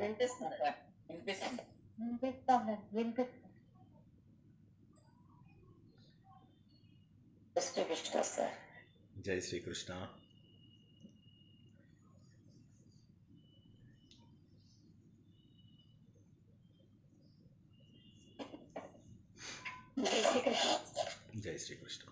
వినిపిస్తుంది సార్. వినిపిస్తుంది. శ్రీకృష్ణ సార్. జై శ్రీకృష్ణ. జై శ్రీకృష్ణ. జై శ్రీకృష్ణ.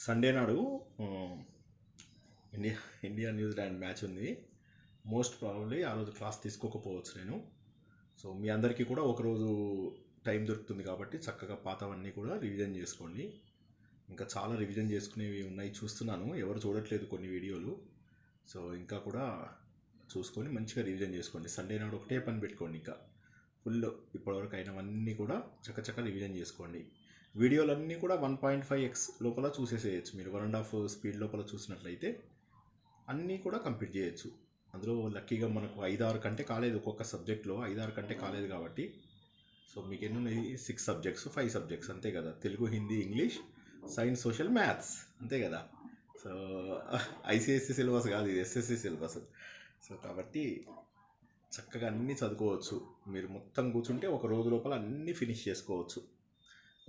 సండే నాడు ఇండియా న్యూజిలాండ్ మ్యాచ్ ఉంది. మోస్ట్ ప్రాబబ్లీ ఆ రోజు క్లాస్ తీసుకోకపోవచ్చు నేను. సో మీ అందరికీ కూడా ఒకరోజు టైం దొరుకుతుంది కాబట్టి చక్కగా పాతవన్నీ కూడా రివిజన్ చేసుకోండి. ఇంకా చాలా రివిజన్ చేసుకునేవి ఉన్నాయి, చూస్తున్నాను. ఎవరు చూడట్లేదు కొన్ని వీడియోలు. సో ఇంకా కూడా చూసుకొని మంచిగా రివిజన్ చేసుకోండి. సండే నాడు ఒకటే పని పెట్టుకోండి. ఇంకా ఫుల్ ఇప్పటివరకు అయినవన్నీ కూడా చక్కచక్క రివిజన్ చేసుకోండి. వీడియోలన్నీ కూడా 1.5x లోపల చూసేసేయచ్చు. మీరు 1.5 స్పీడ్ లోపల చూసినట్లయితే అన్నీ కూడా కంప్లీట్ చేయొచ్చు. అందులో లక్కీగా మనకు 5-6 కంటే కాలేదు, ఒక్కొక్క సబ్జెక్ట్లో 5-6 కంటే కాలేదు కాబట్టి. సో మీకు ఎన్ని ఉన్నాయి? 6 సబ్జెక్ట్స్, 5 సబ్జెక్ట్స్ అంతే కదా. Telugu, Hindi, English, science, social, maths అంతే కదా. సో ఐసిఎస్సి సిలబస్ కాదు ఇది, ఎస్ఎస్సి సిలబస్. సో కాబట్టి చక్కగా అన్నీ చదువుకోవచ్చు. మీరు మొత్తం కూర్చుంటే ఒక రోజు లోపల అన్నీ ఫినిష్ చేసుకోవచ్చు.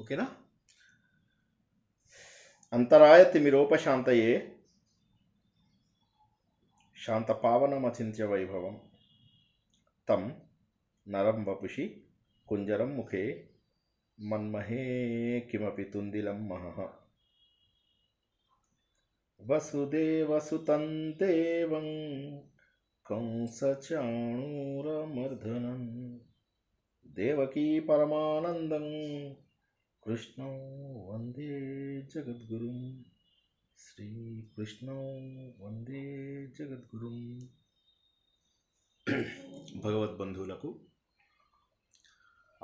ఓకేనా? అంతరాయతిమిరోపశాంతయే శాంతపావనమచింత్య వైభవం తం నరం వపుషి కుంజరం ముఖే మన్మహే కిమపి తుందిలం మహః వసుదేవసుతం దేవం కంసచాణూరమర్దనం దేవకీ పరమానందం కృష్ణం వందే జగద్గురుం. శ్రీకృష్ణం వందే జగద్గురుం. భగవద్బంధువులకు,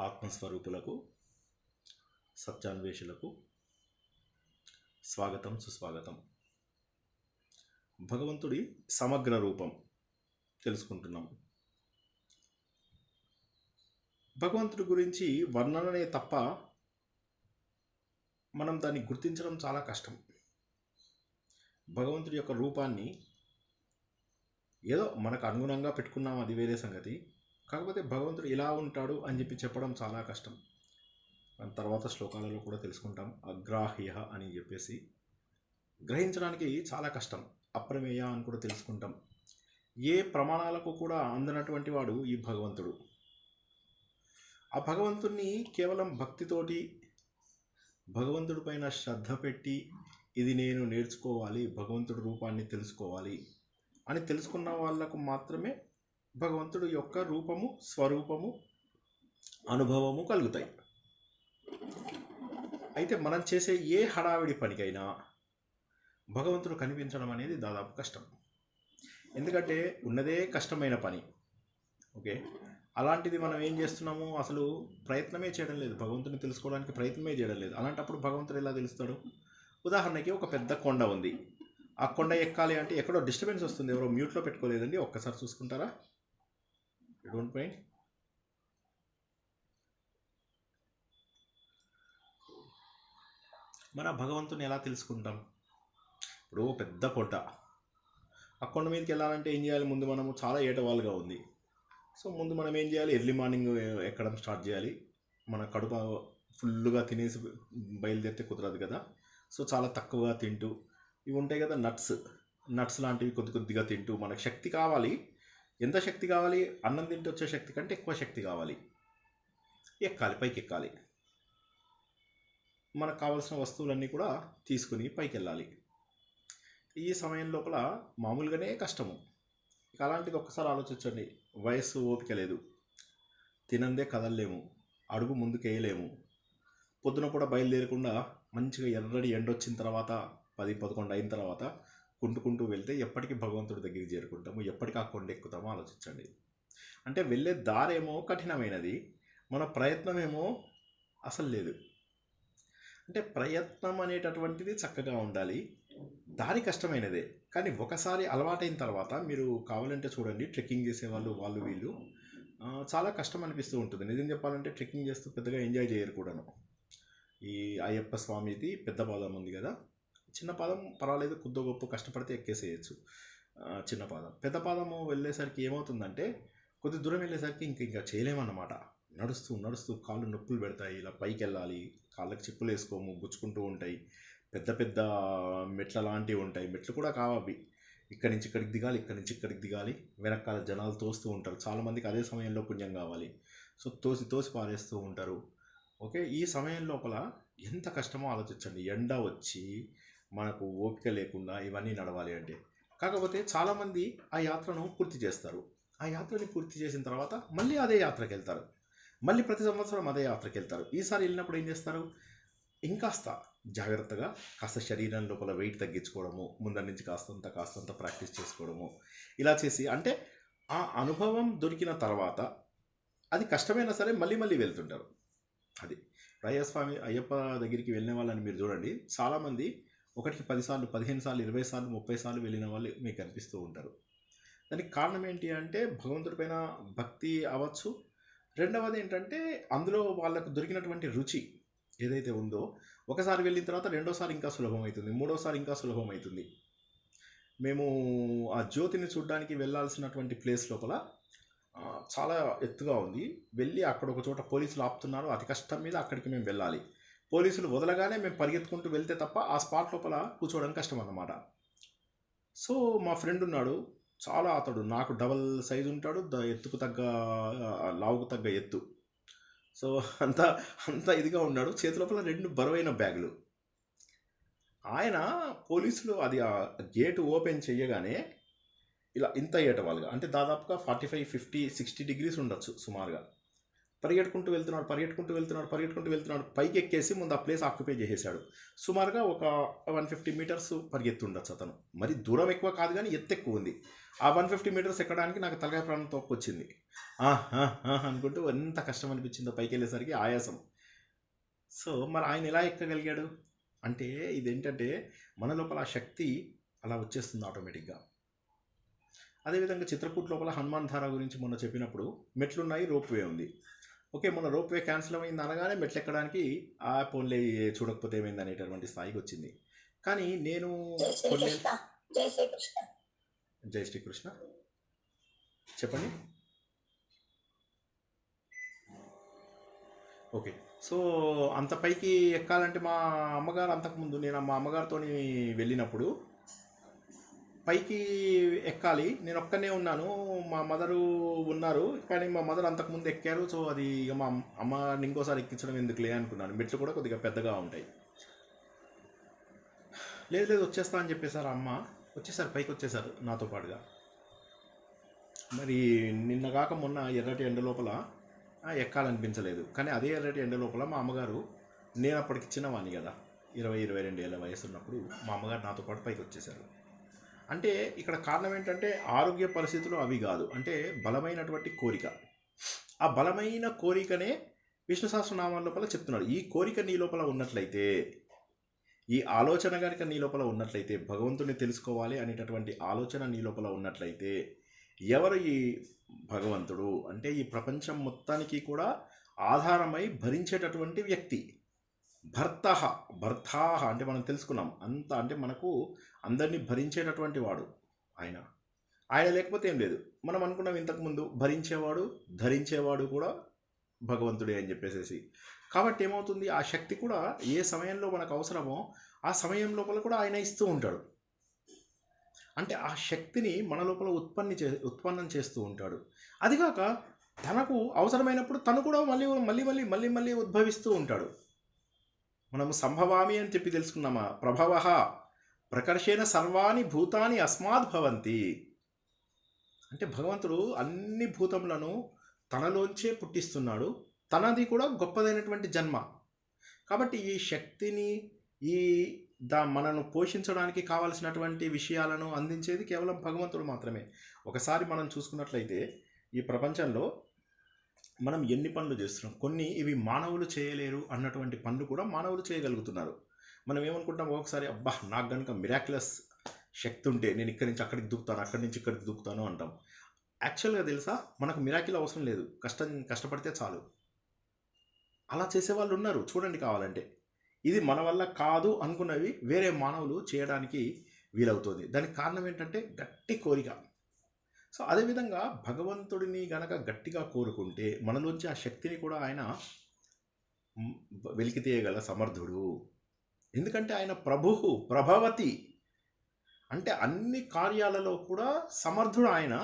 ఆత్మస్వరూపులకు, సత్యాన్వేషులకు స్వాగతం, సుస్వాగతం. భగవంతుడి సమగ్ర రూపం తెలుసుకుంటున్నాం. భగవంతుడి గురించి వర్ణననే తప్ప మనం దాన్ని గుర్తించడం చాలా కష్టం. భగవంతుడి యొక్క రూపాన్ని ఏదో మనకు అనుగుణంగా పెట్టుకున్నాం, అది వేరే సంగతి. కాకపోతే భగవంతుడు ఇలా ఉంటాడు అని చెప్పడం చాలా కష్టం. దాని తర్వాత శ్లోకాలలో కూడా తెలుసుకుంటాం. అగ్రాహ్య అని చెప్పేసి గ్రహించడానికి చాలా కష్టం. అప్రమేయ అని కూడా తెలుసుకుంటాం. ఏ ప్రమాణాలకు కూడా అందనటువంటి వాడు ఈ భగవంతుడు. ఆ భగవంతుణ్ణి కేవలం భక్తితోటి, భగవంతుడి పైన శ్రద్ధ పెట్టి, ఇది నేను నేర్చుకోవాలి, భగవంతుడి రూపాన్ని తెలుసుకోవాలి అని తెలుసుకున్న వాళ్ళకు మాత్రమే భగవంతుడి యొక్క రూపము, స్వరూపము, అనుభవము కలుగుతాయి. అయితే మనం చేసే ఏ హడావిడి పనికైనా భగవంతుడు కనిపించడం అనేది దాదాపు కష్టం. ఎందుకంటే ఉన్నదే కష్టమైన పని. ఓకే, అలాంటిది మనం ఏం చేస్తున్నాము? అసలు ప్రయత్నమే చేయడం లేదు, భగవంతుని తెలుసుకోవడానికి ప్రయత్నమే చేయడం లేదు. అలాంటప్పుడు భగవంతుడు ఎలా తెలుస్తాడు? ఉదాహరణకి ఒక పెద్ద కొండ ఉంది. ఆ కొండ ఎక్కాలి అంటే ఎక్కడో డిస్టర్బెన్స్ వస్తుంది. ఎవరో మ్యూట్లో పెట్టుకోలేదండి, ఒక్కసారి చూసుకుంటారా? Don't mind. మన భగవంతుని ఎలా తెలుసుకుంటాం? ఇప్పుడు పెద్ద కొండ, ఆ కొండ మీదకి వెళ్ళాలంటే ఏం చేయాలి? ముందు మనము చాలా ఏటవాలుగా ఉంది. సో ముందు మనం ఏం చేయాలి? ఎర్లీ మార్నింగ్ ఎక్కడం స్టార్ట్ చేయాలి. మన కడుపు ఫుల్గా తినేసి బయలుదేరితే కుదరదు కదా. సో చాలా తక్కువగా తింటూ, ఇవి ఉంటాయి కదా నట్స్ లాంటివి కొద్ది కొద్దిగా తింటూ, మనకు శక్తి కావాలి. ఎంత శక్తి కావాలి? అన్నం తింటే వచ్చే శక్తి కంటే ఎక్కువ శక్తి కావాలి. ఎక్కాలి, పైకి ఎక్కాలి. మనకు కావాల్సిన వస్తువులన్నీ కూడా తీసుకుని పైకి వెళ్ళాలి. ఈ సమయం లోపల మామూలుగానే కష్టము. ఇక అలాంటిది ఒక్కసారి ఆలోచించండి. వయస్సు ఓపిక లేదు, తినందే కదలలేము, అడుగు ముందుకు వేయలేము. పొద్దున కూడా బయలుదేరకుండా మంచిగా ఎర్రడి ఎండొచ్చిన తర్వాత 10-11 అయిన తర్వాత కుంటుకుంటూ వెళ్తే ఎప్పటికీ భగవంతుడి దగ్గరికి చేరుకుంటాము, ఎప్పటికీ ఆ కొండ ఎక్కుతామో ఆలోచించండి. అంటే వెళ్ళే దారేమో కఠినమైనది, మన ప్రయత్నమేమో అసలు లేదు. అంటే ప్రయత్నం అనేటటువంటిది చక్కగా ఉండాలి, దారి కష్టమైనదే, కానీ ఒకసారి అలవాటైన తర్వాత మీరు కావాలంటే చూడండి, ట్రెక్కింగ్ చేసేవాళ్ళు వాళ్ళు వీళ్ళు చాలా కష్టం అనిపిస్తూ ఉంటుంది. నిజం చెప్పాలంటే ట్రెక్కింగ్ చేస్తూ పెద్దగా ఎంజాయ్ చేయరు కూడాను. ఈ అయ్యప్ప స్వామిది పెద్ద పాదం ఉంది కదా, చిన్న పాదం పర్వాలేదు, కొద్ది గొప్ప కష్టపడితే ఎక్కేసేయచ్చు. చిన్న పాదం, పెద్ద పాదము వెళ్ళేసరికి ఏమవుతుందంటే కొద్ది దూరం వెళ్ళేసరికి ఇంకా చేయలేమన్నమాట. నడుస్తూ నడుస్తూ కాళ్ళు నొప్పులు పెడతాయి, ఇలా పైకి వెళ్ళాలి, కాళ్ళకి చెప్పులు వేసుకోము, గుచ్చుకుంటూ ఉంటాయి. పెద్ద పెద్ద మెట్ల లాంటివి ఉంటాయి, మెట్లు కూడా కావవి. ఇక్కడి నుంచి ఇక్కడికి దిగాలి, ఇక్కడి నుంచి ఇక్కడికి దిగాలి, వెనకాల జనాలు తోస్తూ ఉంటారు. చాలామందికి అదే సమయంలో పుణ్యం కావాలి, సో తోసి తోసి పారేస్తూ ఉంటారు. ఓకే, ఈ సమయం లోపల ఎంత కష్టమో ఆలోచించండి. ఎండ వచ్చి మనకు ఓపిక లేకుండా ఇవన్నీ నడవాలి అంటే. కాకపోతే చాలామంది ఆ యాత్రను పూర్తి చేస్తారు. ఆ యాత్రని పూర్తి చేసిన తర్వాత మళ్ళీ అదే యాత్రకి వెళ్తారు, మళ్ళీ ప్రతి సంవత్సరం అదే యాత్రకి వెళ్తారు. ఈసారి వెళ్ళినప్పుడు ఏం చేస్తారు, ఇంకాస్త జాగ్రత్తగా కాస్త శరీరం లోపల వెయిట్ తగ్గించుకోవడము, ముందరి నుంచి కాస్తంత ప్రాక్టీస్ చేసుకోవడము, ఇలా చేసి, అంటే ఆ అనుభవం దొరికిన తర్వాత అది కష్టమైనా సరే మళ్ళీ మళ్ళీ వెళ్తుంటారు. అది స్వామి అయ్యప్ప దగ్గరికి వెళ్ళిన వాళ్ళని మీరు చూడండి, చాలామంది ఒకటికి 10 సార్లు, 15 సార్లు, 20 సార్లు, 30 సార్లు వెళ్ళిన వాళ్ళు మీకు కనిపిస్తూ ఉంటారు. దానికి కారణం ఏంటి అంటే భగవంతుడి పైన భక్తి అవ్వచ్చు. రెండవది ఏంటంటే అందులో వాళ్ళకు దొరికినటువంటి రుచి ఏదైతే ఉందో, ఒకసారి వెళ్ళిన తర్వాత రెండోసారి ఇంకా సులభం అవుతుంది, మూడోసారి ఇంకా సులభం అవుతుంది. మేము ఆ జ్యోతిని చూడడానికి వెళ్ళాల్సినటువంటి ప్లేస్ లోపల చాలా ఎత్తుగా ఉంది. వెళ్ళి అక్కడ ఒక చోట పోలీసులు ఆపుతున్నారు, అతి కష్టం మీద అక్కడికి మేము వెళ్ళాలి. పోలీసులు వదలగానే మేము పరిగెత్తుకుంటూ వెళ్తే తప్ప ఆ స్పాట్ లోపల కూర్చోవడం కష్టం అన్నమాట. సో మా ఫ్రెండ్ ఉన్నాడు, చాలా అతడు నాకు డబల్ సైజు ఉంటాడు, ఎత్తుకు తగ్గ లావుకు తగ్గ ఎత్తు. సో అంత అంత ఇదిగా ఉన్నాడు, చేతిలోపల 2 బరువైన బ్యాగులు. ఆయన పోలీసులు అది ఆ గేటు ఓపెన్ చేయగానే ఇలా ఇంత ఏటవాలుగా, అంటే దాదాపుగా 45, 50, 60 డిగ్రీస్ ఉండొచ్చు సుమారుగా. పరిగెట్టుకుంటూ వెళ్తున్నాడు, పైకి ఎక్కేసి ముందు ఆ ప్లేస్ ఆక్యుపై చేసేసాడు. సుమారుగా ఒక 150 మీటర్స్ పరిగెత్తి ఉండొచ్చు అతను. మరి దూరం ఎక్కువ కాదు కానీ ఎత్తు ఎక్కువ ఉంది. ఆ 150 మీటర్స్ ఎక్కడానికి నాకు తలకాయ ప్రాణం తోక్కొచ్చింది. అనుకుంటూ ఎంత కష్టం అనిపించిందో పైకి వెళ్ళేసరికి, ఆయాసం. సో మరి ఆయన ఎలా ఎక్కగలిగాడు అంటే, ఇదేంటంటే మన లోపల ఆ శక్తి అలా వచ్చేస్తుంది ఆటోమేటిక్గా. అదేవిధంగా చిత్రకూట్ లోపల హనుమాన్ ధార గురించి మొన్న చెప్పినప్పుడు మెట్లున్నాయి, రోప్వే ఉంది. ఓకే, మొన్న రోప్వే క్యాన్సిల్ అయింది అనగానే మెట్లు ఎక్కడానికి ఆ పోన్లే చూడకపోతే ఏమైంది అనేటటువంటి స్థాయికి వచ్చింది. కానీ నేను జై శ్రీకృష్ణ చెప్పండి. ఓకే, సో అంత పైకి ఎక్కాలంటే మా అమ్మగారు అంతకుముందు, నేను మా అమ్మగారితో వెళ్ళినప్పుడు పైకి ఎక్కాలి, నేను ఒక్కనే ఉన్నాను, మా మదరు ఉన్నారు, కానీ మా మదర్ అంతకుముందు ఎక్కారు. సో అది ఇక మా అమ్మని ఇంకోసారి ఎక్కించడం ఎందుకులే అనుకున్నాను. మెట్లు కూడా కొద్దిగా పెద్దగా ఉంటాయి. లేదు వచ్చేస్తా అని చెప్పేశారు అమ్మ, వచ్చేసారు, పైకి వచ్చేసారు నాతో పాటుగా. మరి నిన్న కాక మొన్న ఎర్రటి ఎండ లోపల ఎక్కాలనిపించలేదు, కానీ అదే ఎర్రటి ఎండ లోపల మా అమ్మగారు, నేను అప్పటికి చిన్నవాణ్ణి కదా, 20-22 ఏళ్ళ వయసు ఉన్నప్పుడు మా అమ్మగారు నాతో పాటు పైకి వచ్చేసారు. అంటే ఇక్కడ కారణం ఏంటంటే ఆరోగ్య పరిస్థితులు అవి కాదు, అంటే బలమైనటువంటి కోరిక. ఆ బలమైన కోరికనే విష్ణు సహస్రనామం లోపల చెప్తున్నాడు. ఈ కోరిక నీ లోపల ఉన్నట్లయితే, ఈ ఆలోచన కనుక నీ లోపల ఉన్నట్లయితే, భగవంతుని తెలుసుకోవాలి అనేటటువంటి ఆలోచన నీ లోపల ఉన్నట్లయితే, ఎవరు ఈ భగవంతుడు అంటే ఈ ప్రపంచం మొత్తానికి కూడా ఆధారమై భరించేటటువంటి వ్యక్తి, భర్త అంటే మనం తెలుసుకున్నాం అంత, అంటే మనకు అందరినీ భరించేటటువంటి వాడు ఆయన లేకపోతే ఏం లేదు. మనం అనుకున్నాం ఇంతకుముందు భరించేవాడు ధరించేవాడు కూడా భగవంతుడే అని చెప్పేసేసి. కాబట్టి ఏమవుతుంది, ఆ శక్తి కూడా ఏ సమయంలో మనకు అవసరమో ఆ సమయం లోపల కూడా ఆయన ఇస్తూ ఉంటాడు. అంటే ఆ శక్తిని మన లోపల ఉత్పన్నం చేస్తూ ఉంటాడు. అదిగాక తనకు అవసరమైనప్పుడు తను కూడా మళ్ళీ ఉద్భవిస్తూ ఉంటాడు. మనము సంభవామి అని చెప్పి తెలుసుకున్నామా, ప్రభవ ప్రకర్షేణ సర్వాణి భూతాని అస్మాద్ భవంతి. అంటే భగవంతుడు అన్ని భూతములను తనలోంచే పుట్టిస్తున్నాడు, తనది కూడా గొప్పదైనటువంటి జన్మ. కాబట్టి ఈ శక్తిని మనను పోషించడానికి కావలసినటువంటి విషయాలను అందించేది కేవలం భగవంతుడు మాత్రమే. ఒకసారి మనం చూసుకున్నట్లయితే ఈ ప్రపంచంలో మనం ఎన్ని పనులు చేస్తున్నాం, కొన్ని ఇవి మానవులు చేయలేరు అన్నటువంటి పనులు కూడా మానవులు చేయగలుగుతున్నారు. మనం ఏమనుకుంటాం ఒకసారి, అబ్బా నాకు కనుక మిరాక్యులస్ శక్తి ఉంటే నేను ఇక్కడి నుంచి అక్కడికి దూకుతాను, అక్కడి నుంచి ఇక్కడికి దూకుతాను అంటాం. యాక్చువల్గా తెలుసా, మనకు మిరాకిల్ అవసరం లేదు, కష్టపడితే చాలు. అలా చేసేవాళ్ళు ఉన్నారు చూడండి కావాలంటే. ఇది మన వల్ల కాదు అనుకున్నవి వేరే మానవులు చేయడానికి వీలవుతుంది. దానికి కారణం ఏంటంటే గట్టి కోరిక. సో అదేవిధంగా భగవంతుడిని గనక గట్టిగా కోరుకుంటే మనలోంచి ఆ శక్తిని కూడా ఆయన వెలికి తీయగల సమర్థుడు. ఎందుకంటే ఆయన ప్రభువు, ప్రభావతి, అంటే అన్ని కార్యాలలో కూడా సమర్థుడు ఆయన.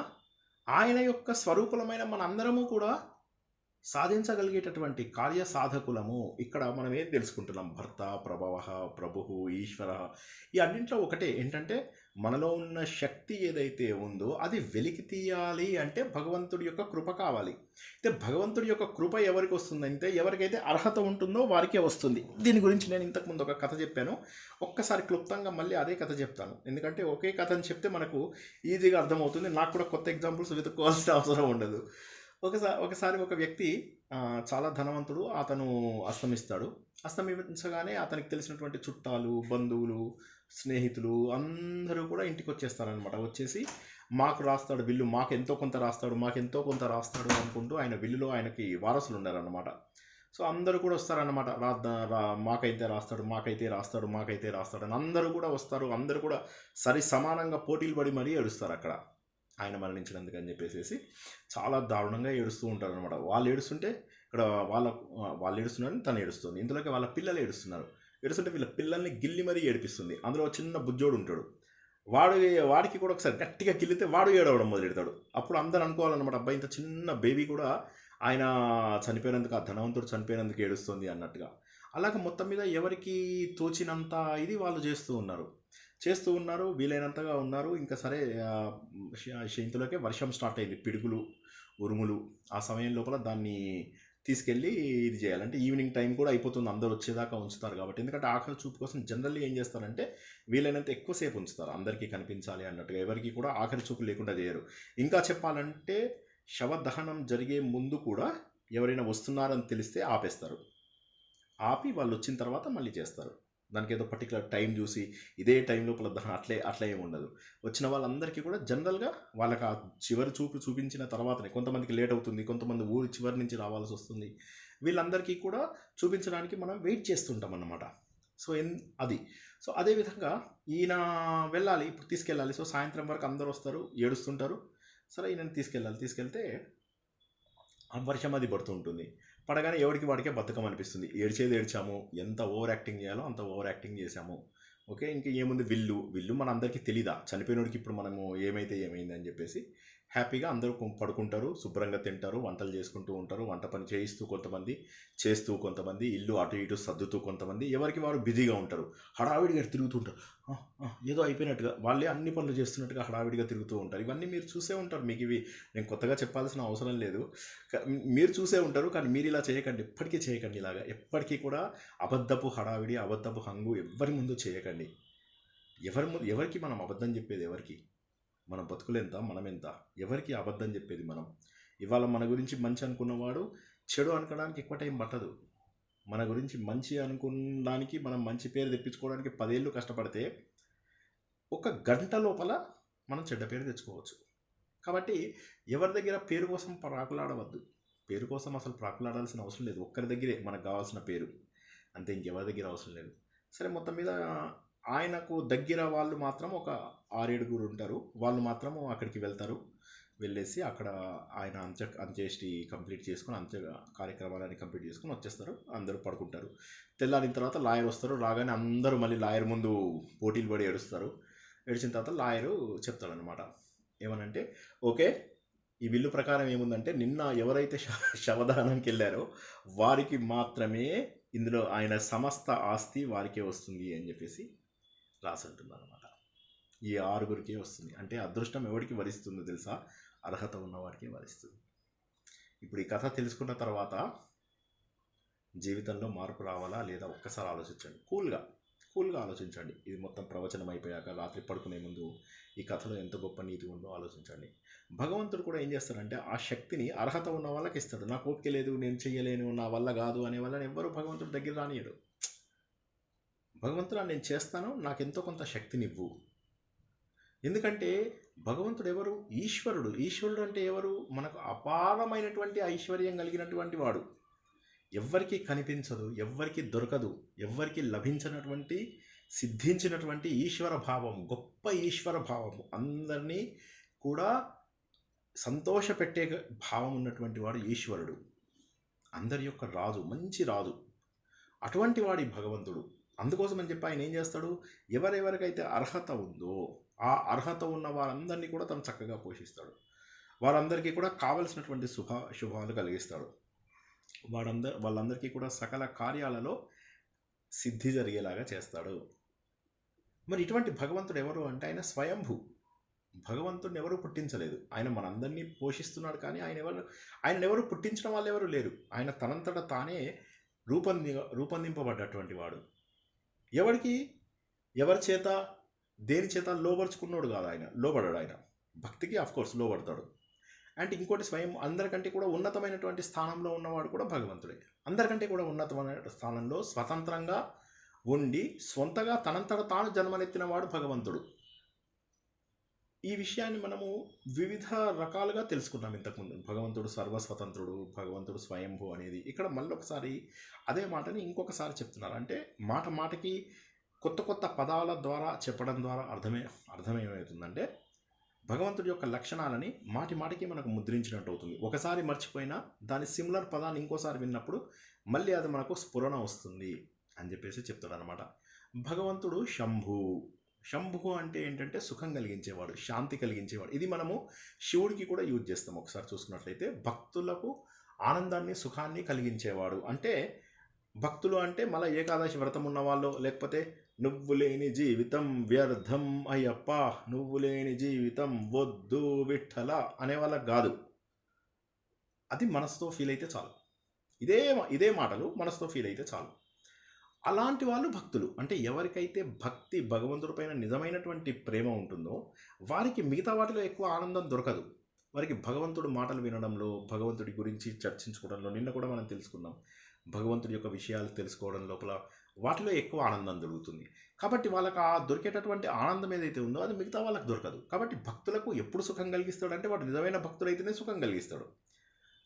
ఆయన యొక్క స్వరూపమైన మనందరము కూడా సాధించగలిగేటటువంటి కార్య సాధకులము. ఇక్కడ మనం ఏం తెలుసుకుంటున్నాం, భర్త, ప్రభవ, ప్రభువు, ఈశ్వర, ఈ అన్నింట్లో ఒకటే. ఏంటంటే మనలో ఉన్న శక్తి ఏదైతే ఉందో అది వెలికి తీయాలి అంటే భగవంతుడి యొక్క కృప కావాలి. అయితే భగవంతుడి యొక్క కృప ఎవరికి వస్తుందంటే ఎవరికైతే అర్హత ఉంటుందో వారికే వస్తుంది. దీని గురించి నేను ఇంతకుముందు ఒక కథ చెప్పాను, ఒక్కసారి క్లుప్తంగా మళ్ళీ అదే కథ చెప్తాను. ఎందుకంటే ఒకే కథని చెప్తే మనకు ఈజీగా అర్థమవుతుంది, నాకు కూడా కొత్త ఎగ్జాంపుల్స్ వెతుక్కోవాల్సిన అవసరం ఉండదు. ఒకసారి ఒక వ్యక్తి చాలా ధనవంతుడు, అతను అస్తమిస్తాడు. అస్తమించగానే అతనికి తెలిసినటువంటి చుట్టాలు, బంధువులు, స్నేహితులు అందరూ కూడా ఇంటికి వచ్చేస్తారనమాట. వచ్చేసి మాకు రాస్తాడు విల్లు, మాకు ఎంతో కొంత రాస్తాడు, మాకు ఎంతో కొంత రాస్తాడు అనుకుంటూ ఆయన విల్లులో ఆయనకి వారసులు ఉన్నారన్నమాట. సో అందరూ కూడా వస్తారన్నమాట, మాకైతే రాస్తాడు, మాకైతే రాస్తాడు, మాకైతే రాస్తాడు అని అందరూ కూడా వస్తారు. అందరూ కూడా సరి సమానంగా పోటీలు పడి మరీ ఏడుస్తారు అక్కడ, ఆయన మరణించినందుకు అని చెప్పేసి చాలా దారుణంగా ఏడుస్తూ ఉంటారు అనమాట. వాళ్ళు ఏడుస్తుంటే ఇక్కడ వాళ్ళు ఏడుస్తున్నారని తను ఏడుస్తుంది, ఇందులోకి వాళ్ళ పిల్లలు ఏడుస్తుంటే వీళ్ళ పిల్లల్ని గిల్లి మరీ ఏడిపిస్తుంది. అందులో చిన్న బుజ్జోడు ఉంటాడు, వాడికి కూడా ఒకసారి గట్టిగా గిల్లితే వాడు ఏడవడం మొదలెడతాడు. అప్పుడు అందరూ అనుకోవాలన్నమాట, అబ్బాయి ఇంత చిన్న బేబీ కూడా ఆయన చనిపోయినందుకు, ఆ ధనవంతుడు చనిపోయినందుకు ఏడుస్తుంది అన్నట్టుగా. అలాగే మొత్తం మీద ఎవరికి తోచినంత ఇది వాళ్ళు చేస్తూ ఉన్నారు, వీలైనంతగా ఉన్నారు. ఇంకా సరే ఇంతలోకే వర్షం స్టార్ట్ అయింది, పిడుగులు, ఉరుములు. ఆ సమయం లోపల దాన్ని తీసుకెళ్ళి ఇది చేయాలంటే ఈవినింగ్ టైం కూడా అయిపోతుంది, అందరూ వచ్చేదాకా ఉంచుతారు కాబట్టి. ఎందుకంటే ఆఖరి చూపు కోసం జనరల్లీ ఏం చేస్తారంటే వీలైనంత ఎక్కువసేపు ఉంచుతారు, అందరికీ కనిపించాలి అన్నట్టుగా. ఎవరికి కూడా ఆఖరి చూపు లేకుండా చేయరు. ఇంకా చెప్పాలంటే శవదహనం జరిగే ముందు కూడా ఎవరైనా వస్తున్నారని తెలిస్తే ఆపేస్తారు, ఆపి వాళ్ళు వచ్చిన తర్వాత మళ్ళీ చేస్తారు. దానికి ఏదో పర్టికులర్ టైం చూసి ఇదే టైం లోపల అట్లా ఏమి ఉండదు. వచ్చిన వాళ్ళందరికీ కూడా జనరల్గా వాళ్ళకి ఆ చివరి చూపు చూపించిన తర్వాతనే, కొంతమందికి లేట్ అవుతుంది, కొంతమంది ఊరి చివరి నుంచి రావాల్సి వస్తుంది, వీళ్ళందరికీ కూడా చూపించడానికి మనం వెయిట్ చేస్తుంటాం అన్నమాట. సో అది. సో అదేవిధంగా ఈయన వెళ్ళాలి, ఇప్పుడు తీసుకెళ్ళాలి. సో సాయంత్రం వరకు అందరూ వస్తారు, ఏడుస్తుంటారు. సరే ఈయనని తీసుకెళ్తే ఆ వర్షం అది పడుతూ ఉంటుంది. పడగానే ఎవరికి వాడికే బతుకం అనిపిస్తుంది, ఏడ్చాము, ఎంత ఓవర్ యాక్టింగ్ చేయాలో అంత ఓవర్ యాక్టింగ్ చేసాము. ఓకే, ఇంకా ఏముంది, విల్లు మన అందరికీ తెలీదా, చనిపోయినోడికి ఇప్పుడు మనము ఏమైంది అని చెప్పేసి హ్యాపీగా అందరూ పడుకుంటారు, శుభ్రంగా తింటారు, వంటలు చేసుకుంటూ ఉంటారు. వంట పని చేస్తూ కొంతమంది ఇల్లు అటు ఇటు సర్దుతూ, కొంతమంది ఎవరికి వారు బిజీగా ఉంటారు, హడావిడిగా తిరుగుతుంటారు. ఏదో అయిపోయినట్టుగా వాళ్ళే అన్ని పనులు చేస్తున్నట్టుగా హడావిడిగా తిరుగుతూ ఉంటారు. ఇవన్నీ మీరు చూసే ఉంటారు, మీకు ఇవి నేను కొత్తగా చెప్పాల్సిన అవసరం లేదు, మీరు చూసే ఉంటారు. కానీ మీరు ఇలా చేయకండి, ఎప్పటికీ చేయకండి. ఇలాగా ఎప్పటికీ కూడా అబద్ధపు హడావిడి, అబద్ధపు హంగు ఎవరి ముందు చేయకండి. ఎవరికి మనం అబద్ధం చెప్పేది, ఎవరికి మన బతుకులెంత, మనమెంత, ఎవరికి అబద్ధం చెప్పేది మనం. ఇవాళ మన గురించి మంచి అనుకున్నవాడు చెడు అనుకోవడానికి ఎక్కువ టైం పట్టదు. మన గురించి మంచి అనుకోవడానికి, మనం మంచి పేరు తెప్పించుకోవడానికి 10 ఏళ్ళు కష్టపడితే 1 గంట లోపల మనం చెడ్డ పేరు తెచ్చుకోవచ్చు. కాబట్టి ఎవరి దగ్గర పేరు కోసం ప్రాకులాడవద్దు. పేరు కోసం అసలు ప్రాకులాడాల్సిన అవసరం లేదు, ఒక్కరి దగ్గరే మనకు కావాల్సిన పేరు, అంతే, ఇంకెవరి దగ్గర అవసరం లేదు. సరే, మొత్తం మీద ఆయనకు దగ్గర వాళ్ళు మాత్రం ఒక 6-7 ఉంటారు. వాళ్ళు మాత్రము అక్కడికి వెళ్తారు. వెళ్ళేసి అక్కడ ఆయన అంత్యేష్టి కంప్లీట్ చేసుకొని, అంత్య కార్యక్రమాలని కంప్లీట్ చేసుకొని వచ్చేస్తారు. అందరూ పడుకుంటారు. తెల్లారిన తర్వాత లాయర్ వస్తారు. రాగానే అందరూ మళ్ళీ లాయర్ ముందు పోటీలు పడి ఏడుస్తారు. ఏడ్చిన తర్వాత లాయరు చెప్తాడనమాట, ఏమనంటే, ఓకే, ఈ విల్లు ప్రకారం ఏముందంటే నిన్న ఎవరైతే శవదానానికి వెళ్ళారో వారికి మాత్రమే ఇందులో ఆయన సమస్త ఆస్తి వారికే వస్తుంది అని చెప్పేసి రాసి ఉంటుంది అనమాట. ఈ 6గురికి వస్తుంది. అంటే అదృష్టం ఎవరికి వరిస్తుందో తెలుసా, అర్హత ఉన్నవాడికి వరిస్తుంది. ఇప్పుడు ఈ కథ తెలుసుకున్న తర్వాత జీవితంలో మార్పు రావాలా లేదా ఒక్కసారి ఆలోచించండి, కూల్గా ఆలోచించండి. ఇది మొత్తం ప్రవచనం అయిపోయాక రాత్రి పడుకునే ముందు ఈ కథలో ఎంత గొప్ప నీతి ఉందో ఆలోచించండి. భగవంతుడు కూడా ఏం చేస్తాడంటే ఆ శక్తిని అర్హత ఉన్న వాళ్ళకి ఇస్తాడు. నాకు ఓపిక లేదు, నేను చెయ్యలేను, నా వల్ల కాదు అనే వాళ్ళని ఎవ్వరు భగవంతుడు దగ్గర రానియడు. భగవంతుడా నేను చేస్తాను, నాకెంతో కొంత శక్తినివ్వు. ఎందుకంటే భగవంతుడు ఎవరు? ఈశ్వరుడు. ఈశ్వరుడు అంటే ఎవరు? మనకు అపారమైనటువంటి ఐశ్వర్యం కలిగినటువంటి వాడు. ఎవ్వరికీ కనిపించదు, ఎవ్వరికి దొరకదు, ఎవ్వరికి లభించినటువంటి సిద్ధించినటువంటి ఈశ్వర భావం, గొప్ప ఈశ్వర భావము, అందరినీ కూడా సంతోషపెట్టే భావం ఉన్నటువంటి వాడు ఈశ్వరుడు. అందరి యొక్క రాజు, మంచి రాజు. అటువంటి వాడి భగవంతుడు. అందుకోసం అని చెప్పి ఆయన ఏం చేస్తాడు? ఎవరెవరికైతే అర్హత ఉందో ఆ అర్హత ఉన్న వారందరినీ కూడా తను చక్కగా పోషిస్తాడు. వారందరికీ కూడా కావలసినటువంటి శుభాలు కలిగిస్తాడు. వాళ్ళందరికీ కూడా సకల కార్యాలలో సిద్ధి జరిగేలాగా చేస్తాడు. మరి ఇటువంటి భగవంతుడు ఎవరు అంటే ఆయన స్వయంభూ. భగవంతుడిని ఎవరు పుట్టించలేదు. ఆయన మనందరినీ పోషిస్తున్నాడు, కానీ ఆయన ఎవరు పుట్టించడం వాళ్ళు ఎవరు లేరు. ఆయన తనంతట తానే రూపొందింపబడ్డటువంటి వాడు. ఎవరి చేత దేని చేత లోబరుచుకున్నాడు కాదు ఆయన. లోబడాడు ఆయన. భక్తికి ఆఫ్కోర్స్ లోబడతాడు. అంటే ఇంకోటి స్వయం అందరికంటే కూడా ఉన్నతమైనటువంటి స్థానంలో ఉన్నవాడు కూడా భగవంతుడే. అందరికంటే కూడా ఉన్నతమైన స్థానంలో స్వతంత్రంగా ఉండి స్వంతగా తనంతట తాను జన్మనెత్తిన వాడు భగవంతుడు. ఈ విషయాన్ని మనము వివిధ రకాలుగా తెలుసుకున్నాం ఇంతకుముందు. భగవంతుడు సర్వస్వతంత్రుడు, భగవంతుడు స్వయంభూ అనేది. ఇక్కడ మళ్ళొకసారి అదే మాటని ఇంకొకసారి చెప్తున్నారు. అంటే మాటకి కొత్త కొత్త పదాల ద్వారా చెప్పడం ద్వారా అర్థమేమవుతుందంటే భగవంతుడి యొక్క లక్షణాలని మాటికి మనకు ముద్రించినట్టు అవుతుంది. ఒకసారి మర్చిపోయినా దాని సిమిలర్ పదాన్ని ఇంకోసారి విన్నప్పుడు మళ్ళీ అది మనకు స్ఫురణ వస్తుంది అని చెప్పేసి చెప్తాడు అనమాట. భగవంతుడు శంభు అంటే ఏంటంటే సుఖం కలిగించేవాడు, శాంతి కలిగించేవాడు. ఇది మనము శివుడికి కూడా యూజ్ చేస్తాం. ఒకసారి చూసుకున్నట్లయితే భక్తులకు ఆనందాన్ని, సుఖాన్ని కలిగించేవాడు. అంటే భక్తులు అంటే మళ్ళీ ఏకాదశి వ్రతం ఉన్న వాళ్ళు, లేకపోతే నువ్వు లేని జీవితం వ్యర్థం అయ్యప్ప, నువ్వు లేని జీవితం వద్దు విఠల అనే వాళ్ళకి కాదు. అది మనసుతో ఫీల్ అయితే చాలు. ఇదే మాటలు మనసుతో ఫీల్ అయితే చాలు. అలాంటి వాళ్ళు భక్తులు. అంటే ఎవరికైతే భక్తి, భగవంతుడిపైన నిజమైనటువంటి ప్రేమ ఉంటుందో వారికి మిగతా వాటిలో ఎక్కువ ఆనందం దొరకదు. వారికి భగవంతుడు మాటలు వినడంలో, భగవంతుడి గురించి చర్చించుకోవడంలో, నిన్న కూడా మనం తెలుసుకున్నాం, భగవంతుడి యొక్క విషయాలు తెలుసుకోవడం లోపల వాటిలో ఎక్కువ ఆనందం దొరుకుతుంది. కాబట్టి వాళ్ళకి ఆ దొరికేటటువంటి ఆనందం ఏదైతే ఉందో అది మిగతా వాళ్ళకి దొరకదు. కాబట్టి భక్తులకు ఎప్పుడు సుఖం కలిగిస్తాడు అంటే వాడు నిజమైన భక్తుడైతేనే సుఖం కలిగిస్తాడు.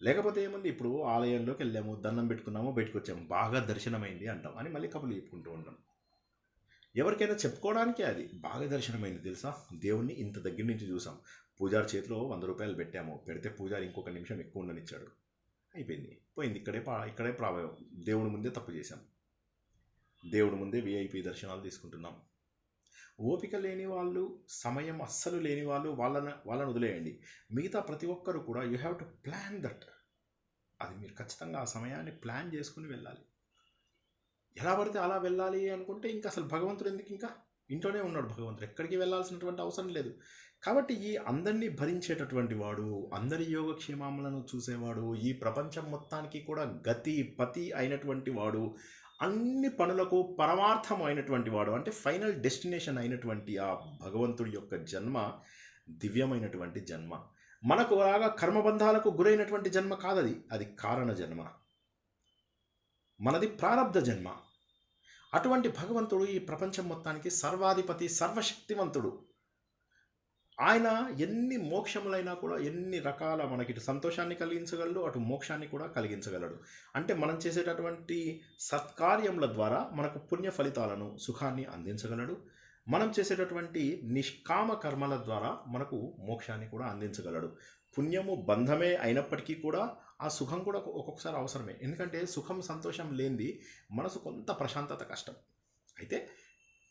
లేకపోతే ఏముంది, ఇప్పుడు ఆలయంలోకి వెళ్ళాము, దండం పెట్టుకున్నాము, బయటకు వచ్చాము, బాగా దర్శనమైంది అంటాం అని మళ్ళీ కబుర్లు చెప్పుకుంటూ ఉంటాం. ఎవరికైనా చెప్పుకోవడానికే అది బాగా దర్శనమైంది తెలుసా, దేవుణ్ణి ఇంత దగ్గర నుంచి చూసాం, పూజారి చేతిలో 100 రూపాయలు పెట్టాము, పెడితే పూజారి ఇంకొక నిమిషం ఎక్కువ ఉండనిచ్చాడు, అయిపోయింది, పోయింది. ఇక్కడే ప్రాభావం. దేవుడి ముందే తప్పు చేశాం, దేవుడి ముందే విఐపి దర్శనాలు తీసుకుంటున్నాం. ఓపిక లేని వాళ్ళు, సమయం అస్సలు లేని వాళ్ళు వాళ్ళని వదిలేయండి. మిగతా ప్రతి ఒక్కరు కూడా you have to plan that. అది మీరు ఖచ్చితంగా ఆ సమయాన్ని ప్లాన్ చేసుకుని వెళ్ళాలి. ఎలా పడితే అలా వెళ్ళాలి అనుకుంటే ఇంకా అసలు భగవంతుడు ఎందుకు? ఇంకా ఇంట్లోనే ఉన్నాడు భగవంతుడు, ఎక్కడికి వెళ్ళాల్సినటువంటి అవసరం లేదు. కాబట్టి ఈ అందరినీ భరించేటటువంటి వాడు, అందరి యోగక్షేమములను చూసేవాడు, ఈ ప్రపంచం మొత్తానికి కూడా గతి పతి అయినటువంటి వాడు, అన్ని పనులకు పరమార్థం అయినటువంటి వాడు, అంటే ఫైనల్ డెస్టినేషన్ అయినటువంటి ఆ భగవంతుడి యొక్క జన్మ దివ్యమైనటువంటి జన్మ. మనకు లాగా కర్మబంధాలకు గురైనటువంటి జన్మ కాదది, అది కారణ జన్మ, మనది ప్రారబ్ధ జన్మ. అటువంటి భగవంతుడు ఈ ప్రపంచం మొత్తానికి సర్వాధిపతి, సర్వశక్తివంతుడు. ఆయన ఎన్ని మోక్షములైనా కూడా, ఎన్ని రకాల మనకి ఇటు సంతోషాన్ని కలిగించగలడు, అటు మోక్షాన్ని కూడా కలిగించగలడు. అంటే మనం చేసేటటువంటి సత్కార్యముల ద్వారా మనకు పుణ్య ఫలితాలను, సుఖాన్ని అందించగలడు. మనం చేసేటటువంటి నిష్కామ కర్మల ద్వారా మనకు మోక్షాన్ని కూడా అందించగలడు. పుణ్యము బంధమే అయినప్పటికీ కూడా ఆ సుఖం కూడా ఒక్కొక్కసారి అవసరమే. ఎందుకంటే సుఖం, సంతోషం లేనిది మనసు కొంత ప్రశాంతత కష్టం. అయితే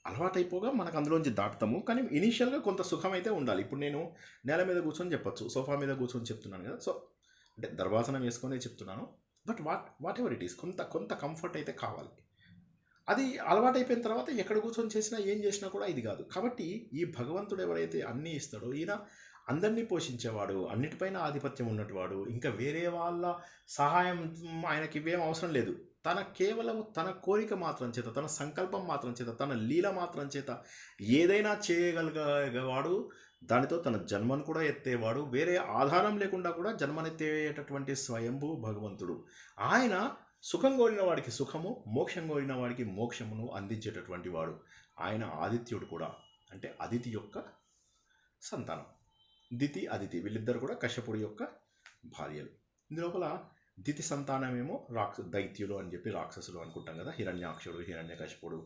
అలవాటైపోగా మనకు అందులోంచి దాటుతాము. కానీ ఇనీషియల్గా కొంత సుఖం అయితే ఉండాలి. ఇప్పుడు నేను నేల మీద కూర్చొని చెప్పచ్చు, సోఫా మీద కూర్చొని చెప్తున్నాను కదా, సో అంటే దర్వాసనం వేసుకొని చెప్తున్నాను. But what ever it is, కొంత కంఫర్ట్ అయితే కావాలి. అది అలవాటైపోయిన తర్వాత ఎక్కడ కూర్చొని చేసినా, ఏం చేసినా కూడా ఇది కాదు. కాబట్టి ఈ భగవంతుడు ఎవరైతే అన్నీ ఇస్తాడో, ఈయన అందరినీ పోషించేవాడు, అన్నిటిపైన ఆధిపత్యం ఉన్నట్టువాడు, ఇంకా వేరే వాళ్ళ సహాయం ఆయనకి ఇవేం అవసరం లేదు. కేవలం తన కోరిక మాత్రం చేత, తన సంకల్పం మాత్రం చేత, తన లీల మాత్రం చేత ఏదైనా చేయగలిగేవాడు. దానితో తన జన్మను కూడా ఎత్తేవాడు. వేరే ఆధారం లేకుండా కూడా జన్మనెత్తేటటువంటి స్వయంభూ భగవంతుడు. ఆయన సుఖం కోరిన వాడికి సుఖము, మోక్షం కోరిన వాడికి మోక్షమును అందించేటటువంటి వాడు ఆయన ఆదిత్యుడు కూడా. అంటే అదితి యొక్క సంతానం. దితి అదితి వీళ్ళిద్దరు కూడా కశ్యపుడి యొక్క భార్యలు. ఇందులోపల దితి సంతానమేమో దైత్యులు అని చెప్పి రాక్షసులు అనుకుంటాం కదా, హిరణ్యాక్షుడు, హిరణ్యకశిపుడు,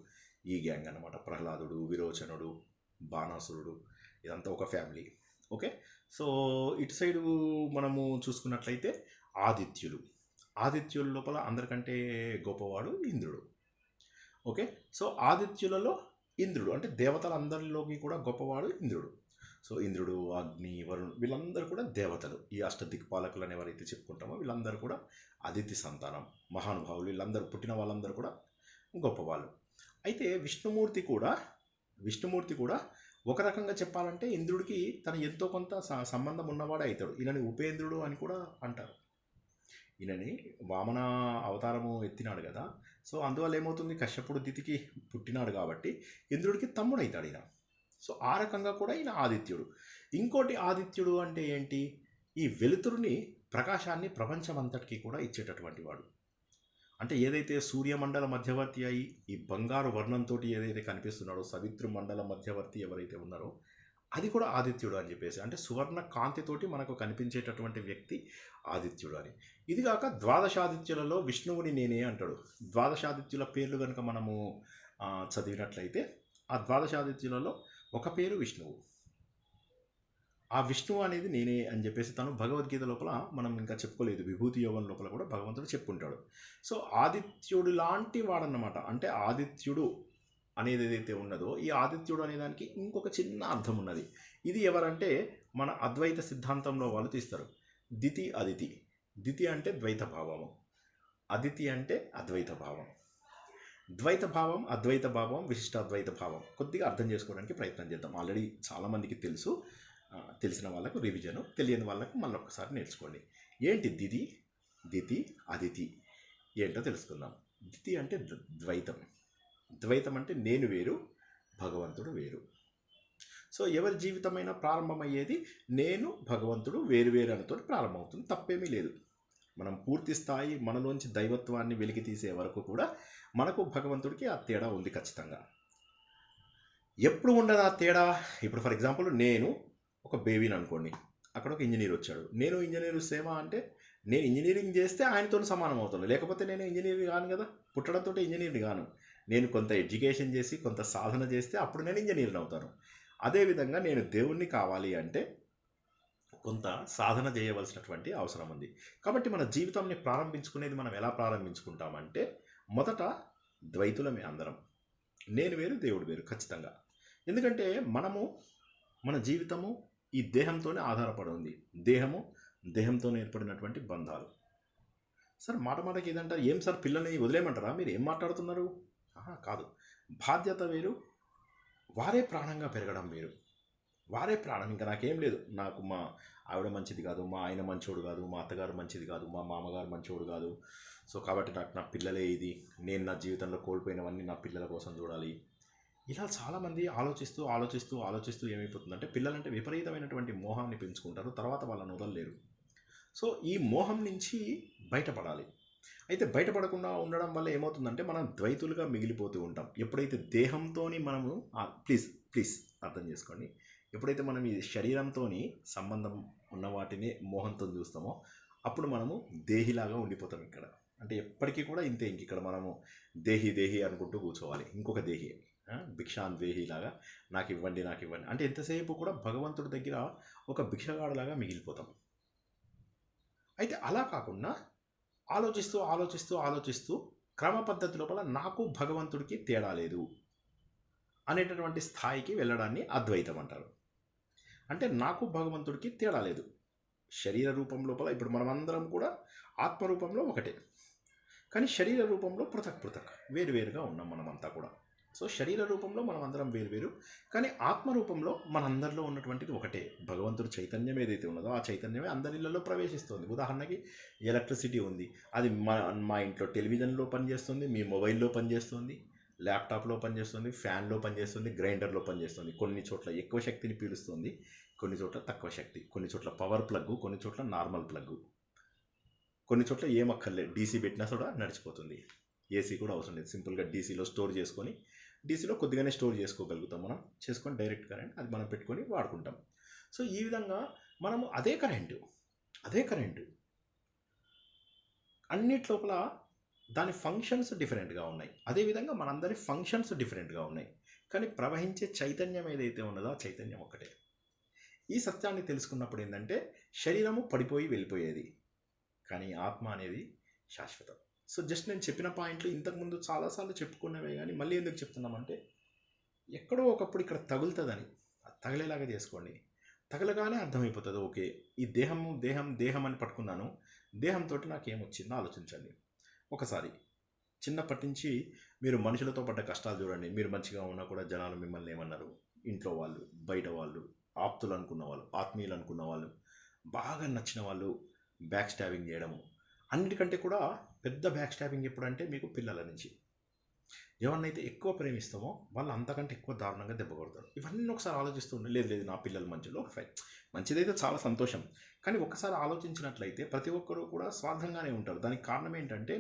ఈ గ్యాంగ్ అనమాట. ప్రహ్లాదుడు, విరోచనుడు, బాణాసురుడు, ఇదంతా ఒక ఫ్యామిలీ. ఓకే, సో ఇటు సైడు మనము చూసుకున్నట్లయితే ఆదిత్యులు. ఆదిత్యుల లోపల అందరికంటే గొప్పవాడు ఇంద్రుడు. ఓకే, సో ఆదిత్యులలో ఇంద్రుడు అంటే దేవతలందరిలోకి కూడా గొప్పవాడు ఇంద్రుడు. సో ఇంద్రుడు, అగ్ని, వరుణ్ వీళ్ళందరూ కూడా దేవతలు. ఈ అష్టదిక్పాలకులు అని ఎవరైతే చెప్పుకుంటామో వీళ్ళందరూ కూడా అదితి సంతానం, మహానుభావులు. వీళ్ళందరూ పుట్టిన వాళ్ళందరూ కూడా గొప్పవాళ్ళు. అయితే విష్ణుమూర్తి కూడా ఒక రకంగా చెప్పాలంటే ఇంద్రుడికి తన ఎంతో కొంత సంబంధం ఉన్నవాడే అవుతాడు. ఈయనని ఉపేంద్రుడు అని కూడా అంటారు. ఈయనని వామన అవతారము ఎత్తినాడు కదా, సో అందువల్ల ఏమవుతుంది, కశ్యపుడు దితికి పుట్టినాడు కాబట్టి ఇంద్రుడికి తమ్ముడు అవుతాడు ఈయన. సో ఆ రకంగా కూడా ఈయన ఆదిత్యుడు. ఇంకోటి ఆదిత్యుడు అంటే ఏంటి, ఈ వెలుతురుని, ప్రకాశాన్ని ప్రపంచమంతటికి కూడా ఇచ్చేటటువంటి వాడు. అంటే ఏదైతే సూర్యమండల మధ్యవర్తి అయి ఈ బంగారు వర్ణంతో ఏదైతే కనిపిస్తున్నాడో సవితృ మండల మధ్యవర్తి ఎవరైతే ఉన్నారో అది కూడా ఆదిత్యుడు అని చెప్పేసి, అంటే సువర్ణ కాంతితోటి మనకు కనిపించేటటువంటి వ్యక్తి ఆదిత్యుడు అని. ఇది కాక ద్వాదశాదిత్యులలో విష్ణువుని నేనే అంటాడు. ద్వాదశాదిత్యుల పేర్లు కనుక మనము చదివినట్లయితే ఆ ద్వాదశాదిత్యులలో ఒక పేరు విష్ణువు. ఆ విష్ణువు అనేది నేనే అని చెప్పేసి తను భగవద్గీత లోపల మనం ఇంకా చెప్పుకోలేదు, విభూతి యోగం లోపల కూడా భగవంతుడు చెప్పుకుంటాడు. సో ఆదిత్యుడు లాంటి వాడన్నమాట. అంటే ఆదిత్యుడు అనేది ఏదైతే ఉన్నదో ఈ ఆదిత్యుడు అనే దానికి ఇంకొక చిన్న అర్థం ఉన్నది. ఇది ఎవరంటే మన అద్వైత సిద్ధాంతంలో వాళ్ళు తీస్తారు. దితి అదితి. దితి అంటే ద్వైత భావము, అదితి అంటే అద్వైత భావం. ద్వైత భావం, అద్వైత భావం, విశిష్టాద్వైత భావం కొద్దిగా అర్థం చేసుకోవడానికి ప్రయత్నం చేద్దాం. ఆల్రెడీ చాలామందికి తెలుసు, తెలిసిన వాళ్ళకు రివిజను, తెలియని వాళ్ళకు మళ్ళీ ఒక్కసారి నేర్చుకోండి. ఏంటి దితి అదితి ఏంటో తెలుసుకుందాం. దితి అంటే ద్వైతం. ద్వైతం అంటే నేను వేరు, భగవంతుడు వేరు. సో ఎవరి జీవితమైనా ప్రారంభమయ్యేది నేను భగవంతుడు వేరు అనతో ప్రారంభమవుతుంది. తప్పేమీ లేదు. మనం పూర్తి స్థాయి మనలోంచి దైవత్వాన్ని వెలికి తీసే వరకు కూడా మనకు భగవంతుడికి ఆ తేడా ఉంది ఖచ్చితంగా. ఎప్పుడు ఉండదు ఆ తేడా? ఇప్పుడు ఫర్ ఎగ్జాంపుల్ నేను ఒక బేబీని అనుకోండి, అక్కడ ఒక ఇంజనీర్ వచ్చాడు. నేను ఇంజనీర్ సేవ అంటే నేను ఇంజనీరింగ్ చేస్తే ఆయనతో సమానం అవుతాను, లేకపోతే నేను ఇంజనీర్ కాను కదా. పుట్టడంతో ఇంజనీర్ కాను, నేను కొంత ఎడ్యుకేషన్ చేసి కొంత సాధన చేస్తే అప్పుడు నేను ఇంజనీర్ని అవుతాను. అదేవిధంగా నేను దేవుణ్ణి కావాలి అంటే కొంత సాధన చేయవలసినటువంటి అవసరం ఉంది. కాబట్టి మన జీవితాన్ని ప్రారంభించుకునేది మనం ఎలా ప్రారంభించుకుంటామంటే మొదట ద్వైతులమే అందరం. నేను వేరు, దేవుడు వేరు ఖచ్చితంగా. ఎందుకంటే మన జీవితము ఈ దేహంతోనే ఆధారపడి ఉంది. దేహంతో ఏర్పడినటువంటి బంధాలు. సార్ మాటకి ఏదంటారు, ఏం సార్ పిల్లల్ని వదిలేయమంటారా, మీరు ఏం మాట్లాడుతున్నారు? కాదు, బాధ్యత వేరు, వారే ప్రాణంగా పెరగడం వేరు. వారే ప్రాణం. ఇంకా నాకేం లేదు, నాకు మా ఆవిడ మంచిది కాదు, మా ఆయన మంచోడు కాదు, మా అత్తగారు మంచిది కాదు, మా మామగారు మంచోడు కాదు, సో కాబట్టి నాకు నా పిల్లలే ఇది, నేను నా జీవితంలో కోల్పోయినవన్నీ నా పిల్లల కోసం చూడాలి. ఇలా చాలామంది ఆలోచిస్తూ ఏమైపోతుందంటే పిల్లలంటే విపరీతమైనటువంటి మోహాన్ని పెంచుకుంటారు, తర్వాత వాళ్ళని వదలలేరు. సో ఈ మోహం నుంచి బయటపడాలి. అయితే బయటపడకుండా ఉండడం వల్ల ఏమవుతుందంటే మనం ద్వైతులుగా మిగిలిపోతూ ఉంటాం. ఎప్పుడైతే దేహంతో మనము ప్లీజ్ అర్థం చేసుకోండి, ఎప్పుడైతే మనం ఈ శరీరంతో సంబంధం ఉన్న వాటిని మోహంతో చూస్తామో అప్పుడు మనము దేహిలాగా ఉండిపోతాం ఇక్కడ. అంటే ఎప్పటికీ కూడా ఇంతే, ఇంక ఇక్కడ మనము దేహి అనుకుంటూ కూర్చోవాలి. ఇంకొక దేహి, భిక్షాన్ దేహి లాగా నాకు ఇవ్వండి అంటే ఎంతసేపు కూడా భగవంతుడి దగ్గర ఒక భిక్షగాడులాగా మిగిలిపోతాం. అయితే అలా కాకుండా ఆలోచిస్తూ క్రమ పద్ధతి లోపల నాకు భగవంతుడికి తేడా లేదు అనేటటువంటి స్థాయికి వెళ్ళడాన్ని అద్వైతం అంటారు. అంటే నాకు భగవంతుడికి తేడా లేదు. శరీర రూపం లోపల ఇప్పుడు మనమందరం కూడా ఆత్మరూపంలో ఒకటే, కానీ శరీర రూపంలో పృథక్ వేరువేరుగా ఉన్నాం మనమంతా కూడా. సో శరీర రూపంలో మనం అందరం వేరు, కానీ ఆత్మరూపంలో మనందరిలో ఉన్నటువంటిది ఒకటే. భగవంతుడు చైతన్యం ఏదైతే ఉన్నదో ఆ చైతన్యమే అందరిలో ప్రవేశిస్తుంది. ఉదాహరణకి ఎలక్ట్రిసిటీ ఉంది, అది మా ఇంట్లో టెలివిజన్లో పనిచేస్తుంది, మీ మొబైల్లో పనిచేస్తుంది, ల్యాప్టాప్లో పనిచేస్తుంది, ఫ్యాన్లో పనిచేస్తుంది, గ్రైండర్లో పనిచేస్తుంది. కొన్ని చోట్ల ఎక్కువ శక్తిని పీలుస్తుంది, కొన్ని చోట్ల తక్కువ శక్తి, కొన్ని చోట్ల పవర్ ప్లగ్, కొన్ని చోట్ల నార్మల్ ప్లగ్. కొన్ని చోట్ల ఏం అక్కర్లేదు, డీసీ పెట్టినా కూడా నడిచిపోతుంది. ఏసీ కూడా అవసరం లేదు, సింపుల్గా డీసీలో స్టోర్ చేసుకొని, డీసీలో కొద్దిగానే స్టోర్ చేసుకోగలుగుతాం మనం, చేసుకొని డైరెక్ట్ కరెంట్ అది మనం పెట్టుకొని వాడుకుంటాం. సో ఈ విధంగా మనము అదే కరెంటు అన్నిటి లోపల దాని ఫంక్షన్స్ డిఫరెంట్గా ఉన్నాయి. అదేవిధంగా మనందరి ఫంక్షన్స్ డిఫరెంట్గా ఉన్నాయి, కానీ ప్రవహించే చైతన్యం ఏదైతే ఉన్నదో ఆ చైతన్యం ఒక్కటే. ఈ సత్యాన్ని తెలుసుకున్నప్పుడు ఏంటంటే శరీరము పడిపోయి వెళ్ళిపోయేది, కానీ ఆత్మ అనేది శాశ్వతం. సో జస్ట్ నేను చెప్పిన పాయింట్లు ఇంతకుముందు చాలాసార్లు చెప్పుకున్నవే, కానీ మళ్ళీ ఎందుకు చెప్తున్నామంటే ఎక్కడో ఒకప్పుడు ఇక్కడ తగులుతుందని తగిలేలాగా చేసుకోండి. తగలగానే అర్థమైపోతుంది, ఓకే ఈ దేహం అని పట్టుకున్నాను, దేహంతో నాకేమొచ్చిందో ఆలోచించండి. ఒకసారి చిన్నప్పటి నుంచి మీరు మనుషులతో పడ్డ కష్టాలు చూడండి. మీరు మంచిగా ఉన్నా కూడా జనాలు మిమ్మల్ని ఏమన్నారు, ఇంట్లో వాళ్ళు, బయట వాళ్ళు, ఆప్తులు అనుకున్న వాళ్ళు, ఆత్మీయులు అనుకున్న వాళ్ళు, బాగా నచ్చిన వాళ్ళు బ్యాక్ స్టాబింగ్ చేయడము. అన్నిటికంటే కూడా పెద్ద బ్యాక్ స్టాబింగ్ ఎప్పుడంటే మీకు పిల్లల నుంచి. ఎవరినైతే ఎక్కువ ప్రేమిస్తామో వాళ్ళు అంతకంటే ఎక్కువ దారుణంగా దెబ్బ కొడతారు. ఇవన్నీ ఒకసారి ఆలోచిస్తుండే, లేదు నా పిల్లలు మంచిలో ఫైన్, మంచిదైతే చాలా సంతోషం, కానీ ఒకసారి ఆలోచించినట్లయితే ప్రతి ఒక్కరూ కూడా స్వార్థంగానే ఉంటారు. దానికి కారణం ఏంటంటే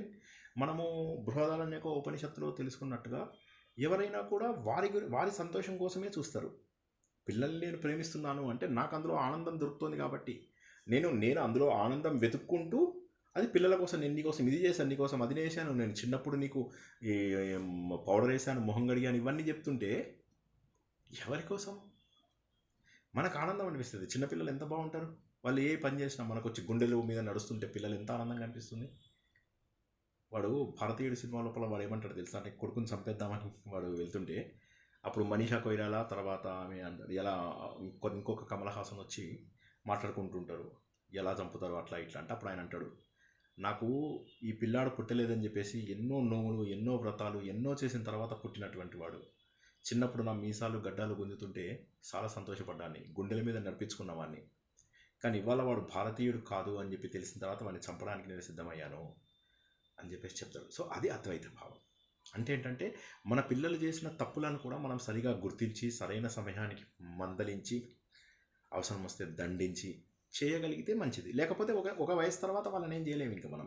మనము బృహదారణ్యక ఉపనిషత్తులో తెలుసుకున్నట్టుగా ఎవరైనా కూడా వారి సంతోషం కోసమే చూస్తారు. పిల్లల్ని నేను ప్రేమిస్తున్నాను అంటే నాకు అందులో ఆనందం దొరుకుతుంది కాబట్టి నేను అందులో ఆనందం వెతుక్కుంటూ అది పిల్లల కోసం, నేను నీకోసం ఇది చేశాను, నీకోసం అది చేశాను, నేను చిన్నప్పుడు నీకు ఈ పౌడర్ వేసాను, మొహం కడిగాను, ఇవన్నీ చెప్తుంటే ఎవరి కోసం? మనకు ఆనందం అనిపిస్తుంది. చిన్నపిల్లలు ఎంత బాగుంటారు, వాళ్ళు ఏ పని చేసినా మనకు వచ్చి గుండెల మీద నడుస్తుంటే పిల్లలు ఎంత ఆనందంగా అనిపిస్తుంది. వాడు భారతీయుడు సినిమా లోపల వాడు ఏమంటాడు తెలుసా, అంటే కొడుకుని చంపేద్దామని వాడు వెళ్తుంటే అప్పుడు మనీషా కొయిరాలా తర్వాత ఆమె అంటారు, ఎలా ఇంకొక కమల్ హాసన్ వచ్చి మాట్లాడుకుంటుంటారు ఎలా చంపుతారు అట్లా ఇట్లా అంటే, అప్పుడు ఆయన అంటాడు, నాకు ఈ పిల్లాడు పుట్టలేదని చెప్పేసి ఎన్నో నోవులు, ఎన్నో వ్రతాలు, ఎన్నో చేసిన తర్వాత పుట్టినటువంటి వాడు. చిన్నప్పుడు నా మీసాలు గడ్డాలు గుంజుతుంటే చాలా సంతోషపడ్డాన్ని, గుండెల మీద నడిపించుకున్నవాడిని, కానీ ఇవాళ వాడు భారతీయుడు కాదు అని చెప్పి తెలిసిన తర్వాత వాడిని చంపడానికి నేను సిద్ధమయ్యాను అని చెప్పేసి చెప్తాడు. సో అది అద్వైత భావం. అంటే ఏంటంటే మన పిల్లలు చేసిన తప్పులను కూడా మనం సరిగా గుర్తించి సరైన సమయానికి మందలించి అవసరం వస్తే దండించి చేయగలిగితే మంచిది. లేకపోతే ఒక వయసు తర్వాత వాళ్ళని ఏం చేయలేము ఇంకా మనం.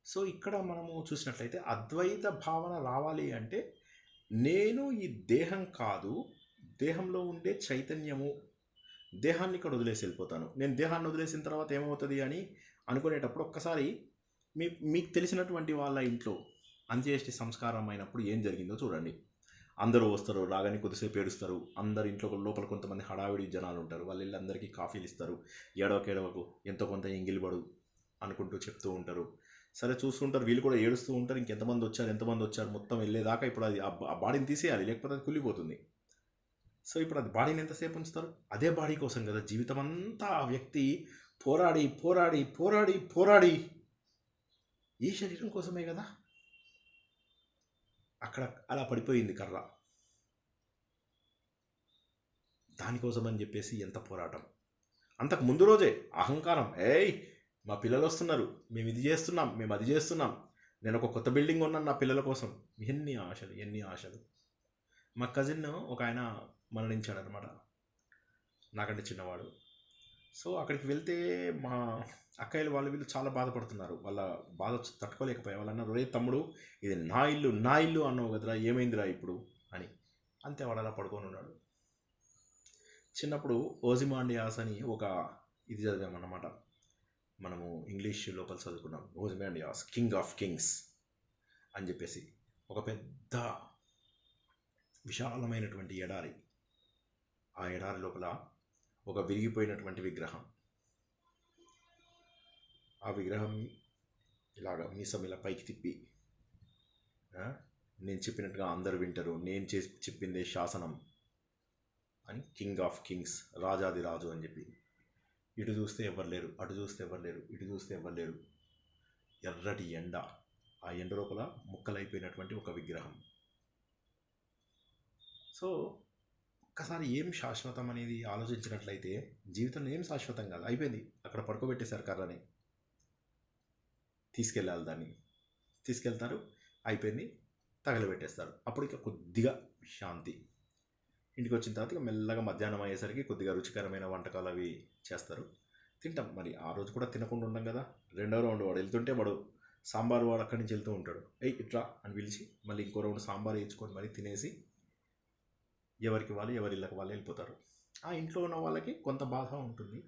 సో ఇక్కడ మనము చూసినట్లయితే అద్వైత భావన రావాలి అంటే నేను ఈ దేహం కాదు, దేహంలో ఉండే చైతన్యము, దేహాన్ని ఇక్కడ వదిలేసి వెళ్ళిపోతాను, నేను దేహాన్ని వదిలేసిన తర్వాత ఏమవుతుంది అని అనుకునేటప్పుడు ఒక్కసారి మీకు తెలిసినటువంటి వాళ్ళ ఇంట్లో అంత్యేష్టి సంస్కారం అయినప్పుడు ఏం జరిగిందో చూడండి. అందరూ వస్తారు, రాగానే కొద్దిసేపు ఏడుస్తారు, అందరు ఇంట్లో లోపల కొంతమంది హడావిడి జనాలు ఉంటారు, వాళ్ళు వెళ్ళి అందరికీ కాఫీలు ఇస్తారు, ఏడవకు ఎంతో కొంత ఎంగిలిబడు అనుకుంటూ చెప్తూ ఉంటారు. సరే చూస్తుంటారు, వీళ్ళు కూడా ఏడుస్తూ ఉంటారు, ఇంకెంతమంది వచ్చారు మొత్తం వెళ్ళేదాకా. ఇప్పుడు అది ఆ బాడీని తీసేయాలి, లేకపోతే అది కుళ్ళిపోతుంది. సో ఇప్పుడు అది బాడీని ఎంతసేపు ఉంచుతారు? అదే బాడీ కోసం కదా జీవితం అంతా ఆ వ్యక్తి పోరాడి పోరాడి పోరాడి పోరాడి ఈ శరీరం కోసమే కదా అక్కడ అలా పడిపోయింది కర్ర. దానికోసం అని చెప్పేసి ఎంత పోరాటం. అంతకు ముందు రోజే అహంకారం, మా పిల్లలు వస్తున్నారు, మేము ఇది చేస్తున్నాం, మేము అది చేస్తున్నాం, నేను ఒక కొత్త బిల్డింగ్ ఉన్నాను నా పిల్లల కోసం, ఎన్ని ఆశలు. మా కజిన్ ఒక ఆయన మరణించాడు అనమాట, నాకంటే చిన్నవాడు. సో అక్కడికి వెళ్తే మా అక్కయ్యలు వీళ్ళు చాలా బాధపడుతున్నారు, వాళ్ళ బాధ తట్టుకోలేకపోయా. వాళ్ళు అన్నారు, రే తమ్ముడు ఇది నా ఇల్లు అన్నావు కదరా, ఏమైందిరా ఇప్పుడు అని. అంతే, వాడు అలా పడుకొని ఉన్నాడు. చిన్నప్పుడు ఓజిమాండియాస్ అని ఒక ఇది చదివామన్నమాట, మనము ఇంగ్లీష్ లోపల చదువుకున్నాం. ఓజిమాండియాస్ కింగ్ ఆఫ్ కింగ్స్ అని చెప్పేసి ఒక పెద్ద విశాలమైనటువంటి ఎడారి, ఆ ఎడారి లోపల ఒక విరిగిపోయినటువంటి విగ్రహం. ఆ విగ్రహం ఇలాగా మీసం ఇలా పైకి తిప్పి, నేను చెప్పినట్టుగా అందరు వింటారు, నేను చెప్పిందే శాసనం అని, కింగ్ ఆఫ్ కింగ్స్, రాజాది రాజు అని చెప్పి. ఇటు చూస్తే ఎవరు లేరు, అటు చూస్తే ఎవరు లేరు, ఇటు చూస్తే ఎవరు లేరు. ఎర్రటి ఎండ, ఆ ఎండ లోపల ముక్కలైపోయినటువంటి ఒక విగ్రహం. సో ఒక్కసారి ఏం శాశ్వతం అనేది ఆలోచించినట్లయితే జీవితంలో ఏం శాశ్వతం కాదు, అయిపోయింది. అక్కడ పడుకోబెట్టేశారు కర్రని, తీసుకెళ్ళాలి, దాన్ని తీసుకెళ్తారు, అయిపోయింది, తగలబెట్టేస్తారు. అప్పుడు ఇక కొద్దిగా శాంతి. ఇంటికి వచ్చిన తర్వాత ఇక మెల్లగా మధ్యాహ్నం అయ్యేసరికి కొద్దిగా రుచికరమైన వంటకాలు అవి చేస్తారు, తింటాం. మరి ఆ రోజు కూడా తినకుండా ఉండం కదా. రెండో రౌండ్ వాడు వెళ్తుంటే వాడు సాంబార్ వాడు అక్కడి నుంచి వెళ్తూ ఉంటాడు. ఏయ్ ఇట్రా అని పిలిచి మళ్ళీ ఇంకో రౌండ్ సాంబార్ వేయించుకొని మరి తినేసి ఎవరికి వాళ్ళు ఎవరి ఇళ్ళకి వాళ్ళు వెళ్ళిపోతారు. ఆ ఇంట్లో ఉన్న వాళ్ళకి కొంత బాధ ఉంటుంది.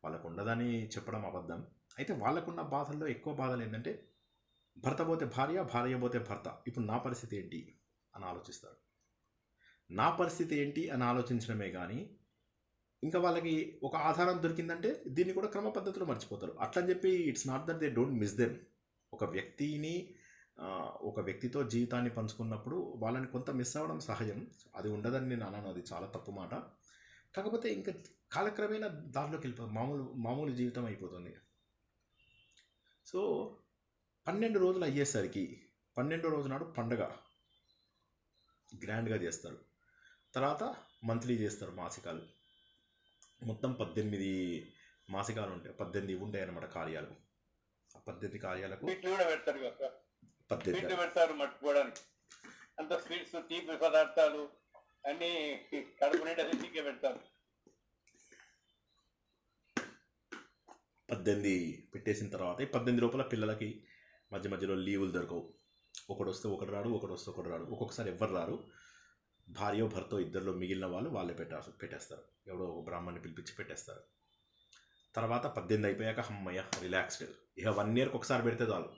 వాళ్ళకు ఉండదని చెప్పడం అబద్ధం. అయితే వాళ్ళకున్న బాధల్లో ఎక్కువ బాధలు ఏంటంటే భర్త పోతే భార్య, భార్య పోతే భర్త. ఇప్పుడు నా పరిస్థితి ఏంటి అని ఆలోచిస్తారు. నా పరిస్థితి ఏంటి అని ఆలోచించడమే కానీ ఇంకా వాళ్ళకి ఒక ఆధారం దొరికిందంటే దీన్ని కూడా క్రమ పద్ధతిలో మర్చిపోతారు. అట్లని చెప్పి it's not that they don't miss them. ఒక వ్యక్తిని ఒక వ్యక్తితో జీవితాన్ని పంచుకున్నప్పుడు వాళ్ళని కొంత మిస్ అవ్వడం సహజం. అది ఉండదని నేను అనను, అది చాలా తప్పు మాట. కాకపోతే ఇంకా కాలక్రమేణా దారిలోకి వెళ్ళిపోతుంది, మామూలు మామూలు జీవితం అయిపోతుంది. సో 12 రోజులు అయ్యేసరికి 12వ రోజు నాడు పండగ గ్రాండ్గా చేస్తారు. తర్వాత మంత్లీ చేస్తారు, మాసికాలు. మొత్తం 18 మాసికాలు ఉంటాయి, 18 ఉంటాయి అన్నమాట కార్యాలు. ఆ 18 కార్యాలకు స్వీట్లు కూడా పెడతారు కదా, 18 స్వీట్లు పెడతారు మట్టుకోవడానికి. అంత స్వీట్స్, తీపి పదార్థాలు అన్నీ కడుపు నిండా తిండికే పెడతారు. 18 పెట్టేసిన తర్వాత ఈ 18 లోపల పిల్లలకి మధ్య మధ్యలో లీవులు దొరకవు. ఒకడు వస్తే ఒకడు రాడు, ఒకడు వస్తే ఒకడు రాడు, ఒక్కొక్కసారి ఎవ్వరు రారు. భార్యో భర్తో ఇద్దరిలో మిగిలిన వాళ్ళు వాళ్ళే పెట్టేస్తారు. ఎవడో ఒక బ్రాహ్మణ్ని పిలిపించి పెట్టేస్తారు. తర్వాత 18 అయిపోయాక అమ్మయ్య రిలాక్స్డ్. ఇక 1 ఇయర్కి ఒకసారి పెడితే చాలు.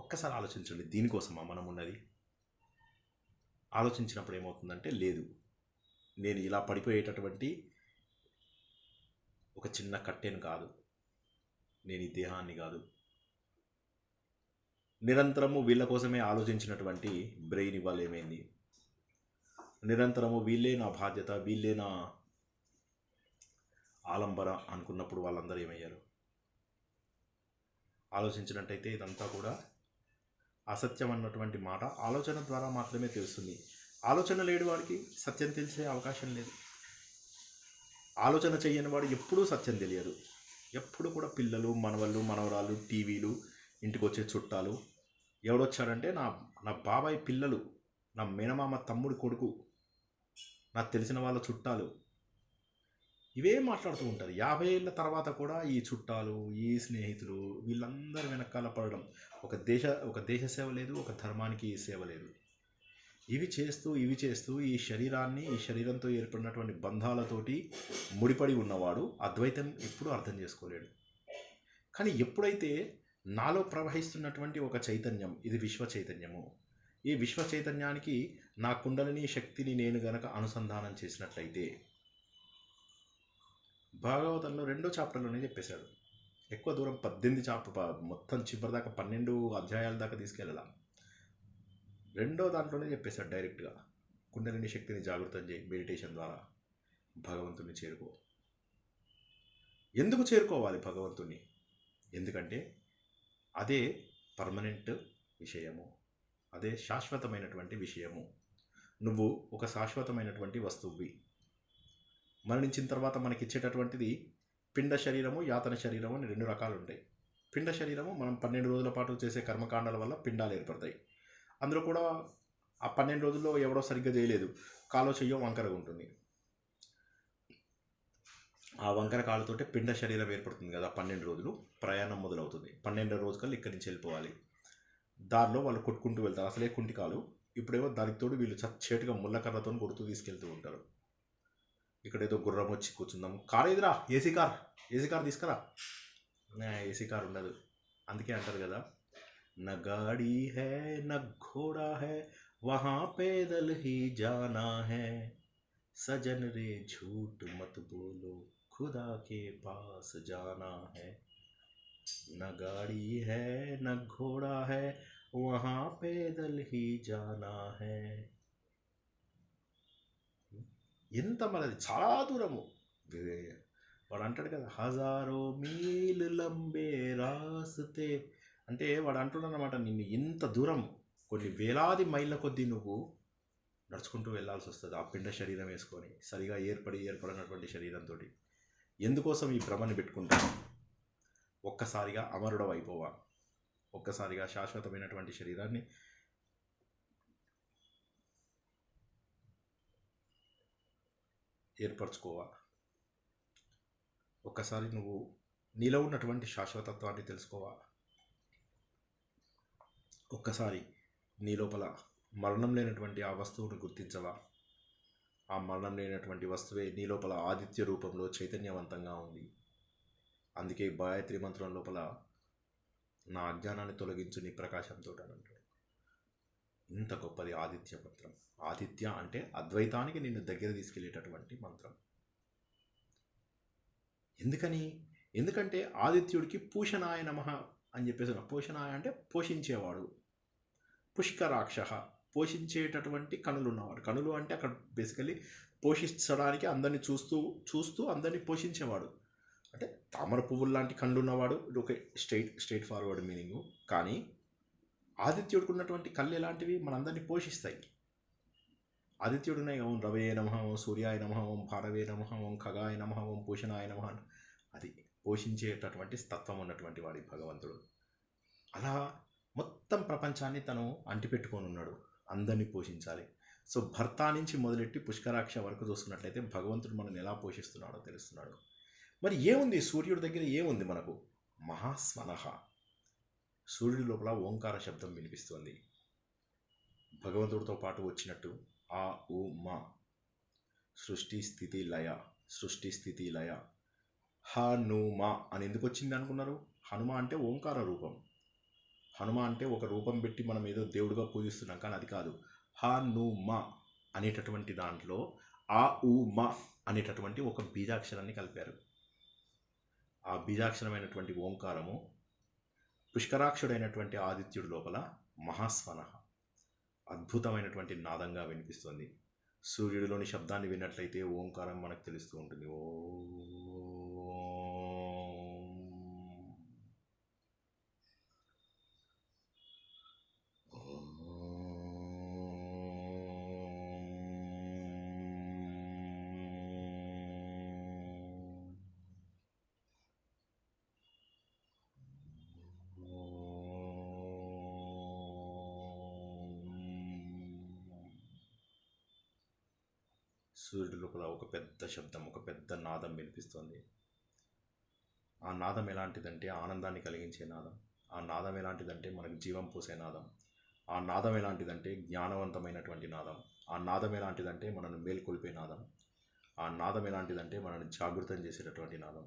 ఒక్కసారి ఆలోచించండి, దీనికోసమా మనం ఉన్నది? ఆలోచించినప్పుడు ఏమవుతుందంటే లేదు, నేను ఇలా పడిపోయేటటువంటి ఒక చిన్న కట్టెను కాదు, నేను ఈ దేహాన్ని కాదు. నిరంతరము వీళ్ళ కోసమే ఆలోచించినటువంటి బ్రెయిన్ ఇవాళ ఏమైంది? నిరంతరము వీళ్ళే నా బాధ్యత, వీళ్ళే నా ఆలంబర అనుకున్నప్పుడు వాళ్ళందరూ ఏమయ్యారు? ఆలోచించినట్టయితే ఇదంతా కూడా అసత్యం అన్నటువంటి మాట ఆలోచన ద్వారా మాత్రమే తెలుస్తుంది. ఆలోచన లేని వాడికి సత్యం తెలిసే అవకాశం లేదు. ఆలోచన చేయని వాడు ఎప్పుడూ సత్యం తెలియదు. ఎప్పుడు కూడా పిల్లలు, మనవళ్ళు, మనవరాళ్ళు, టీవీలు, ఇంటికి వచ్చే చుట్టాలు, ఎవడొచ్చాడంటే నా బాబాయ్ పిల్లలు, నా మేనమామ తమ్ముడి కొడుకు, నాకు తెలిసిన వాళ్ళ చుట్టాలు, ఇవే మాట్లాడుతూ ఉంటారు. 50 ఏళ్ళ తర్వాత కూడా ఈ చుట్టాలు, ఈ స్నేహితులు, వీళ్ళందరూ వెనకాల పడడం. ఒక దేశ సేవ లేదు, ఒక ధర్మానికి సేవ లేదు. ఇవి చేస్తూ ఈ శరీరాన్ని, ఈ శరీరంతో ఏర్పడినటువంటి బంధాలతోటి ముడిపడి ఉన్నవాడు అద్వైతం ఎప్పుడూ అర్థం చేసుకోలేడు. కానీ ఎప్పుడైతే నాలో ప్రవహిస్తున్నటువంటి ఒక చైతన్యం, ఇది విశ్వ చైతన్యము, ఈ విశ్వ చైతన్యానికి నా కుండలిని శక్తిని నేను గనక అనుసంధానం చేసినట్లయితే, భాగవతంలో 2వ చాప్టర్లోనే చెప్పేశాడు. ఎక్కువ దూరం 18 చాప్టర్ మొత్తం చివరి దాకా 12 అధ్యాయాల దాకా తీసుకెళ్ళాల. 2వ దాంట్లోనే చెప్పేశాడు డైరెక్ట్గా, కుండలిని శక్తిని జాగృతం చేయి, మెడిటేషన్ ద్వారా భగవంతుని చేరుకో. ఎందుకు చేరుకోవాలి భగవంతుని? ఎందుకంటే అదే పర్మనెంట్ విషయము, అదే శాశ్వతమైనటువంటి విషయము. నువ్వు ఒక శాశ్వతమైనటువంటి వస్తువువి. మరణించిన తర్వాత మనకి ఇచ్చేటటువంటిది పిండ శరీరము, యాతన శరీరము అని 2 రకాలు ఉంటాయి. పిండ శరీరము మనం 12 రోజుల పాటు చేసే కర్మకాండాల వల్ల పిండాలు ఏర్పడతాయి. అందులో కూడా ఆ 12 రోజుల్లో ఎవడో సరిగ్గా చేయలేదు, కాలో చెయ్యో వంకరగా ఉంటుంది. ఆ వంకర కాళ్ళతోటే పిండ శరీరం ఏర్పడుతుంది కదా. 12 రోజులు ప్రయాణం మొదలవుతుంది. 12వ రోజు కల్లా ఇక్కడి నుంచి వెళ్ళిపోవాలి. దారిలో వాళ్ళు కొట్టుకుంటూ వెళ్తారు, అసలే కుంటి కాలు. ఇప్పుడేమో దానికి తోడు వీళ్ళు చేటుగా ముళ్ళకర్రతో కొడుతూ తీసుకెళ్తూ ఉంటారు. ఇక్కడేదో గుర్రం వచ్చి కూర్చుందాం, కార్ ఎదురా, ఏసీ కార్ తీసుకురా. ఏసీ కార్ ఉండదు. అందుకే అంటారు కదా, న గాడి హై న ఘోడా హై వహా పేదల్ హీ జానా హై, సజన్ రే झूठ मत बोलो खुदा के पास जाना है, न गाड़ी है न घोड़ा है वहाँ पैदल ही जाना है. ఎంత మనది, చాలా దూరము. వాడు అంటాడు కదా, హజారో మీల్ లంబే రాస్తే, అంటే వాడు అంటున్నాడు అనమాట, నిన్ను ఇంత దూరం కొన్ని వేలాది మైళ్ళ కొద్దీ నువ్వు నడుచుకుంటూ వెళ్ళాల్సి వస్తుంది ఆ పిండ శరీరం వేసుకొని, సరిగా ఏర్పడినటువంటి శరీరంతో. ఎందుకోసం ఈ భ్రమని పెట్టుకుంటాను? ఒక్కసారిగా అమరుడవ అయిపోవా, ఒక్కసారిగా శాశ్వతమైనటువంటి శరీరాన్ని ఏర్పరచుకోవా. ఒక్కసారి నువ్వు నీలో ఉన్నటువంటి శాశ్వతత్వాన్ని తెలుసుకోవా? ఒక్కసారి నీ లోపల మరణం లేనటువంటి ఆ వస్తువును గుర్తించవా? ఆ మరణం లేనటువంటి వస్తువే నీ లోపల ఆదిత్య రూపంలో చైతన్యవంతంగా ఉంది. అందుకే గాయత్రి మంత్రం లోపల నా అజ్ఞానాన్ని తొలగించు నీ ప్రకాశంతో అని అంటాడు. ఇంత గొప్పది ఆదిత్య మంత్రం. ఆదిత్య అంటే అద్వైతానికి నిన్ను దగ్గర తీసుకెళ్లేటటువంటి మంత్రం. ఎందుకంటే ఆదిత్యుడికి పూషణాయ నమః అని చెప్పేసి, పూషణాయ అంటే పోషించేవాడు, పుష్కరాక్ష పోషించేటటువంటి కనులు ఉన్నవాడు. కనులు అంటే అక్కడ బేసికలీ పోషించడానికి అందరినీ చూస్తూ అందరినీ పోషించేవాడు. అంటే తామర పువ్వులు లాంటి కళ్ళు ఉన్నవాడు, ఒక స్ట్రైట్ ఫార్వర్డ్ మీనింగు. కానీ ఆదిత్యుడికి ఉన్నటువంటి కళ్ళు ఎలాంటివి? మనందరినీ పోషిస్తాయి. ఆదిత్యుడున్నాయి, ఓం రవే నమః, ఓం సూర్యాయ నమః, ఓం భారవే నమః, ఓం ఖగాయ నమః, ఓం పూషణాయ నమః. అది పోషించేటటువంటి తత్వం ఉన్నటువంటి వాడి భగవంతుడు. అలా మొత్తం ప్రపంచాన్ని తను అంటిపెట్టుకొని ఉన్నాడు, అందరినీ పోషించాలి. సో భర్త నుంచి మొదలెట్టి పుష్కరాక్ష వరకు చూసుకున్నట్లయితే భగవంతుడు మనల్ని ఎలా పోషిస్తున్నాడో తెలుస్తున్నాడు. మరి ఏముంది సూర్యుడి దగ్గర? ఏముంది మనకు? మహాస్వనః. సూర్యుడి లోపల ఓంకార శబ్దం వినిపిస్తుంది. భగవంతుడితో పాటు వచ్చినట్టు ఆ ఉ మా, సృష్టి స్థితి లయ, సృష్టి స్థితి లయ. హనుమ అని ఎందుకు వచ్చింది అనుకున్నారు? హనుమ అంటే ఓంకార రూపం. హనుమ అంటే ఒక రూపం పెట్టి మనం ఏదో దేవుడిగా పూజిస్తున్నాం, కానీ అది కాదు. హనుమ అనేటటువంటి దాంట్లో ఆ ఉ మా అనేటటువంటి ఒక బీజాక్షరాన్ని కలిపారు. ఆ బీజాక్షరమైనటువంటి ఓంకారము పుష్కరాక్షుడైనటువంటి ఆదిత్యుడి లోపల మహాస్వనః అద్భుతమైనటువంటి నాదంగా వినిపిస్తుంది. సూర్యుడిలోని శబ్దాన్ని విన్నట్లయితే ఓంకారం మనకు తెలుస్తూ ఉంటుంది. ఓ సూర్యుడి లోపల ఒక పెద్ద శబ్దం, ఒక పెద్ద నాదం వినిపిస్తుంది. ఆ నాదం ఎలాంటిదంటే ఆనందాన్ని కలిగించే నాదం. ఆ నాదం ఎలాంటిదంటే మనకు జీవం పోసే నాదం. ఆ నాదం ఎలాంటిదంటే జ్ఞానవంతమైనటువంటి నాదం. ఆ నాదం ఎలాంటిదంటే మనల్ని మేల్కొల్పే నాదం. ఆ నాదం ఎలాంటిదంటే మనల్ని జాగృతం చేసేటటువంటి నాదం.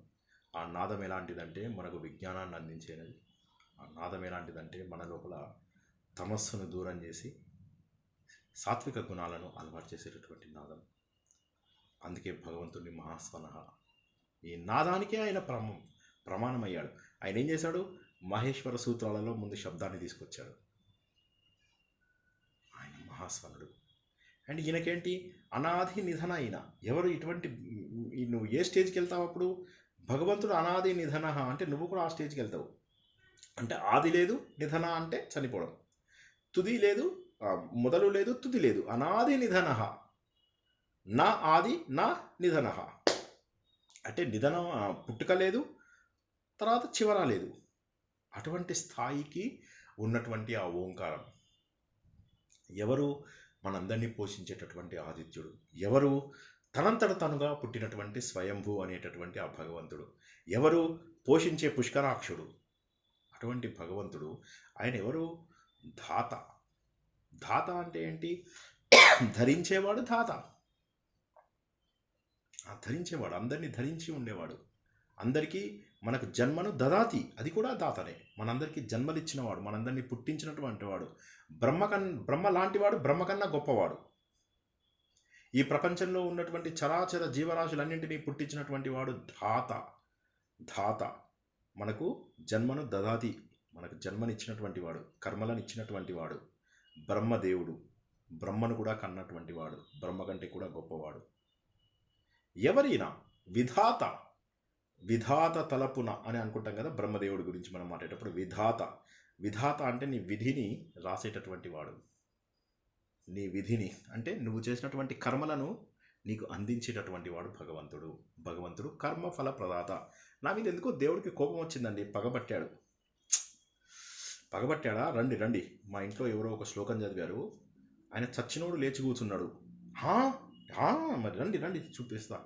ఆ నాదం ఎలాంటిదంటే మనకు విజ్ఞానాన్ని అందించేది. ఆ నాదం ఎలాంటిదంటే మన లోపల తమస్సును దూరం చేసి సాత్విక గుణాలను అలవాటు చేసేటటువంటి నాదం. అందుకే భగవంతుడిని మహాస్వనః. ఈ నాదానికే ఆయన ప్రమాణమయ్యాడు. ఆయన ఏం చేశాడు? మహేశ్వర సూత్రాలలో ముందు శబ్దాన్ని తీసుకొచ్చాడు. ఆయన మహాస్వనుడు. అండ్ ఈయనకేంటి? అనాది నిధన. అయిన ఎవరు? ఇటువంటి నువ్వు ఏ స్టేజ్కి వెళ్తావు అప్పుడు? భగవంతుడు అనాది నిధన అంటే నువ్వు కూడా ఆ స్టేజ్కి వెళ్తావు. అంటే ఆది లేదు, నిధన అంటే చనిపోవడం. తుది లేదు, మొదలు లేదు, తుది లేదు. అనాది నిధన, నా ఆది నా నిధన. అంటే నిధన పుట్టుక లేదు, తర్వాత చివర లేదు. అటువంటి స్థాయికి ఉన్నటువంటి ఆ ఓంకారం. ఎవరు? మనందరినీ పోషించేటటువంటి ఆదిత్యుడు. ఎవరు? తనంతట తనుగా పుట్టినటువంటి స్వయంభూ అనేటటువంటి ఆ భగవంతుడు. ఎవరు? పోషించే పుష్కరాక్షుడు. అటువంటి భగవంతుడు ఆయన ఎవరు? ధాత. ధాత అంటే ఏంటి? ధరించేవాడు ధాత. ధరించేవాడు, అందరినీ ధరించి ఉండేవాడు. అందరికీ మనకు జన్మను దదాతి, అది కూడా దాతనే. మనందరికీ జన్మలిచ్చినవాడు, మనందరినీ పుట్టించినటువంటి వాడు. బ్రహ్మ లాంటివాడు, బ్రహ్మ కన్నా గొప్పవాడు. ఈ ప్రపంచంలో ఉన్నటువంటి చరాచర జీవరాశులన్నింటినీ పుట్టించినటువంటి వాడు ధాత. ధాత మనకు జన్మను దదాతి, మనకు జన్మనిచ్చినటువంటి వాడు, కర్మలను ఇచ్చినటువంటి వాడు. బ్రహ్మదేవుడు, బ్రహ్మను కూడా కన్నటువంటి వాడు, బ్రహ్మ కంటే కూడా గొప్పవాడు. ఎవరైనా విధాత. విధాత తలపున అని అనుకుంటాం కదా బ్రహ్మదేవుడి గురించి మనం మాట్లాడేటప్పుడు. విధాత. విధాత అంటే నీ విధిని రాసేటటువంటి వాడు. నీ విధిని అంటే నువ్వు చేసినటువంటి కర్మలను నీకు అందించేటటువంటి వాడు భగవంతుడు. భగవంతుడు కర్మఫల ప్రదాత. నా మీద ఎందుకో దేవుడికి కోపం వచ్చిందండి, పగబట్టాడు. పగబట్టాడా? రండి రండి, మా ఇంట్లో ఎవరో ఒక శ్లోకం చదివారు, ఆయన చచ్చినోడు లేచి కూర్చున్నాడు. మరి రండి రండి చూపిస్తా.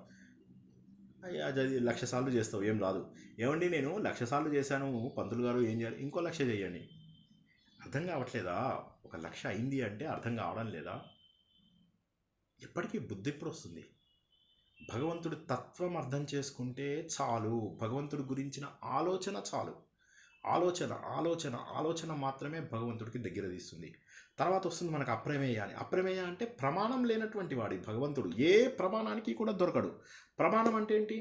అది 1,00,000 సార్లు చేస్తావు, ఏం రాదు. ఏమండి నేను 1,00,000 సార్లు చేశాను పంతులు గారు, ఏం చేయాలి? ఇంకో 1,00,000 చేయండి. అర్థం కావట్లేదా? 1,00,000 అయింది అంటే అర్థం కావడం లేదా? ఎప్పటికీ బుద్ధి ఎప్పుడు వస్తుంది? భగవంతుడి తత్వం అర్థం చేసుకుంటే చాలు. భగవంతుడి గురించిన ఆలోచన చాలు. ఆలోచన ఆలోచన ఆలోచన మాత్రమే భగవంతుడికి దగ్గర తీస్తుంది. తర్వాత వస్తుంది మనకు అప్రమేయ అని. అప్రమేయ అంటే ప్రమాణం లేనటువంటి వాడి భగవంతుడు. ఏ ప్రమాణానికి కూడా దొరకడు. ప్రమాణం అంటే ఏంటి?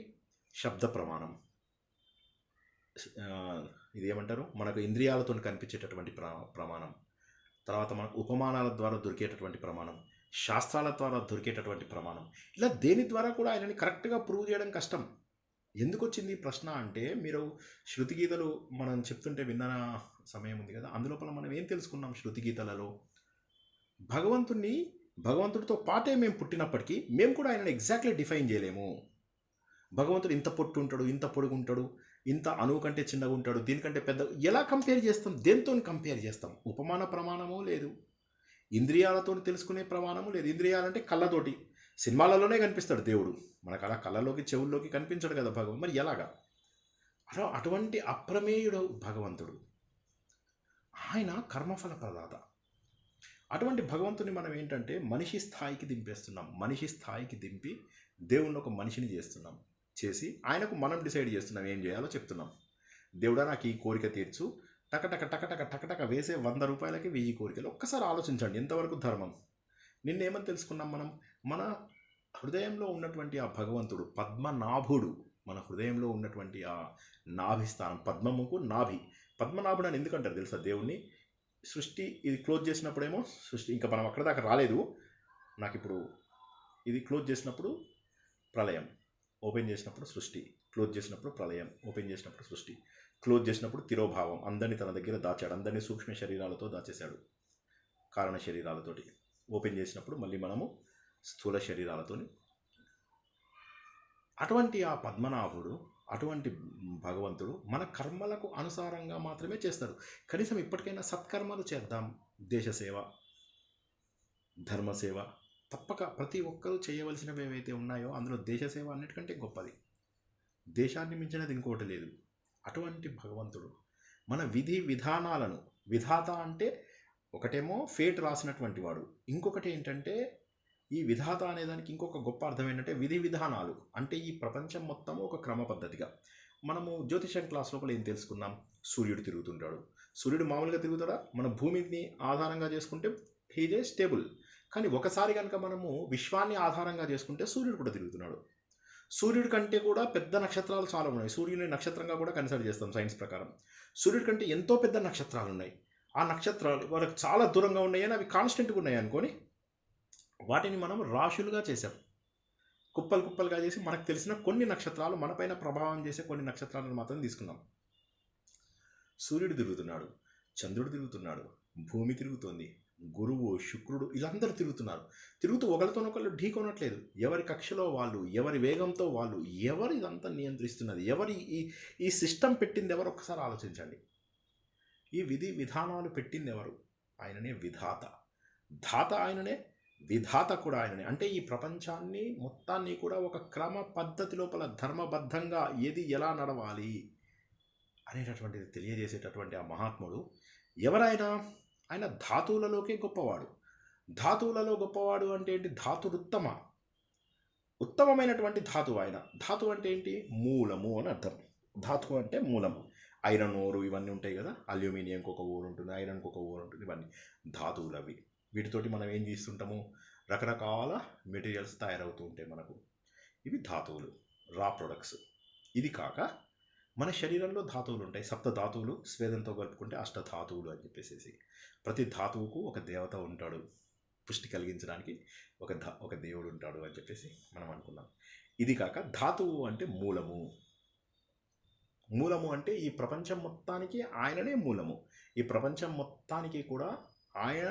శబ్ద ప్రమాణం. ఇది ఏమంటారు, మనకు ఇంద్రియాలతో కనిపించేటటువంటి ప్రమాణం. తర్వాత మనకు ఉపమానాల ద్వారా దొరికేటటువంటి ప్రమాణం, శాస్త్రాల ద్వారా దొరికేటటువంటి ప్రమాణం. ఇలా దేని ద్వారా కూడా ఆయనని కరెక్ట్గా ప్రూవ్ చేయడం కష్టం. ఎందుకు వచ్చింది ఈ ప్రశ్న అంటే, మీరు శృతి గీతలు మనం చెప్తుంటే విన్న సమయం ఉంది కదా, అందులోపల మనం ఏం తెలుసుకున్నాం? శృతి గీతలలో భగవంతుడితో పాటే మేము పుట్టినప్పటికీ మేము కూడా ఆయనను ఎగ్జాక్ట్లీ డిఫైన్ చేయలేము. భగవంతుడు ఇంత పొట్టు ఉంటాడు, ఇంత పొడుగు ఉంటాడు, ఇంత అణువు కంటే చిన్నగా ఉంటాడు, దీనికంటే పెద్ద, ఎలా కంపేర్ చేస్తాం? దేంతో కంపేర్ చేస్తాం? ఉపమాన ప్రమాణము లేదు, ఇంద్రియాలతో తెలుసుకునే ప్రమాణము లేదు. ఇంద్రియాలంటే కళ్ళతోటి, సినిమాలలోనే కనిపిస్తాడు దేవుడు, మనకు అలా కళ్ళలోకి చెవుల్లోకి కనిపించడు కదా భగవంతుడు. మరి ఎలాగా? అటువంటి అప్రమేయుడు భగవంతుడు. ఆయన కర్మఫల ప్రదాత. అటువంటి భగవంతుని మనం ఏంటంటే మనిషి స్థాయికి దింపేస్తున్నాం. మనిషి స్థాయికి దింపి దేవుణ్ణి ఒక మనిషిని చేస్తున్నాం. చేసి ఆయనకు మనం డిసైడ్ చేస్తున్నాం ఏం చేయాలో చెప్తున్నాం. దేవుడా నాకు ఈ కోరిక తీర్చు, టకటక టకటక టకటక వేసే 100 రూపాయలకి 1000 కోరికలు. ఒక్కసారి ఆలోచించండి ఎంతవరకు ధర్మం. నిన్నేమని తెలుసుకున్నాం మనం? మన హృదయంలో ఉన్నటువంటి ఆ భగవంతుడు పద్మనాభుడు. మన హృదయంలో ఉన్నటువంటి ఆ నాభిస్థానం, పద్మముకు నాభి. పద్మనాభుడు అని ఎందుకంటారు తెలుసా దేవుణ్ణి? సృష్టి ఇది క్లోజ్ చేసినప్పుడేమో సృష్టి, ఇంకా మనం అక్కడ దాకా రాలేదు. నాకు ఇప్పుడు ఇది క్లోజ్ చేసినప్పుడు ప్రళయం, ఓపెన్ చేసినప్పుడు సృష్టి, క్లోజ్ చేసినప్పుడు ప్రళయం, ఓపెన్ చేసినప్పుడు సృష్టి, క్లోజ్ చేసినప్పుడు తిరోభావం. అందరినీ తన దగ్గర దాచాడు, అందరినీ సూక్ష్మ శరీరాలతో దాచేశాడు, కారణ శరీరాలతోటి. ఓపెన్ చేసినప్పుడు మళ్ళీ మనము స్థూల శరీరాలతో. అటువంటి ఆ పద్మనాభుడు, అటువంటి భగవంతుడు మన కర్మలకు అనుసారంగా మాత్రమే చేస్తాడు. కనీసం ఇప్పటికైనా సత్కర్మలు చేద్దాం. దేశసేవ, ధర్మసేవ తప్పక ప్రతి ఒక్కరూ చేయవలసినవి ఏవైతే ఉన్నాయో అందులో దేశసేవ అన్నిటికంటే గొప్పది. దేశాన్ని మించినది ఇంకోటి లేదు. అటువంటి భగవంతుడు మన విధి విధానాలను, విధాత అంటే ఒకటేమో ఫేట్ రాసినటువంటి వాడు, ఇంకొకటి ఏంటంటే ఈ విధాత అనేదానికి ఇంకొక గొప్ప అర్థం ఏంటంటే విధి విధానాలు. అంటే ఈ ప్రపంచం మొత్తము ఒక క్రమ పద్ధతిగా. మనము జ్యోతిషం క్లాస్ లోపల ఏం తెలుసుకున్నాం? సూర్యుడు తిరుగుతుంటాడు. సూర్యుడు మామూలుగా తిరుగుతాడా? మన భూమిని ఆధారంగా చేసుకుంటే హీజ్ ఏ స్టేబుల్. కానీ ఒకసారి కనుక మనము విశ్వాన్ని ఆధారంగా చేసుకుంటే సూర్యుడు కూడా తిరుగుతున్నాడు. సూర్యుడి కంటే కూడా పెద్ద నక్షత్రాలు చాలా ఉన్నాయి. సూర్యుని నక్షత్రంగా కూడా కన్సిడర్ చేస్తాం సైన్స్ ప్రకారం. సూర్యుడి కంటే ఎంతో పెద్ద నక్షత్రాలు ఉన్నాయి. ఆ నక్షత్రాలు వాళ్ళకి చాలా దూరంగా ఉన్నాయని అవి కాన్స్టెంట్గా ఉన్నాయి అనుకొని వాటిని మనం రాశులుగా చేసాం. కుప్పలు కుప్పలుగా చేసి మనకు తెలిసిన కొన్ని నక్షత్రాలు, మనపైన ప్రభావం చేసే కొన్ని నక్షత్రాలను మాత్రం తీసుకున్నాం. సూర్యుడు తిరుగుతున్నాడు, చంద్రుడు తిరుగుతున్నాడు, భూమి తిరుగుతోంది, గురువు, శుక్రుడు వీళ్ళందరూ తిరుగుతున్నారు. తిరుగుతూ ఒకరితోనొకళ్ళు ఢీకొనట్లేదు. ఎవరి కక్షలో వాళ్ళు, ఎవరి వేగంతో వాళ్ళు, ఎవరు ఇదంతా నియంత్రిస్తున్నది, ఎవరి ఈ సిస్టమ్ పెట్టింది ఎవరు? ఒక్కసారి ఆలోచించండి. ఈ విధి విధానాలు పెట్టింది ఎవరు? ఆయననే విధాత. ధాత ఆయననే, విధాత కూడా ఆయననే. అంటే ఈ ప్రపంచాన్ని మొత్తాన్ని కూడా ఒక క్రమ పద్ధతి లోపల ధర్మబద్ధంగా ఏది ఎలా నడవాలి అనేటటువంటిది తెలియజేసేటటువంటి ఆ మహాత్ముడు ఎవరైనా, ఆయన ధాతువులలోకే గొప్పవాడు. ధాతువులలో గొప్పవాడు అంటే ఏంటి? ధాతురుత్తమ, ఉత్తమమైనటువంటి ధాతువు ఆయన. ధాతువు అంటే ఏంటి? మూలము అని అర్థం. ధాతువు అంటే మూలము. ఐరన్ ఓరు ఇవన్నీ ఉంటాయి కదా, అల్యూమినియంకి ఒక ఓరు ఉంటుంది, ఐరన్కి ఒక ఓరు ఉంటుంది, ఇవన్నీ ధాతువులు. అవి వీటితోటి మనం ఏం చేస్తుంటాము? రకరకాల మెటీరియల్స్ తయారవుతూ ఉంటాయి మనకు. ఇవి ధాతువులు, రా ప్రొడక్ట్స్. ఇది కాక మన శరీరంలో ధాతువులు ఉంటాయి. సప్త ధాతువులు స్వేదంతో కలుపుకుంటే అష్టధాతువులు అని చెప్పేసి. ప్రతి ధాతువుకు ఒక దేవత ఉంటాడు, పుష్టి కలిగించడానికి ఒక దేవుడు ఉంటాడు అని చెప్పేసి మనం అనుకున్నాం. ఇది కాక ధాతువు అంటే మూలము. మూలము అంటే ఈ ప్రపంచం మొత్తానికి ఆయననే మూలము. ఈ ప్రపంచం మొత్తానికి కూడా ఆయన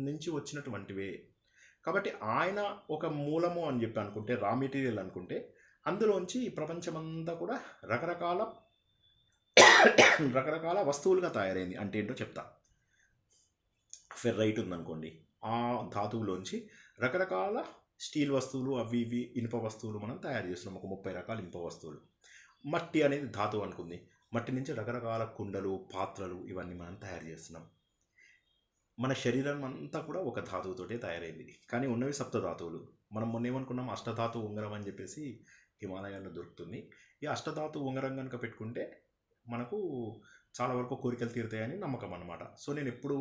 నుంచి వచ్చినటువంటివే. కాబట్టి ఆయన ఒక మూలము అని చెప్పి అనుకుంటే, రా మెటీరియల్ అనుకుంటే, అందులోంచి ఈ ప్రపంచమంతా కూడా రకరకాల వస్తువులుగా తయారైంది. అంటే ఏంటో చెప్తా. ఫెర్రైట్ ఉందనుకోండి, ఆ ధాతువులోంచి రకరకాల స్టీల్ వస్తువులు అవి ఇవి ఇనుప వస్తువులు మనం తయారు చేస్తున్నాం. ఒక 30 రకాల ఇనుప వస్తువులు. మట్టి అనేది ధాతువు అనుకుంది. మట్టి నుంచి రకరకాల కుండలు, పాత్రలు ఇవన్నీ మనం తయారు చేస్తున్నాం. మన శరీరం అంతా కూడా ఒక ధాతువుతోటే తయారైంది. కానీ ఉన్నవి సప్తధాతువులు. మనం మొన్న ఏమనుకున్నాం, అష్టధాతు ఉంగరం అని చెప్పేసి హిమాలయాల్లో దొరుకుతుంది. ఈ అష్టధాతు ఉంగరం కనుక పెట్టుకుంటే మనకు చాలా వరకు కోరికలు తీరుతాయని నమ్మకం అనమాట. సో నేను ఎప్పుడు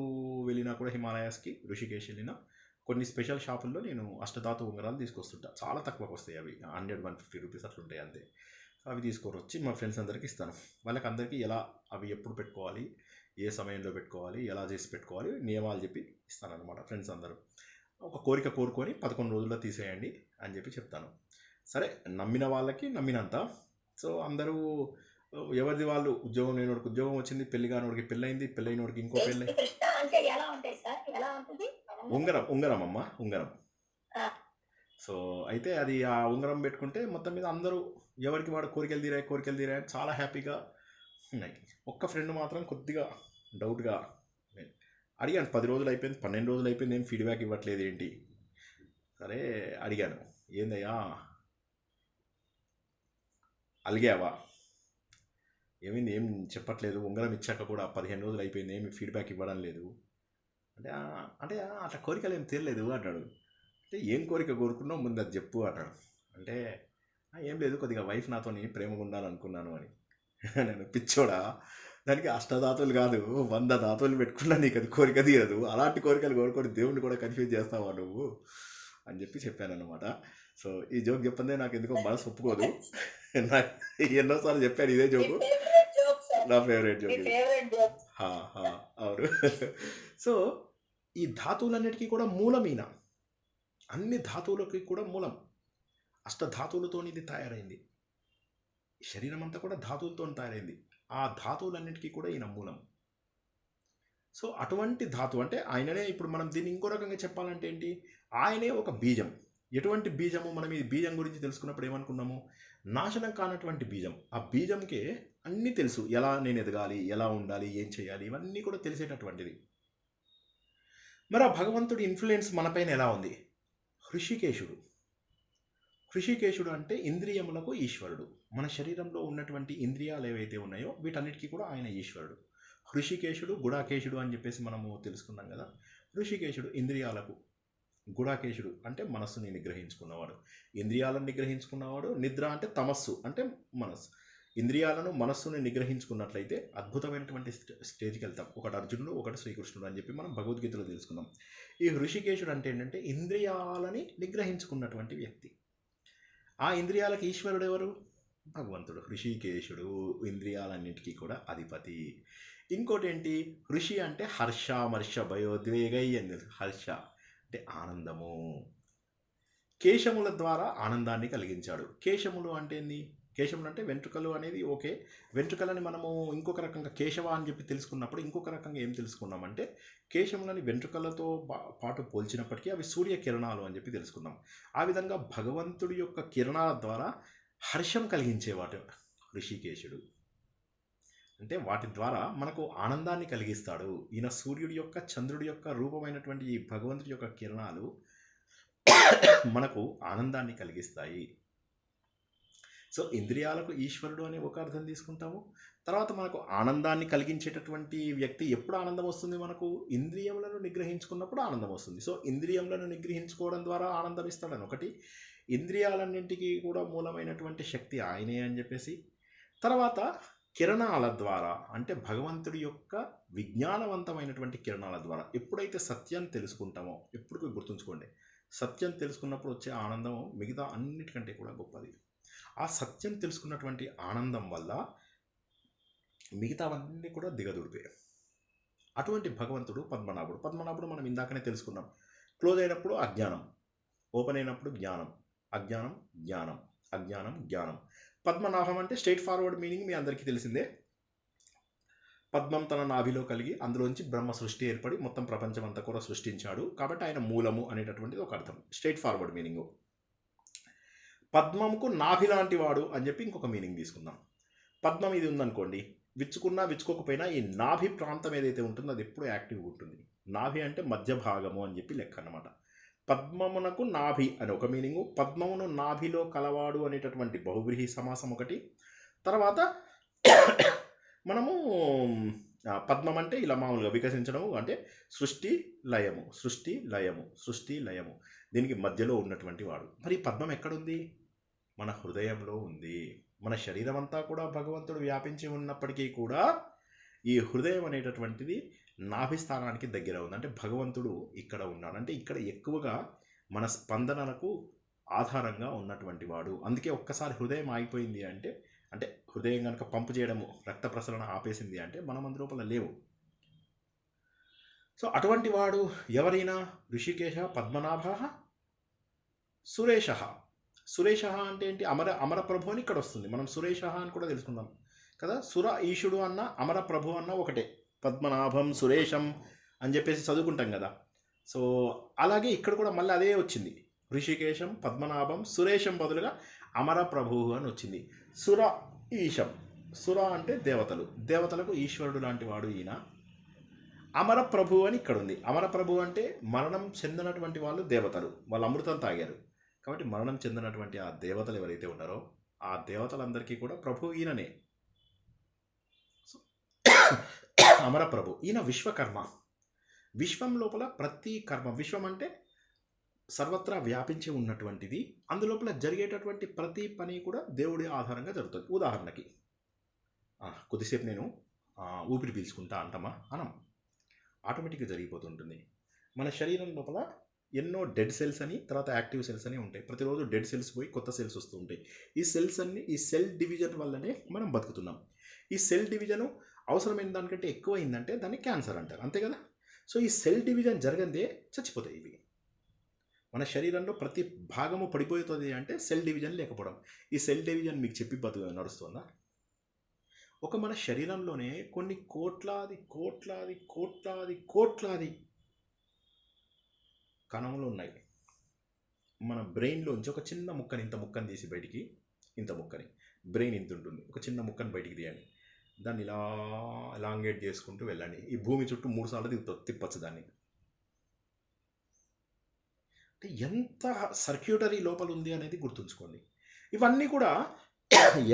వెళ్ళినా కూడా హిమాలయాస్కి, ఋషికేశ్ వెళ్ళినా కొన్ని స్పెషల్ షాపుల్లో నేను అష్టధాతు ఉంగరాలు తీసుకొస్తుంటా. చాలా తక్కువకు వస్తాయి అవి, 100-150 రూపీస్ అట్లుంటాయి అంతే. అవి తీసుకొని వచ్చి మా ఫ్రెండ్స్ అందరికీ ఇస్తాను. వాళ్ళకి అందరికీ ఎలా అవి ఎప్పుడు పెట్టుకోవాలి, ఏ సమయంలో పెట్టుకోవాలి, ఎలా చేసి పెట్టుకోవాలి నియమాలు చెప్పి ఇస్తానన్నమాట. ఫ్రెండ్స్ అందరూ ఒక కోరిక కోరుకొని 11 రోజుల్లో తీసేయండి అని చెప్పి చెప్తాను. సరే, నమ్మిన వాళ్ళకి నమ్మినంత. సో అందరూ ఎవరిది వాళ్ళు, ఉద్యోగం లేనివాడికి ఉద్యోగం వచ్చింది, పెళ్లి కానివాడికి పెళ్ళయింది, పెళ్ళైనవాడికి ఇంకో పెళ్ళి. ఉంగరం అమ్మ, ఉంగరం. సో అయితే అది ఆ ఉంగరం పెట్టుకుంటే మొత్తం మీద అందరూ ఎవరికి వాడు కోరికలు తీరాయి చాలా హ్యాపీగా ఉన్నాయి. ఒక్క ఫ్రెండ్ మాత్రం కొద్దిగా డౌట్గా అడిగాను. 10 రోజులు అయిపోయింది, 12 రోజులు అయిపోయింది, ఏం ఫీడ్బ్యాక్ ఇవ్వట్లేదు ఏంటి. సరే అడిగాను, ఏందయ్యా అలిగావా, ఏమైంది, ఏం చెప్పట్లేదు, ఉంగరం ఇచ్చాక కూడా 15 రోజులు అయిపోయింది, ఏమి ఫీడ్బ్యాక్ ఇవ్వడం లేదు అంటే. అంటే అట్లా కోరికలు ఏం తీరలేదు అన్నాడు. అంటే ఏం కోరిక కోరుకున్నావు ముందు అది చెప్పు అన్నాడు. అంటే ఏం లేదు, కొద్దిగా వైఫ్ నాతో ప్రేమగా ఉండాలనుకున్నాను అని. నేను పిచ్చోడా, దానికి అష్టధాతువులు కాదు 100 ధాతువులు పెట్టుకున్నా నీకు అది కోరిక తీరదు, అలాంటి కోరికలు కోరుకొని దేవుణ్ణి కూడా కన్ఫ్యూజ్ చేస్తావా నువ్వు అని చెప్పి చెప్పాను అనమాట. సో ఈ జోక్ చెప్పందే నాకు ఎందుకో మనసు ఒప్పుకోదు. ఎన్నోసార్లు చెప్పాను ఇదే జోకు, నా ఫేవరెట్ జోక్. అవును. సో ఈ ధాతువులన్నిటికీ కూడా మూలం ఈయన. అన్ని ధాతువులకి కూడా మూలం అష్టధాతువులతో ఇది తయారైంది. శరీరం అంతా కూడా ధాతువులతో తయారైంది. ఆ ధాతువులన్నిటికీ కూడా ఈయన మూలం. సో అటువంటి ధాతువు అంటే ఆయననే. ఇప్పుడు మనం దీన్ని ఇంకో రకంగా చెప్పాలంటే ఏంటి, ఆయనే ఒక బీజం. ఎటువంటి బీజము, మనం ఈ బీజం గురించి తెలుసుకున్నప్పుడు ఏమనుకున్నాము, నాశనం కానటువంటి బీజం. ఆ బీజంకే అన్నీ తెలుసు, ఎలా నేను ఎదగాలి, ఎలా ఉండాలి, ఏం చేయాలి, ఇవన్నీ కూడా తెలిసేటటువంటిది. మరి ఆ భగవంతుడి ఇన్ఫ్లుయెన్స్ మనపైన ఎలా ఉంది? హృషికేశుడు అంటే ఇంద్రియములకు ఈశ్వరుడు. మన శరీరంలో ఉన్నటువంటి ఇంద్రియాలు ఏవైతే ఉన్నాయో వీటన్నిటికీ కూడా ఆయన ఈశ్వరుడు. హృషికేశుడు, గుడాకేశుడు అని చెప్పేసి మనము తెలుసుకున్నాం కదా. హృషికేశుడు ఇంద్రియాలకు, గుడాకేశుడు అంటే మనస్సుని నిగ్రహించుకున్నవాడు. ఇంద్రియాలను నిగ్రహించుకున్నవాడు. నిద్ర అంటే తమస్సు అంటే మనస్సు. ఇంద్రియాలను మనస్సుని నిగ్రహించుకున్నట్లయితే అద్భుతమైనటువంటి స్టేజ్కి వెళ్తాం. ఒకటి అర్జునుడు, ఒకటి శ్రీకృష్ణుడు అని చెప్పి మనం భగవద్గీతలో తెలుసుకున్నాం. ఈ హృషికేశుడు అంటే ఏంటంటే ఇంద్రియాలని నిగ్రహించుకున్నటువంటి వ్యక్తి. ఆ ఇంద్రియాలకు ఈశ్వరుడు ఎవరు? భగవంతుడు. హృషికేశుడు ఇంద్రియాలన్నింటికీ కూడా అధిపతి. ఇంకోటి ఏంటి, హృషి అంటే హర్షామర్ష భయోద్వేగై అని. హర్ష అంటే ఆనందము. కేశముల ద్వారా ఆనందాన్ని కలిగించాడు. కేశములు అంటే ఏంది? కేశములు అంటే వెంట్రుకలు అనేది ఓకే. వెంట్రుకలని మనము ఇంకొక రకంగా కేశవ అని చెప్పి తెలుసుకున్నప్పుడు ఇంకొక రకంగా ఏం తెలుసుకున్నామంటే, కేశములని వెంట్రుకలతో పాటు పోల్చినప్పటికీ అవి సూర్య కిరణాలు అని చెప్పి తెలుసుకున్నాం. ఆ విధంగా భగవంతుడి యొక్క కిరణాల ద్వారా హర్షం కలిగించేవాడు హృషికేశుడు. అంటే వాటి ద్వారా మనకు ఆనందాన్ని కలిగిస్తాడు. ఈయన సూర్యుడి యొక్క, చంద్రుడి యొక్క రూపమైనటువంటి ఈ భగవంతుడి యొక్క కిరణాలు మనకు ఆనందాన్ని కలిగిస్తాయి. సో ఇంద్రియాలకు ఈశ్వరుడు అనే ఒక అర్థం తీసుకుంటాము. తర్వాత మనకు ఆనందాన్ని కలిగించేటటువంటి వ్యక్తి. ఎప్పుడు ఆనందం వస్తుంది మనకు? ఇంద్రియములను నిగ్రహించుకున్నప్పుడు ఆనందం వస్తుంది. సో ఇంద్రియములను నిగ్రహించుకోవడం ద్వారా ఆనందం ఇస్తాడని ఒకటి. ఇంద్రియాలన్నింటికి కూడా మూలమైనటువంటి శక్తి ఆయనే అని చెప్పేసి. తర్వాత కిరణాల ద్వారా అంటే భగవంతుడి యొక్క విజ్ఞానవంతమైనటువంటి కిరణాల ద్వారా ఎప్పుడైతే సత్యం తెలుసుకుంటామో, ఎప్పుడు గుర్తుంచుకోండి, సత్యం తెలుసుకున్నప్పుడు వచ్చే ఆనందం మిగతా అన్నిటికంటే కూడా గొప్పది. ఆ సత్యం తెలుసుకున్నటువంటి ఆనందం వల్ల మిగతావన్నీ కూడా దిగదుడిపోయాయి. అటువంటి భగవంతుడు పద్మనాభుడు. పద్మనాభుడు మనం ఇందాకనే తెలుసుకున్నాం. క్లోజ్ అయినప్పుడు అజ్ఞానం, ఓపెన్ అయినప్పుడు జ్ఞానం. అజ్ఞానం జ్ఞానం, అజ్ఞానం జ్ఞానం. పద్మనాభం అంటే స్ట్రైట్ ఫార్వర్డ్ మీనింగ్ మీ అందరికీ తెలిసిందే. పద్మం తన నాభిలో కలిగి అందులోంచి బ్రహ్మ సృష్టి ఏర్పడి మొత్తం ప్రపంచం అంతా కూడా సృష్టించాడు. కాబట్టి ఆయన మూలము అనేటటువంటిది ఒక అర్థం, స్ట్రైట్ ఫార్వర్డ్ మీనింగు. పద్మంకు నాభి లాంటి వాడు అని చెప్పి ఇంకొక మీనింగ్ తీసుకుందాం. పద్మం ఇది ఉందనుకోండి, విచ్చుకున్నా విచ్చుకోకపోయినా ఈ నాభి ప్రాంతం ఏదైతే ఉంటుందో అది ఎప్పుడూ యాక్టివ్గా ఉంటుంది. నాభి అంటే మధ్య భాగము అని చెప్పి లెక్క అన్నమాట. పద్మమునకు నాభి అని ఒక మీనింగు, పద్మమును నాభిలో కలవాడు అనేటటువంటి బహువ్రీహి సమాసం ఒకటి. తర్వాత మనము పద్మం అంటే ఇలా మామూలుగా వికసించడము అంటే సృష్టి లయము, సృష్టి లయము, సృష్టి లయము, దీనికి మధ్యలో ఉన్నటువంటి వాడు. మరి పద్మం ఎక్కడుంది? మన హృదయంలో ఉంది. మన శరీరం అంతా కూడా భగవంతుడు వ్యాపించి ఉన్నప్పటికీ కూడా ఈ హృదయం అనేటటువంటిది నాభి స్థానానికి దగ్గర ఉంది. అంటే భగవంతుడు ఇక్కడ ఉన్నాడు. అంటే ఇక్కడ ఎక్కువగా మన స్పందనలకు ఆధారంగా ఉన్నటువంటి వాడు. అందుకే ఒక్కసారి హృదయం ఆగిపోయింది అంటే, అంటే హృదయం కనుక పంపు చేయడము, రక్త ప్రసరణ ఆపేసింది అంటే మనం అందులోపల లేవు. సో అటువంటి వాడు ఎవరైనా ఋషికేశ పద్మనాభ సురేష. సురేష అంటే ఏంటి? అమర ప్రభు అని ఇక్కడ వస్తుంది. మనం సురేష అని కూడా తెలుసుకుందాం కదా. సుర ఈశుడు అన్న అమర ప్రభు అన్న ఒకటే. పద్మనాభం సురేషం అని చెప్పేసి చదువుకుంటాం కదా. సో అలాగే ఇక్కడ కూడా మళ్ళీ అదే వచ్చింది. ఋషికేశం పద్మనాభం సురేషం బదులుగా అమర ప్రభు అని వచ్చింది. సుర ఈశం. సుర అంటే దేవతలు, దేవతలకు ఈశ్వరుడు లాంటి వాడు ఈయన. అమర ప్రభు అని ఇక్కడ ఉంది. అమర ప్రభు అంటే మరణం చెందినటువంటి వాళ్ళు దేవతలు, వాళ్ళు అమృతం తాగారు కాబట్టి మరణం చెందినటువంటి ఆ దేవతలు ఎవరైతే ఉన్నారో ఆ దేవతలందరికీ కూడా ప్రభు ఈయననే. అమర ప్రభు ఈయన విశ్వకర్మ. విశ్వం లోపల ప్రతి కర్మ, విశ్వం అంటే సర్వత్రా వ్యాపించి ఉన్నటువంటిది, అందులోపల జరిగేటటువంటి ప్రతి పని కూడా దేవుడి ఆధారంగా జరుగుతుంది. ఉదాహరణకి కొద్దిసేపు నేను ఊపిరి పీల్చుకుంటా అంటామా? అనం, ఆటోమేటిక్గా జరిగిపోతుంటుంది. మన శరీరం లోపల ఎన్నో డెడ్ సెల్స్ అని, తర్వాత యాక్టివ్ సెల్స్ అని ఉంటాయి. ప్రతిరోజు డెడ్ సెల్స్ పోయి కొత్త సెల్స్ వస్తూ ఉంటాయి. ఈ సెల్స్ అన్ని ఈ సెల్ డివిజన్ వల్లనే మనం బతుకుతున్నాం. ఈ సెల్ డివిజను అవసరమైన దానికంటే ఎక్కువ అయిందంటే దాన్ని క్యాన్సర్ అంటారు, అంతే కదా. సో ఈ సెల్ డివిజన్ జరగందే చచ్చిపోతాయి ఇవి. మన శరీరంలో ప్రతి భాగము పడిపోతుంది అంటే సెల్ డివిజన్ లేకపోవడం. ఈ సెల్ డివిజన్ మీకు చెప్పి నడుస్తుందా? ఒక మన శరీరంలోనే కొన్ని కోట్లాది కోట్లాది కోట్లాది కోట్లాది కణములు ఉన్నాయి. మన బ్రెయిన్లోంచి ఒక చిన్న ముక్కని, ఇంత ముక్కని తీసి బయటికి, ఇంత ముక్కని, బ్రెయిన్ ఇంత ఉంటుంది, ఒక చిన్న ముక్కని బయటికి తీయండి, దాన్ని ఇలా ఎలాంగేట్ చేసుకుంటూ వెళ్ళండి. ఈ భూమి చుట్టూ 3 సార్లు తిప్పచ్చు దాన్ని. అంటే ఎంత సర్క్యూటరీ లోపల ఉంది అనేది గుర్తుంచుకోండి. ఇవన్నీ కూడా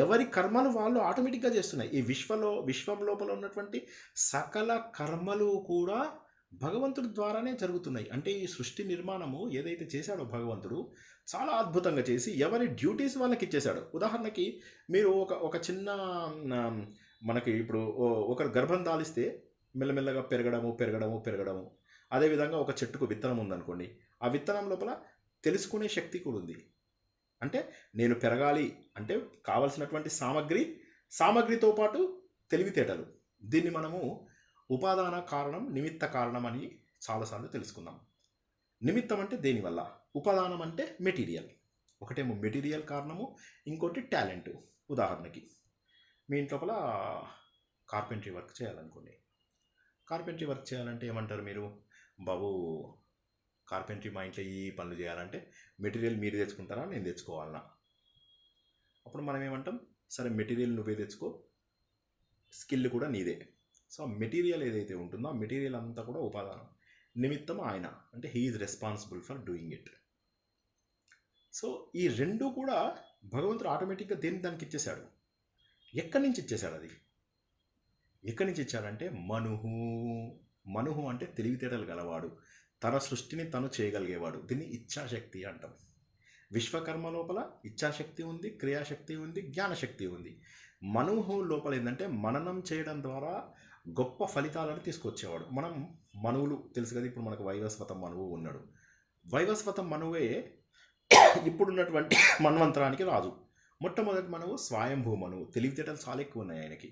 ఎవరి కర్మలు వాళ్ళు ఆటోమేటిక్గా చేస్తున్నాయి. ఈ విశ్వం లోపల ఉన్నటువంటి సకల కర్మలు కూడా భగవంతుడి ద్వారానే జరుగుతున్నాయి. అంటే ఈ సృష్టి నిర్మాణము ఏదైతే చేశాడో భగవంతుడు చాలా అద్భుతంగా చేసి ఎవరి డ్యూటీస్ వాళ్ళకి ఇచ్చేశాడు. ఉదాహరణకి మీరు ఒక చిన్న మనకి ఇప్పుడు ఒకరు గర్భం దాలిస్తే మెల్లమెల్లగా పెరగడము. అదేవిధంగా ఒక చెట్టుకు విత్తనం ఉందనుకోండి, ఆ విత్తనం లోపల తెలుసుకునే శక్తి కూడా ఉంది. అంటే నేను పెరగాలి అంటే కావలసినటువంటి సామగ్రితో పాటు తెలివితేటలు. దీన్ని మనము ఉపాదాన కారణం, నిమిత్త కారణం అని చాలాసార్లు తెలుసుకుందాం. నిమిత్తం అంటే దేనివల్ల, ఉపాదానం అంటే మెటీరియల్. ఒకటేమో మెటీరియల్ కారణము, ఇంకోటి టాలెంట్. ఉదాహరణకి మీ ఇంట్లోపల కార్పెంటరీ వర్క్ చేయాలనుకోండి. కార్పెంటరీ వర్క్ చేయాలంటే ఏమంటారు మీరు? బాబు కార్పెంటరీ మా ఇంట్లో ఈ పనులు చేయాలంటే మెటీరియల్ మీరు తెచ్చుకుంటారా, నేను తెచ్చుకోవాలన్నా? అప్పుడు మనం ఏమంటాం, సరే మెటీరియల్ నువ్వే తెచ్చుకో, స్కిల్ కూడా నీదే. సో మెటీరియల్ ఏదైతే ఉంటుందో ఆ మెటీరియల్ అంతా కూడా ఉపాదానం, నిమిత్తం ఆయన, అంటే he is responsible for doing it. So ఈ రెండు కూడా భగవంతుడు ఆటోమేటిక్గా దానికి ఇచ్చేశాడు. ఎక్కడి నుంచి ఇచ్చేశాడు? అది ఎక్కడి నుంచి ఇచ్చాడంటే మనుహు అంటే తెలివితేటలు గలవాడు, తన సృష్టిని తను చేయగలిగేవాడు. దీన్ని ఇచ్ఛాశక్తి అంటాం. విశ్వకర్మ లోపల ఇచ్ఛాశక్తి ఉంది, క్రియాశక్తి ఉంది, జ్ఞానశక్తి ఉంది. మనుహు లోపల ఏంటంటే మననం చేయడం ద్వారా గొప్ప ఫలితాలను తీసుకొచ్చేవాడు. మనం మనువులు తెలుసు కదా, ఇప్పుడు మనకు వైవస్వత మనువు ఉన్నాడు. వైవస్వత మనువే ఇప్పుడున్నటువంటి మన్వంతరానికి రాజు. మొట్టమొదటి మనువు స్వయంభూ మనువు. తెలివితేటలు చాలా ఎక్కువ ఉన్నాయి ఆయనకి.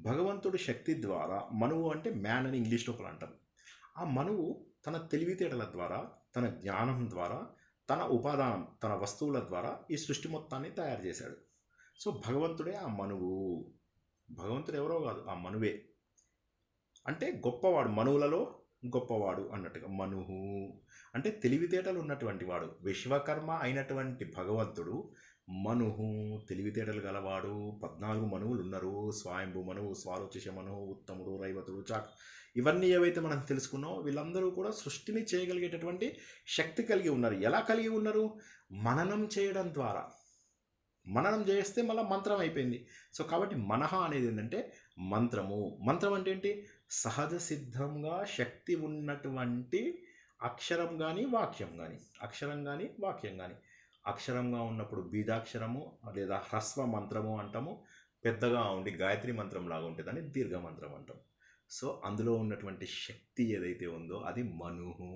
భగవంతుడి శక్తి ద్వారా, మనువు అంటే మ్యాన్ అని ఇంగ్లీష్ లోపల అంటాం. ఆ మనువు తన తెలివితేటల ద్వారా, తన జ్ఞానం ద్వారా, తన ఉపాదానం, తన వస్తువుల ద్వారా ఈ సృష్టి మొత్తాన్ని తయారు చేశాడు. సో భగవంతుడే ఆ మనువు. భగవంతుడు ఎవరో కాదు, ఆ మనువే. అంటే గొప్పవాడు, మనువులలో గొప్పవాడు అన్నట్టుగా. మనుహు అంటే తెలివితేటలు ఉన్నటువంటి వాడు. విశ్వకర్మ అయినటువంటి భగవంతుడు మనుహు తెలివితేటలు గలవాడు. 14 మనువులు ఉన్నారు. స్వయంభూ మనువు, స్వారోచిష మనువు, ఉత్తముడు, రైవతుడు, చాక్, ఇవన్నీ ఏవైతే మనం తెలుసుకున్నామో వీళ్ళందరూ కూడా సృష్టిని చేయగలిగేటటువంటి శక్తి కలిగి ఉన్నారు. ఎలా కలిగి ఉన్నారు? మననం చేయడం ద్వారా. మననం చేస్తే మళ్ళీ మంత్రం అయిపోయింది. సో కాబట్టి మనహ అనేది ఏంటంటే మంత్రము. మంత్రం అంటే ఏంటి? సహజ సిద్ధంగా శక్తి ఉన్నటువంటి అక్షరం కానీ వాక్యం కానీ, అక్షరం కానీ వాక్యం కానీ. అక్షరంగా ఉన్నప్పుడు బీజాక్షరము లేదా హ్రస్వ మంత్రము అంటాము. పెద్దగా ఉండి గాయత్రి మంత్రం లాగా ఉంటుందని దీర్ఘ మంత్రం అంటాం. సో అందులో ఉన్నటువంటి శక్తి ఏదైతే ఉందో అది మనుహు.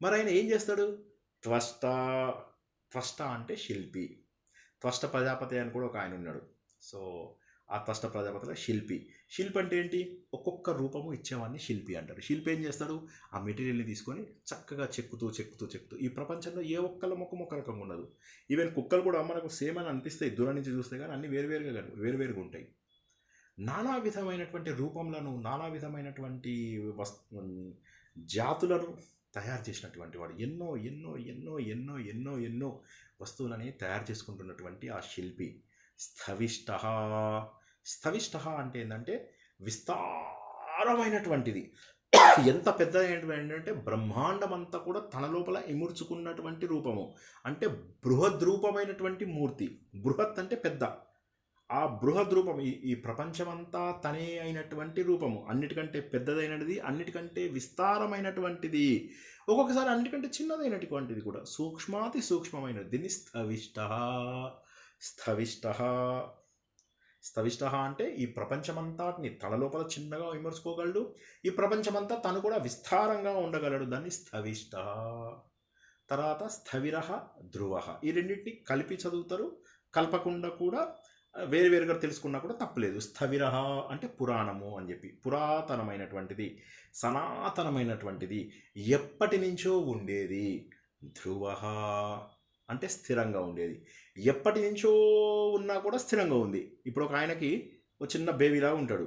మరి ఆయన ఏం చేస్తాడు? త్వష్ట. త్వష్ట అంటే శిల్పి. త్వష్ట ప్రజాపతి అని కూడా ఒక ఆయన ఉన్నాడు. సో ఆ త్వష్ట ప్రజాపతిలో శిల్పి. శిల్పి అంటే ఏంటి? ఒక్కొక్క రూపము ఇచ్చేవాడిని శిల్పి అంటారు. శిల్పి ఏం చేస్తాడు? ఆ మెటీరియల్ని తీసుకొని చక్కగా చెక్కుతూ ఈ ప్రపంచంలో ఏ ఒక్కల ముఖం ఒక రకంగా ఉండదు. ఈవెన్ కుక్కలు కూడా మనకు సేమ్ అని అనిపిస్తాయి దూరం నుంచి చూస్తే, కానీ అన్ని వేరువేరుగా ఉంటాయి. నానా విధమైనటువంటి రూపంలను, నానా విధమైనటువంటి జాతులను తయారు చేసినటువంటి వాడు. ఎన్నో ఎన్నో ఎన్నో ఎన్నో ఎన్నో ఎన్నో వస్తువులని తయారు చేసుకుంటున్నటువంటి ఆ శిల్పి. స్థవిష్ట. స్థవిష్ట అంటే ఏంటంటే విస్తారమైనటువంటిది. ఎంత పెద్దదైనటువంటి అంటే బ్రహ్మాండం అంతా కూడా తన లోపల ఇముడ్చుకున్నటువంటి రూపము. అంటే బృహద్రూపమైనటువంటి మూర్తి. బృహత్ అంటే పెద్ద. ఆ బృహద్ రూపం, ఈ ప్రపంచమంతా తనే అయినటువంటి రూపము. అన్నిటికంటే పెద్దదైనది, అన్నిటికంటే విస్తారమైనటువంటిది, ఒక్కొక్కసారి అన్నిటికంటే చిన్నదైనటువంటిది కూడా. సూక్ష్మాతి సూక్ష్మమైనది. దీన్ని స్థవిష్ట. స్థవిష్ట. స్థవిష్ట అంటే ఈ ప్రపంచమంతాటిని తన లోపల చిన్నగా విమర్శించుకోగలడు. ఈ ప్రపంచమంతా తను కూడా విస్తారంగా ఉండగలడు. దాన్ని స్థవిష్ట. తర్వాత స్థవిర, ధ్రువ. ఈ రెండింటిని కలిపి చదువుతారు. కలపకుండా కూడా వేరువేరుగా తెలుసుకున్నా కూడా తప్పులేదు. స్థవిర అంటే పురాణము అని చెప్పి, పురాతనమైనటువంటిది, సనాతనమైనటువంటిది, ఎప్పటి నుంచో ఉండేది. ధ్రువ అంటే స్థిరంగా ఉండేది. ఎప్పటి నుంచో ఉన్నా కూడా స్థిరంగా ఉంది. ఇప్పుడు ఒక ఆయనకి ఒక చిన్న బేబీలా ఉంటాడు.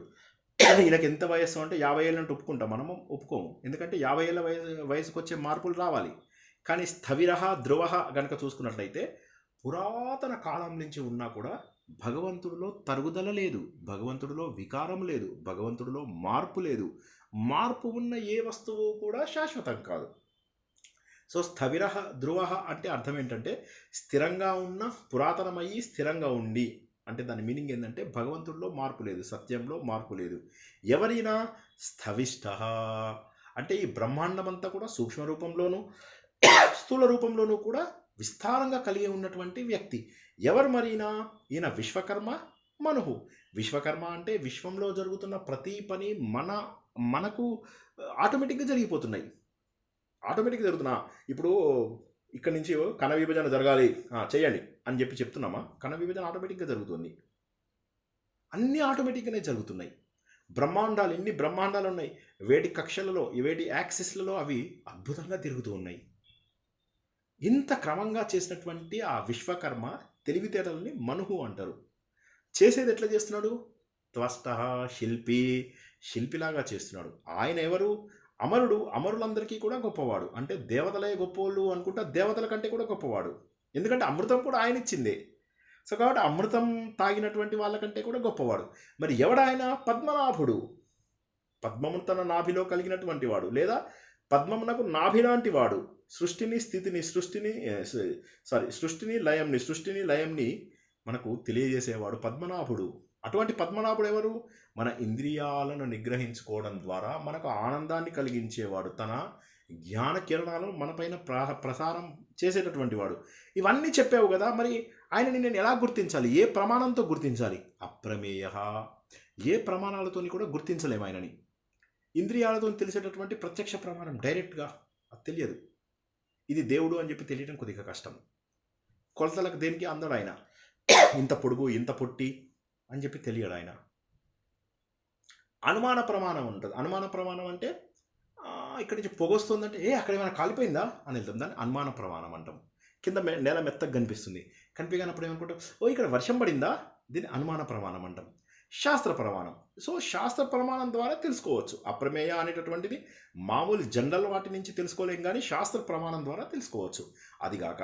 ఈయనకి ఎంత వయస్సు అంటే 50 ఏళ్ళు అంటే ఒప్పుకుంటాం, మనము ఒప్పుకోము. ఎందుకంటే 50 ఏళ్ళ వయసుకు వచ్చే మార్పులు రావాలి. కానీ స్థవిర, ధ్రువ కనుక చూసుకున్నట్లయితే పురాతన కాలం నుంచి ఉన్నా కూడా భగవంతుడిలో తరుగుదల లేదు, భగవంతుడిలో వికారం లేదు, భగవంతుడిలో మార్పు లేదు. మార్పు ఉన్న ఏ వస్తువు కూడా శాశ్వతం కాదు. సో స్థవిర, ధ్రువ అంటే అర్థం ఏంటంటే స్థిరంగా ఉన్న, పురాతనమయ్యి స్థిరంగా ఉండి. అంటే దాని మీనింగ్ ఏంటంటే భగవంతుడిలో మార్పు లేదు, సత్యంలో మార్పు లేదు. ఎవరైనా స్థవిష్ట అంటే ఈ బ్రహ్మాండం అంతా కూడా సూక్ష్మ రూపంలోనూ స్థూల రూపంలోనూ కూడా విస్తారంగా కలిగి ఉన్నటువంటి వ్యక్తి. ఎవరు మరీనా? ఈయన విశ్వకర్మ మనుహు. విశ్వకర్మ అంటే విశ్వంలో జరుగుతున్న ప్రతి పని మనకు ఆటోమేటిక్గా జరిగిపోతున్నాయి. ఆటోమేటిక్గా జరుగుతున్నా. ఇప్పుడు ఇక్కడి నుంచి కణ విభజన జరగాలి, చేయండి అని చెప్పి చెప్తున్నామా? కణ విభజన ఆటోమేటిక్గా జరుగుతుంది. అన్నీ ఆటోమేటిక్గానే జరుగుతున్నాయి. బ్రహ్మాండాలు, ఎన్ని బ్రహ్మాండాలు ఉన్నాయి, వేటి కక్షలలో, వేటి యాక్సిస్లలో అవి అద్భుతంగా తిరుగుతూ ఉన్నాయి. ఇంత క్రమంగా చేసినటువంటి ఆ విశ్వకర్మ తెలివితేటలని మనుహు అంటారు. చేసేది ఎట్లా చేస్తున్నాడు? త్వష్ట, శిల్పి, శిల్పిలాగా చేస్తున్నాడు. ఆయన ఎవరు? అమరుడు. అమరులందరికీ కూడా గొప్పవాడు. అంటే దేవతలే గొప్పవాళ్ళు అనుకుంటా, దేవతల కంటే కూడా గొప్పవాడు. ఎందుకంటే అమృతం కూడా ఆయన ఇచ్చిందే. సో కాబట్టి అమృతం తాగినటువంటి వాళ్ళకంటే కూడా గొప్పవాడు. మరి ఎవడాయన? పద్మనాభుడు. పద్మము తన నాభిలో కలిగినటువంటి వాడు, లేదా పద్మమునకు నాభి లాంటి వాడు. సృష్టిని లయంని మనకు తెలియజేసేవాడు పద్మనాభుడు. అటువంటి పద్మనాభుడు ఎవరు? మన ఇంద్రియాలను నిగ్రహించుకోవడం ద్వారా మనకు ఆనందాన్ని కలిగించేవాడు. తన జ్ఞాన కిరణాలను మనపైన ప్రసారం చేసేటటువంటి వాడు. ఇవన్నీ చెప్పావు కదా, మరి ఆయనని నేను ఎలా గుర్తించాలి? ఏ ప్రమాణంతో గుర్తించాలి? అప్రమేయ. ఏ ప్రమాణాలతో కూడా గుర్తించలేము ఆయనని. ఇంద్రియాలతో తెలిసేటటువంటి ప్రత్యక్ష ప్రమాణం డైరెక్ట్గా అది తెలియదు. ఇది దేవుడు అని చెప్పి తెలియడం కొద్దిగా కష్టం. కొలతలకు దేనికి అందడు ఆయన. ఇంత పొడుగు, ఇంత పొట్టి అని చెప్పి తెలియడు ఆయన. అనుమాన ప్రమాణం ఉంటుంది. అనుమాన ప్రమాణం అంటే ఇక్కడి నుంచి పొగొస్తుందంటే అక్కడ ఏమైనా కాలిపోయిందా అని వెళ్తాం, దాన్ని అనుమాన ప్రమాణం అంటాం. కింద నేల మెత్తగా కనిపిస్తుంది, కనిపించినప్పుడు ఏమనుకుంటాం, ఇక్కడ వర్షం పడిందా, దీన్ని అనుమాన ప్రమాణం అంటాం. శాస్త్ర ప్రమాణం. సో శాస్త్ర ప్రమాణం ద్వారా తెలుసుకోవచ్చు. అప్రమేయ అనేటటువంటిది మామూలు జనరల్ వాటి నుంచి తెలుసుకోలేం, కానీ శాస్త్ర ప్రమాణం ద్వారా తెలుసుకోవచ్చు. అదిగాక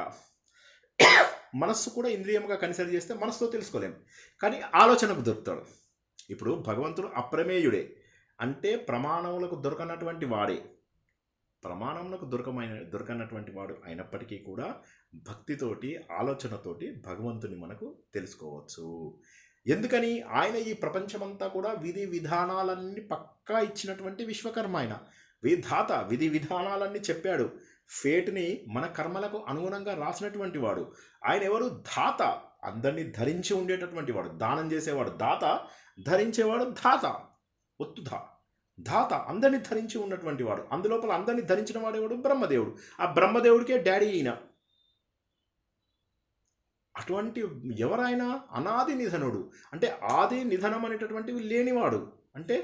మనస్సు కూడా ఇంద్రియముగా కన్సిడర్ చేస్తే మనసుతో తెలుసుకోలేం, కానీ ఆలోచనకు దొరుకుతాడు. ఇప్పుడు భగవంతుడు అప్రమేయుడే అంటే ప్రమాణములకు దొరకనటువంటి వాడే, ప్రమాణములకు దొరకనటువంటి వాడు అయినప్పటికీ కూడా భక్తితోటి ఆలోచనతోటి భగవంతుని మనకు తెలుసుకోవచ్చు. ఎందుకని? ఆయన ఈ ప్రపంచమంతా కూడా విధి విధానాలన్నీ పక్కా ఇచ్చినటువంటి విశ్వకర్మ. ఆయన విధాత, విధి విధానాలన్నీ చెప్పాడు. ఫేట్ని మన కర్మలకు అనుగుణంగా రాసినటువంటి వాడు. ఆయన ఎవరు? దాత, అందరినీ ధరించి ఉండేటటువంటి వాడు. దానం చేసేవాడు దాత, ధరించేవాడు ధాత, ఒత్తుధ ధాత, అందరినీ ధరించి ఉన్నటువంటి వాడు. అందులోపల అందరినీ ధరించిన వాడేవాడు? బ్రహ్మదేవుడు. ఆ బ్రహ్మదేవుడికే డాడీ ఈయన. అటువంటి ఎవరైనా అనాది నిధనుడు అంటే ఆది నిధనం అనేటటువంటివి లేనివాడు, అంటే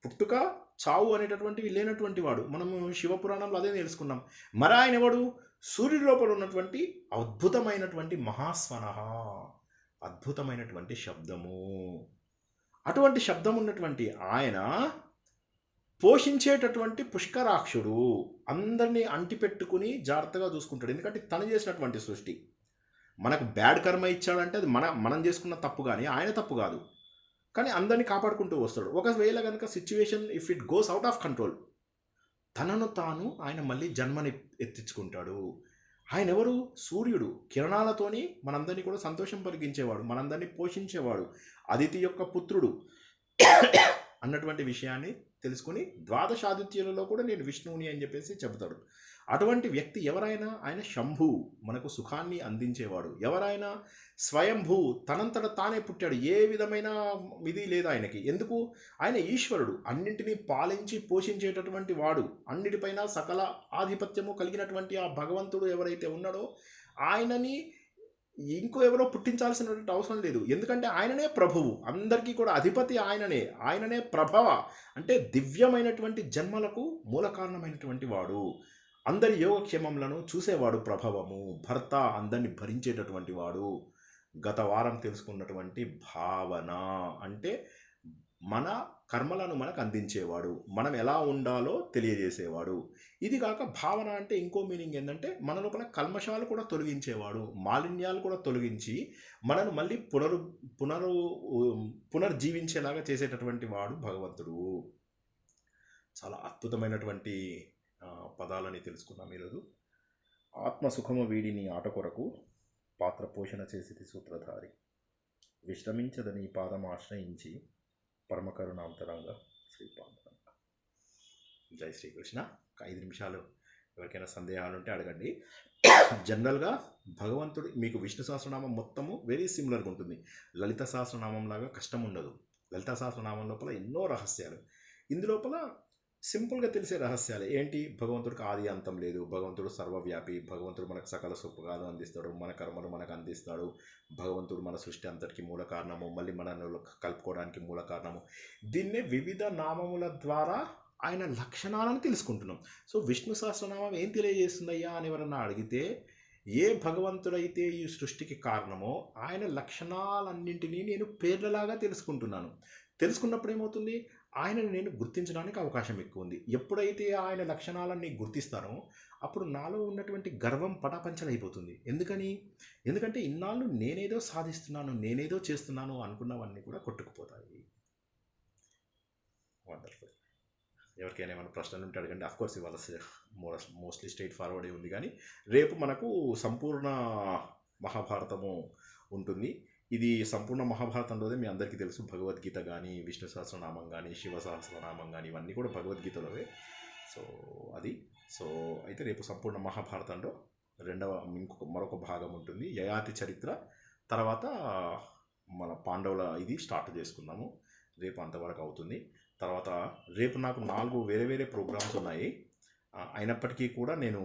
పుట్టుక చావు అనేటటువంటివి లేనటువంటి వాడు. మనము శివపురాణంలో అదే తెలుసుకున్నాం. మరి ఆయన ఎవడు? సూర్యుడి లోపల ఉన్నటువంటి అద్భుతమైనటువంటి మహాస్వన, అద్భుతమైనటువంటి శబ్దము. అటువంటి శబ్దం ఉన్నటువంటి ఆయన పోషించేటటువంటి పుష్కరాక్షుడు. అందరినీ అంటిపెట్టుకుని జాగ్రత్తగా చూసుకుంటాడు. ఎందుకంటే తను చేసినటువంటి సృష్టి. మనకు బ్యాడ్ కర్మ ఇచ్చాడంటే అది మనం చేసుకున్న తప్పు, కానీ ఆయన తప్పు కాదు. కానీ అందరినీ కాపాడుకుంటూ వస్తాడు. ఒకవేళ కనుక situation if it goes out of control, తనను తాను ఆయన మళ్ళీ జన్మని ఎత్తించుకుంటాడు. ఆయన ఎవరు? సూర్యుడు. కిరణాలతోని మనందరినీ కూడా సంతోషం కలిగించేవాడు, మనందరినీ పోషించేవాడు, అదితి యొక్క పుత్రుడు అన్నటువంటి విషయాన్ని తెలుసుకుని ద్వాదశాదిత్యులలో కూడా నేను విష్ణువుని అని చెప్పేసి చెబుతాడు. అటువంటి వ్యక్తి ఎవరైనా ఆయన శంభు, మనకు సుఖాన్ని అందించేవాడు. ఎవరైనా స్వయంభూ, తనంతట తానే పుట్టాడు. ఏ విధమైన ఇది లేదు ఆయనకి. ఎందుకు? ఆయన ఈశ్వరుడు, అన్నింటినీ పాలించి పోషించేటటువంటి వాడు. అన్నిటిపైన సకల ఆధిపత్యము కలిగినటువంటి ఆ భగవంతుడు ఎవరైతే ఉన్నాడో ఆయనని ఇంకో ఎవరో పుట్టించాల్సినటువంటి అవసరం లేదు. ఎందుకంటే ఆయననే ప్రభువు, అందరికీ కూడా అధిపతి ఆయననే ప్రభవ, అంటే దివ్యమైనటువంటి జన్మలకు మూల కారణమైనటువంటి వాడు. అందరి యోగక్షేమములను చూసేవాడు ప్రభవము, భర్త, అందరిని భరించేటటువంటి వాడు. గత వారం తెలుసుకున్నటువంటి భావన అంటే మన కర్మలను మనకు అందించేవాడు, మనం ఎలా ఉండాలో తెలియజేసేవాడు. ఇది కాక భావన అంటే ఇంకో మీనింగ్ ఏంటంటే మన లోపల కల్మషాలు కూడా తొలగించేవాడు, మాలిన్యాలు కూడా తొలగించి మనను మళ్ళీ పునర్జీవించేలాగా చేసేటటువంటి వాడు భగవంతుడు. చాలా అద్భుతమైనటువంటి పదాలని తెలుసుకున్నాం ఈరోజు. ఆత్మసుఖము వీడిని ఆట కొరకు పాత్ర పోషణ చేసేది సూత్రధారి, విశ్రమించదని పాదం ఆశ్రయించి పరమకరుణాంతరంగ శ్రీపాంతరంగ. జై శ్రీకృష్ణ. ఒక 5 నిమిషాలు ఎవరికైనా సందేహాలు ఉంటే అడగండి. జనరల్గా భగవంతుడు మీకు విష్ణు సహస్రనామం మొత్తము వెరీ సిమిలర్గా ఉంటుంది. లలిత సహస్రనామం లాగా కష్టం ఉండదు. లలిత సహస్రనామం లోపల ఎన్నో రహస్యాలు, ఇందులోపల సింపుల్గా తెలిసే రహస్యాలు ఏంటి? భగవంతుడికి ఆది అంతం లేదు, భగవంతుడు సర్వవ్యాపి, భగవంతుడు మనకు సకల సుఖాలు అందిస్తాడు, మన కర్మలు మనకు అందిస్తాడు, భగవంతుడు మన సృష్టి అంతటికి మూల కారణము, మళ్ళీ మనల్ని కలుపుకోవడానికి మూల కారణము. దీన్నే వివిధ నామముల ద్వారా ఆయన లక్షణాలను తెలుసుకుంటున్నాం. సో విష్ణు సహస్రనామం ఏం తెలియజేస్తుందయ్యా అని ఎవరన్నా అడిగితే, ఏ భగవంతుడైతే ఈ సృష్టికి కారణమో ఆయన లక్షణాలన్నింటినీ నేను పేర్లలాగా తెలుసుకుంటున్నాను. తెలుసుకున్నప్పుడు ఏమవుతుంది? ఆయనను నేను గుర్తించడానికి అవకాశం ఎక్కువ ఉంది. ఎప్పుడైతే ఆయన లక్షణాలన్నీ గుర్తిస్తానో అప్పుడు నాలో ఉన్నటువంటి గర్వం పటాపంచలైపోతుంది. ఎందుకంటే ఇన్నాళ్ళు నేనేదో సాధిస్తున్నాను, నేనేదో చేస్తున్నాను అనుకున్నవన్నీ కూడా కొట్టుకుపోతాయి. వండర్ఫుల్. ఎవరికైనా ఏమైనా ప్రశ్నలు ఉంటే అడగండి. అఫ్కోర్స్ ఇవాళ మోస్ట్లీ స్ట్రైట్ ఫార్వర్డే ఉంది, కానీ రేపు మనకు సంపూర్ణ మహాభారతము ఉంటుంది. ఇది సంపూర్ణ మహాభారతంలోనే మీ అందరికీ తెలుసు. భగవద్గీత కానీ, విష్ణు సహస్రనామం కానీ, శివ సహస్రనామం కానీ, ఇవన్నీ కూడా భగవద్గీతలోవే. సో అయితే రేపు సంపూర్ణ మహాభారతంలో మరొక భాగం ఉంటుంది, యయాతి చరిత్ర. తర్వాత మన పాండవుల ఇది స్టార్ట్ చేసుకున్నాము. రేపు అంతవరకు అవుతుంది. తర్వాత రేపు నాకు 4 వేరే వేరే ప్రోగ్రామ్స్ ఉన్నాయి. అయినప్పటికీ కూడా నేను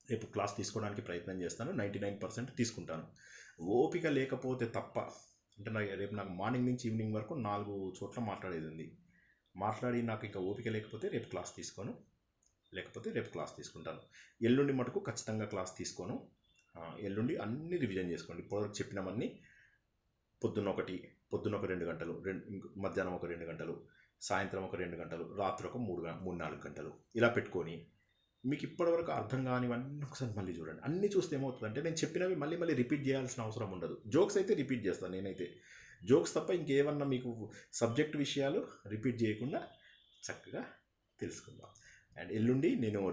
రేపు క్లాస్ తీసుకోవడానికి ప్రయత్నం చేస్తాను. 99% తీసుకుంటాను. ఓపిక లేకపోతే తప్ప, అంటే రేపు నాకు మార్నింగ్ నుంచి ఈవినింగ్ వరకు 4 చోట్ల మాట్లాడేది ఉంది. మాట్లాడి నాకు ఇంకా ఓపిక లేకపోతే రేపు క్లాస్ తీసుకోను, లేకపోతే రేపు క్లాస్ తీసుకుంటాను. ఎల్లుండి మటుకు ఖచ్చితంగా క్లాస్ తీసుకోను. ఎల్లుండి అన్ని రివిజన్ చేసుకోండి. ఇప్పుడు చెప్పినవన్నీ పొద్దున్న ఒక 2 గంటలు, మధ్యాహ్నం ఒక 2 గంటలు, సాయంత్రం ఒక 2 గంటలు, రాత్రి ఒక 3-4 గంటలు ఇలా పెట్టుకొని మీకు ఇప్పటివరకు అర్థం కానివన్నీ ఒకసారి మళ్ళీ చూడండి. అన్నీ చూస్తే ఏమవుతుందంటే నేను చెప్పినవి మళ్ళీ మళ్ళీ రిపీట్ చేయాల్సిన అవసరం ఉండదు. జోక్స్ అయితే రిపీట్ చేస్తాను నేనైతే. జోక్స్ తప్ప ఇంకేమన్నా మీకు సబ్జెక్ట్ విషయాలు రిపీట్ చేయకుండా చక్కగా తెలుసుకుందాం. అండ్ ఎల్లుండి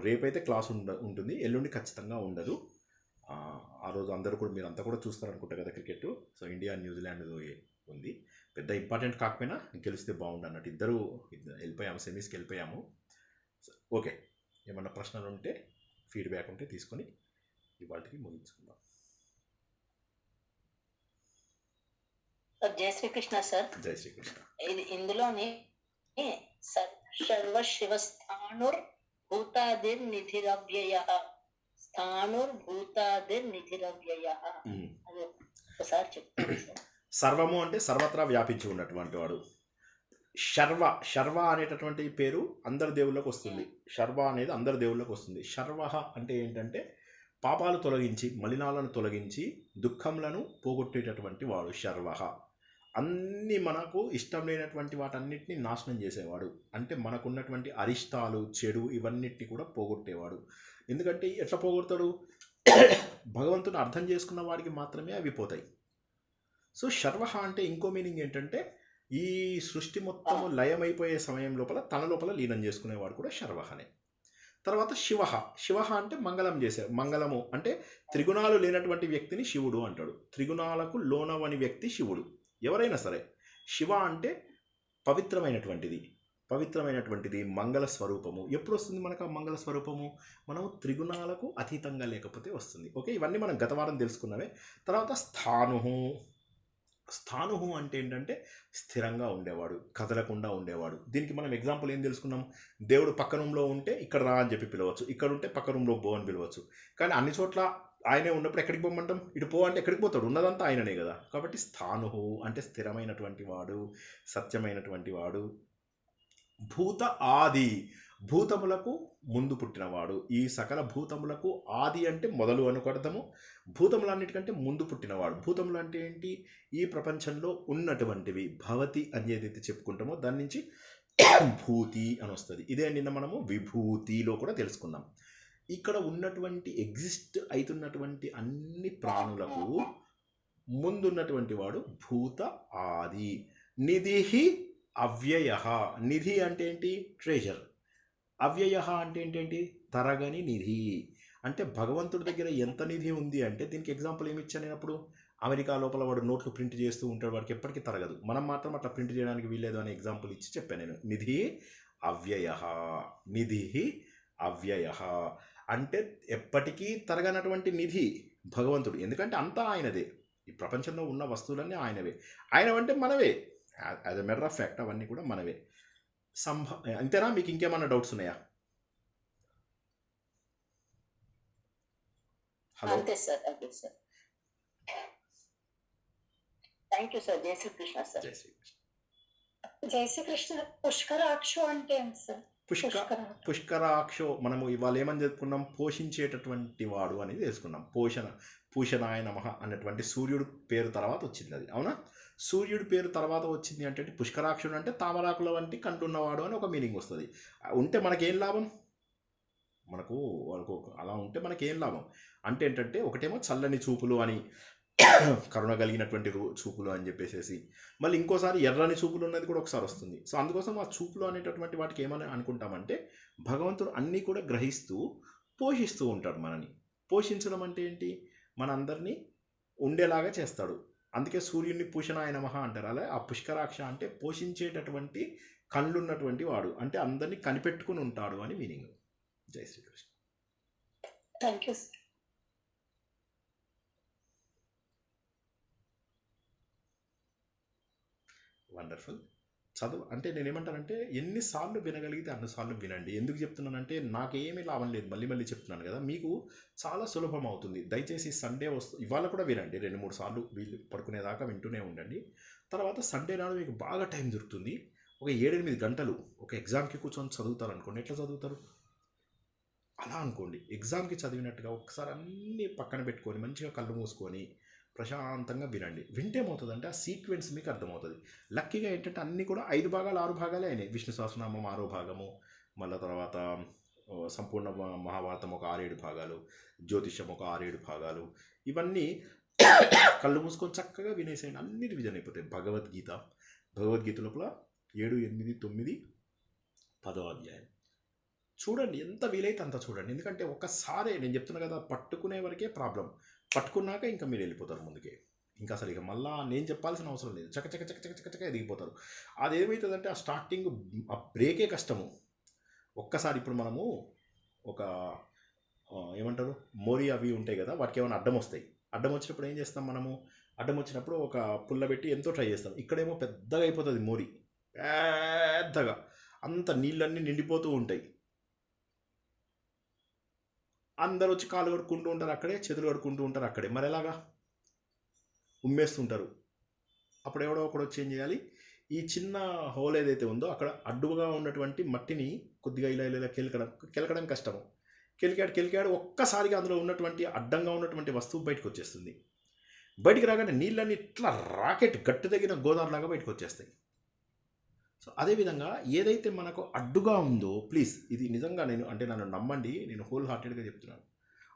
రేపైతే క్లాస్ ఉంటుంది, ఎల్లుండి ఖచ్చితంగా ఉండదు. ఆ రోజు అందరూ కూడా మీరు అంతా కూడా చూస్తారనుకుంటా కదా క్రికెట్. సో ఇండియా న్యూజిలాండ్ ఉంది. పెద్ద ఇంపార్టెంట్ కాకపోయినా గెలిస్తే బాగుండు అన్నట్టు. ఇద్దరు వెళ్ళిపోయాము, సెమీస్కి వెళ్ళిపోయాము. ఓకే, ఏమన్నా ప్రశ్నలు ఉంటే ఫీడ్బ్యాక్ ఉంటే తీసుకొని ఇవాళకి ముగించుకుందాం. జై శ్రీకృష్ణ సార్. జై శ్రీకృష్ణ. ఇందులోని సర్వ శివస్థానుర్ భూతాదిర్ నిధిరవ్యయ, స్థానుర్ భూతాదిర్ నిధిరవ్యయ, అది ఒకసారి చెప్తాను సార్. సర్వము అంటే సర్వత్రా వ్యాపించి ఉన్నటువంటి వాడు. శర్వ అనేటటువంటి పేరు అందరి దేవుళ్ళకి వస్తుంది. శర్వ అనేది అందరి దేవుళ్ళకి వస్తుంది. శర్వ అంటే ఏంటంటే పాపాలు తొలగించి, మలినాలను తొలగించి, దుఃఖములను పోగొట్టేటటువంటి వాడు శర్వ. అన్నీ మనకు ఇష్టం లేనటువంటి వాటన్నిటిని నాశనం చేసేవాడు. అంటే మనకున్నటువంటి అరిష్టాలు, చెడు ఇవన్నిటిని కూడా పోగొట్టేవాడు. ఎందుకంటే ఎట్లా పోగొడతాడు? భగవంతుని అర్థం చేసుకున్న వాడికి మాత్రమే అవి పోతాయి. సో శర్వ అంటే ఇంకో మీనింగ్ ఏంటంటే ఈ సృష్టి మొత్తము లయమైపోయే సమయం లోపల తన లోపల లీనం చేసుకునేవాడు కూడా శర్వహనే. తర్వాత శివ అంటే మంగళం మంగళము అంటే త్రిగుణాలు లేనటువంటి వ్యక్తిని శివుడు అంటాడు. త్రిగుణాలకు లోనవని వ్యక్తి శివుడు. ఎవరైనా సరే శివ అంటే పవిత్రమైనటువంటిది మంగళ స్వరూపము. ఎప్పుడు వస్తుంది మనకు ఆ మంగళ స్వరూపము? మనం త్రిగుణాలకు అతీతంగా లేకపోతే వస్తుంది. ఓకే, ఇవన్నీ మనం గత వారం తెలుసుకున్నవే. తర్వాత స్థాను అంటే ఏంటంటే స్థిరంగా ఉండేవాడు, కదలకుండా ఉండేవాడు. దీనికి మనం ఎగ్జాంపుల్ ఏం తెలుసుకున్నాం? దేవుడు పక్క రూమ్లో ఉంటే ఇక్కడ రా అని చెప్పి పిలవచ్చు, ఇక్కడ ఉంటే పక్క రూమ్లో పో అని పిలవచ్చు. కానీ అన్ని చోట్ల ఆయనే ఉన్నప్పుడు ఎక్కడికి పోమంటాం? ఇటు పో అంటే ఎక్కడికి పోతాడు? ఉన్నదంతా ఆయననే కదా. కాబట్టి స్థాను అంటే స్థిరమైనటువంటి వాడు, సత్యమైనటువంటి వాడు. భూత ఆది, భూతములకు ముందు పుట్టినవాడు. ఈ సకల భూతములకు ఆది అంటే మొదలు అనుకొడతాము. భూతములన్నిటికంటే ముందు పుట్టినవాడు. భూతములు అంటే ఏంటి? ఈ ప్రపంచంలో ఉన్నటువంటివి. భవతి అని ఏదైతే చెప్పుకుంటామో దాని నుంచి భూతి అని వస్తుంది. ఇదే నిన్న మనము విభూతిలో కూడా తెలుసుకున్నాం. ఇక్కడ ఉన్నటువంటి ఎగ్జిస్ట్ అవుతున్నటువంటి అన్ని ప్రాణులకు ముందున్నటువంటి వాడు భూత ఆది. నిధిహి అవ్యయ. నిధి అంటే ఏంటి? ట్రెజర్. అవ్యయ అంటే ఏంటంటి? తరగని నిధి. అంటే భగవంతుడి దగ్గర ఎంత నిధి ఉంది అంటే దీనికి ఎగ్జాంపుల్ ఏమి ఇచ్చాను నేను అప్పుడు? అమెరికా లోపల వాడు నోట్లు ప్రింట్ చేస్తూ ఉంటాడు, వాడికి ఎప్పటికీ తరగదు. మనం మాత్రం అట్లా ప్రింట్ చేయడానికి వీల్లేదు అనే ఎగ్జాంపుల్ ఇచ్చి చెప్పాను నేను. నిధి అవ్యయ. నిధి అవ్యయ అంటే ఎప్పటికీ తరగనటువంటి నిధి భగవంతుడు. ఎందుకంటే అంతా ఆయనదే. ఈ ప్రపంచంలో ఉన్న వస్తువులన్నీ ఆయనవే. ఆయన అంటే మనవే. యాజ్ ఎ మెటర్ ఆఫ్ ఫ్యాక్ట్ అవన్నీ కూడా మనవే. అంతేనా? మీకు ఇంకేమన్నా డౌట్స్ ఉన్నాయా? హలో. అంతే సార్, అంతే సార్. Thank you sir. జై శ్రీకృష్ణ సార్. జై శ్రీకృష్ణ. జై శ్రీకృష్ణ. పుష్కరాక్షు అంటే ఏంటి సార్? పుష్కరాక్షో మనము ఇవాళ ఏమని చెప్పుకున్నాం? పోషించేటటువంటి వాడు అనేది తెలుసుకున్నాం. పూషణాయ నమః అన్నటువంటి సూర్యుడు పేరు తర్వాత వచ్చింది అది. అవునా? సూర్యుడి పేరు తర్వాత వచ్చింది అంటే పుష్కరాక్షుడు అంటే తామరాకుల వంటి కంటున్నవాడు అని ఒక మీనింగ్ వస్తుంది. ఉంటే మనకేం లాభం? వాళ్ళకు అలా ఉంటే మనకేం లాభం అంటే ఏంటంటే ఒకటేమో చల్లని చూపులు అని, కరుణ కలిగినటువంటి చూపులు అని చెప్పేసి, మళ్ళీ ఇంకోసారి ఎర్రని చూపులు ఉన్నది కూడా ఒకసారి వస్తుంది. సో అందుకోసం ఆ చూపులు అనేటటువంటి వాటికి ఏమని అనుకుంటామంటే భగవంతుడు అన్నీ కూడా గ్రహిస్తూ పోషిస్తూ ఉంటాడు మనని. పోషించడం అంటే ఏంటి? మనందరినీ ఉండేలాగా చేస్తాడు. అందుకే సూర్యుడిని పూషణాయ నమః అంటారు. అలా ఆ పుష్కరాక్ష అంటే పోషించేటటువంటి కళ్ళున్నటువంటి వాడు, అంటే అందరినీ కనిపెట్టుకుని ఉంటాడు అని మీనింగ్. జై Srikrishna. Thank you sir. Wonderful. చదువు అంటే నేనేమంటానంటే ఎన్నిసార్లు వినగలిగితే అన్నిసార్లు వినండి. ఎందుకు చెప్తున్నానంటే నాకేమీ లాభం లేదు, మళ్ళీ మళ్ళీ చెప్తున్నాను కదా, మీకు చాలా సులభం అవుతుంది. దయచేసి సండే ఇవాళ కూడా వినండి, 2-3 సార్లు వీళ్ళు పడుకునేదాకా వింటూనే ఉండండి. తర్వాత సండే నాడు మీకు బాగా టైం దొరుకుతుంది. ఒక 7-8 గంటలు ఒక ఎగ్జామ్కి కూర్చొని చదువుతారు అనుకోండి. ఎట్లా చదువుతారు? అలా అనుకోండి, ఎగ్జామ్కి చదివినట్టుగా ఒకసారి అన్నీ పక్కన పెట్టుకొని మంచిగా కళ్ళు మూసుకొని ప్రశాంతంగా వినండి. వింటే ఏమవుతుందంటే ఆ సీక్వెన్స్ మీకు అర్థమవుతుంది. లక్కీగా ఏంటంటే అన్నీ కూడా 5 భాగాలు 6 భాగాలే అయినాయి. విష్ణు సహస్రనామం 6వ భాగము, మళ్ళీ తర్వాత సంపూర్ణ మహాభారతం ఒక 6-7 భాగాలు, జ్యోతిష్యం ఒక 6-7 భాగాలు, ఇవన్నీ కళ్ళు మూసుకొని చక్కగా వినేసేయండి, అన్ని రివిజన్ అయిపోతాయి. భగవద్గీత లోపల 7, 8, 9, 10వ అధ్యాయం చూడండి, ఎంత వీలైతే అంత చూడండి. ఎందుకంటే ఒక్కసారి నేను చెప్తున్నా కదా, పట్టుకునే వరకే ప్రాబ్లం, పట్టుకున్నాక ఇంకా మీరు వెళ్ళిపోతారు ముందుకే. ఇంకా అసలు ఇక మళ్ళా నేను చెప్పాల్సిన అవసరం లేదు, చక్క చక్క చక్క చక్క చక్క చక్క ఎదిగిపోతారు. అదేమవుతుందంటే ఆ స్టార్టింగ్ ఆ బ్రేకే కష్టము. ఒక్కసారి ఇప్పుడు మనము ఒక ఏమంటారు మోరీ అవి ఉంటాయి కదా, వాటికి ఏమైనా అడ్డం వస్తాయి. అడ్డం వచ్చినప్పుడు ఏం చేస్తాం మనము, అడ్డం వచ్చినప్పుడు ఒక పుల్ల పెట్టి ఎంతో ట్రై చేస్తాం. ఇక్కడేమో పెద్దగా అయిపోతుంది మోరీ, పెద్దగా అంత నీళ్ళన్నీ నిండిపోతూ ఉంటాయి. అందరు వచ్చి కాళ్ళు కడుక్కుంటూ ఉంటారు అక్కడే, చేతులు కడుక్కుంటూ ఉంటారు అక్కడే. మరి ఎలాగా ఉమ్మేస్తుంటారు. అప్పుడు ఎవడో ఒకడు వచ్చి ఏం చేయాలి, ఈ చిన్న హోల్ ఏదైతే ఉందో అక్కడ అడ్డుగా ఉన్నటువంటి మట్టిని కొద్దిగా ఇలా ఇలా కెలకడం కష్టము. కెలికాడు ఒక్కసారిగా అందులో ఉన్నటువంటి అడ్డంగా ఉన్నటువంటి వస్తువు బయటకు వచ్చేస్తుంది. బయటికి రాగానే నీళ్ళన్నీ ఇట్లా రాకెట్ గట్టి తగిన గోదావరిలాగా బయటకు వచ్చేస్తాయి. సో అదేవిధంగా ఏదైతే మనకు అడ్డుగా ఉందో, ప్లీజ్ ఇది నిజంగా నన్ను నమ్మండి, నేను హోల్ హార్టెడ్గా చెప్తున్నాను,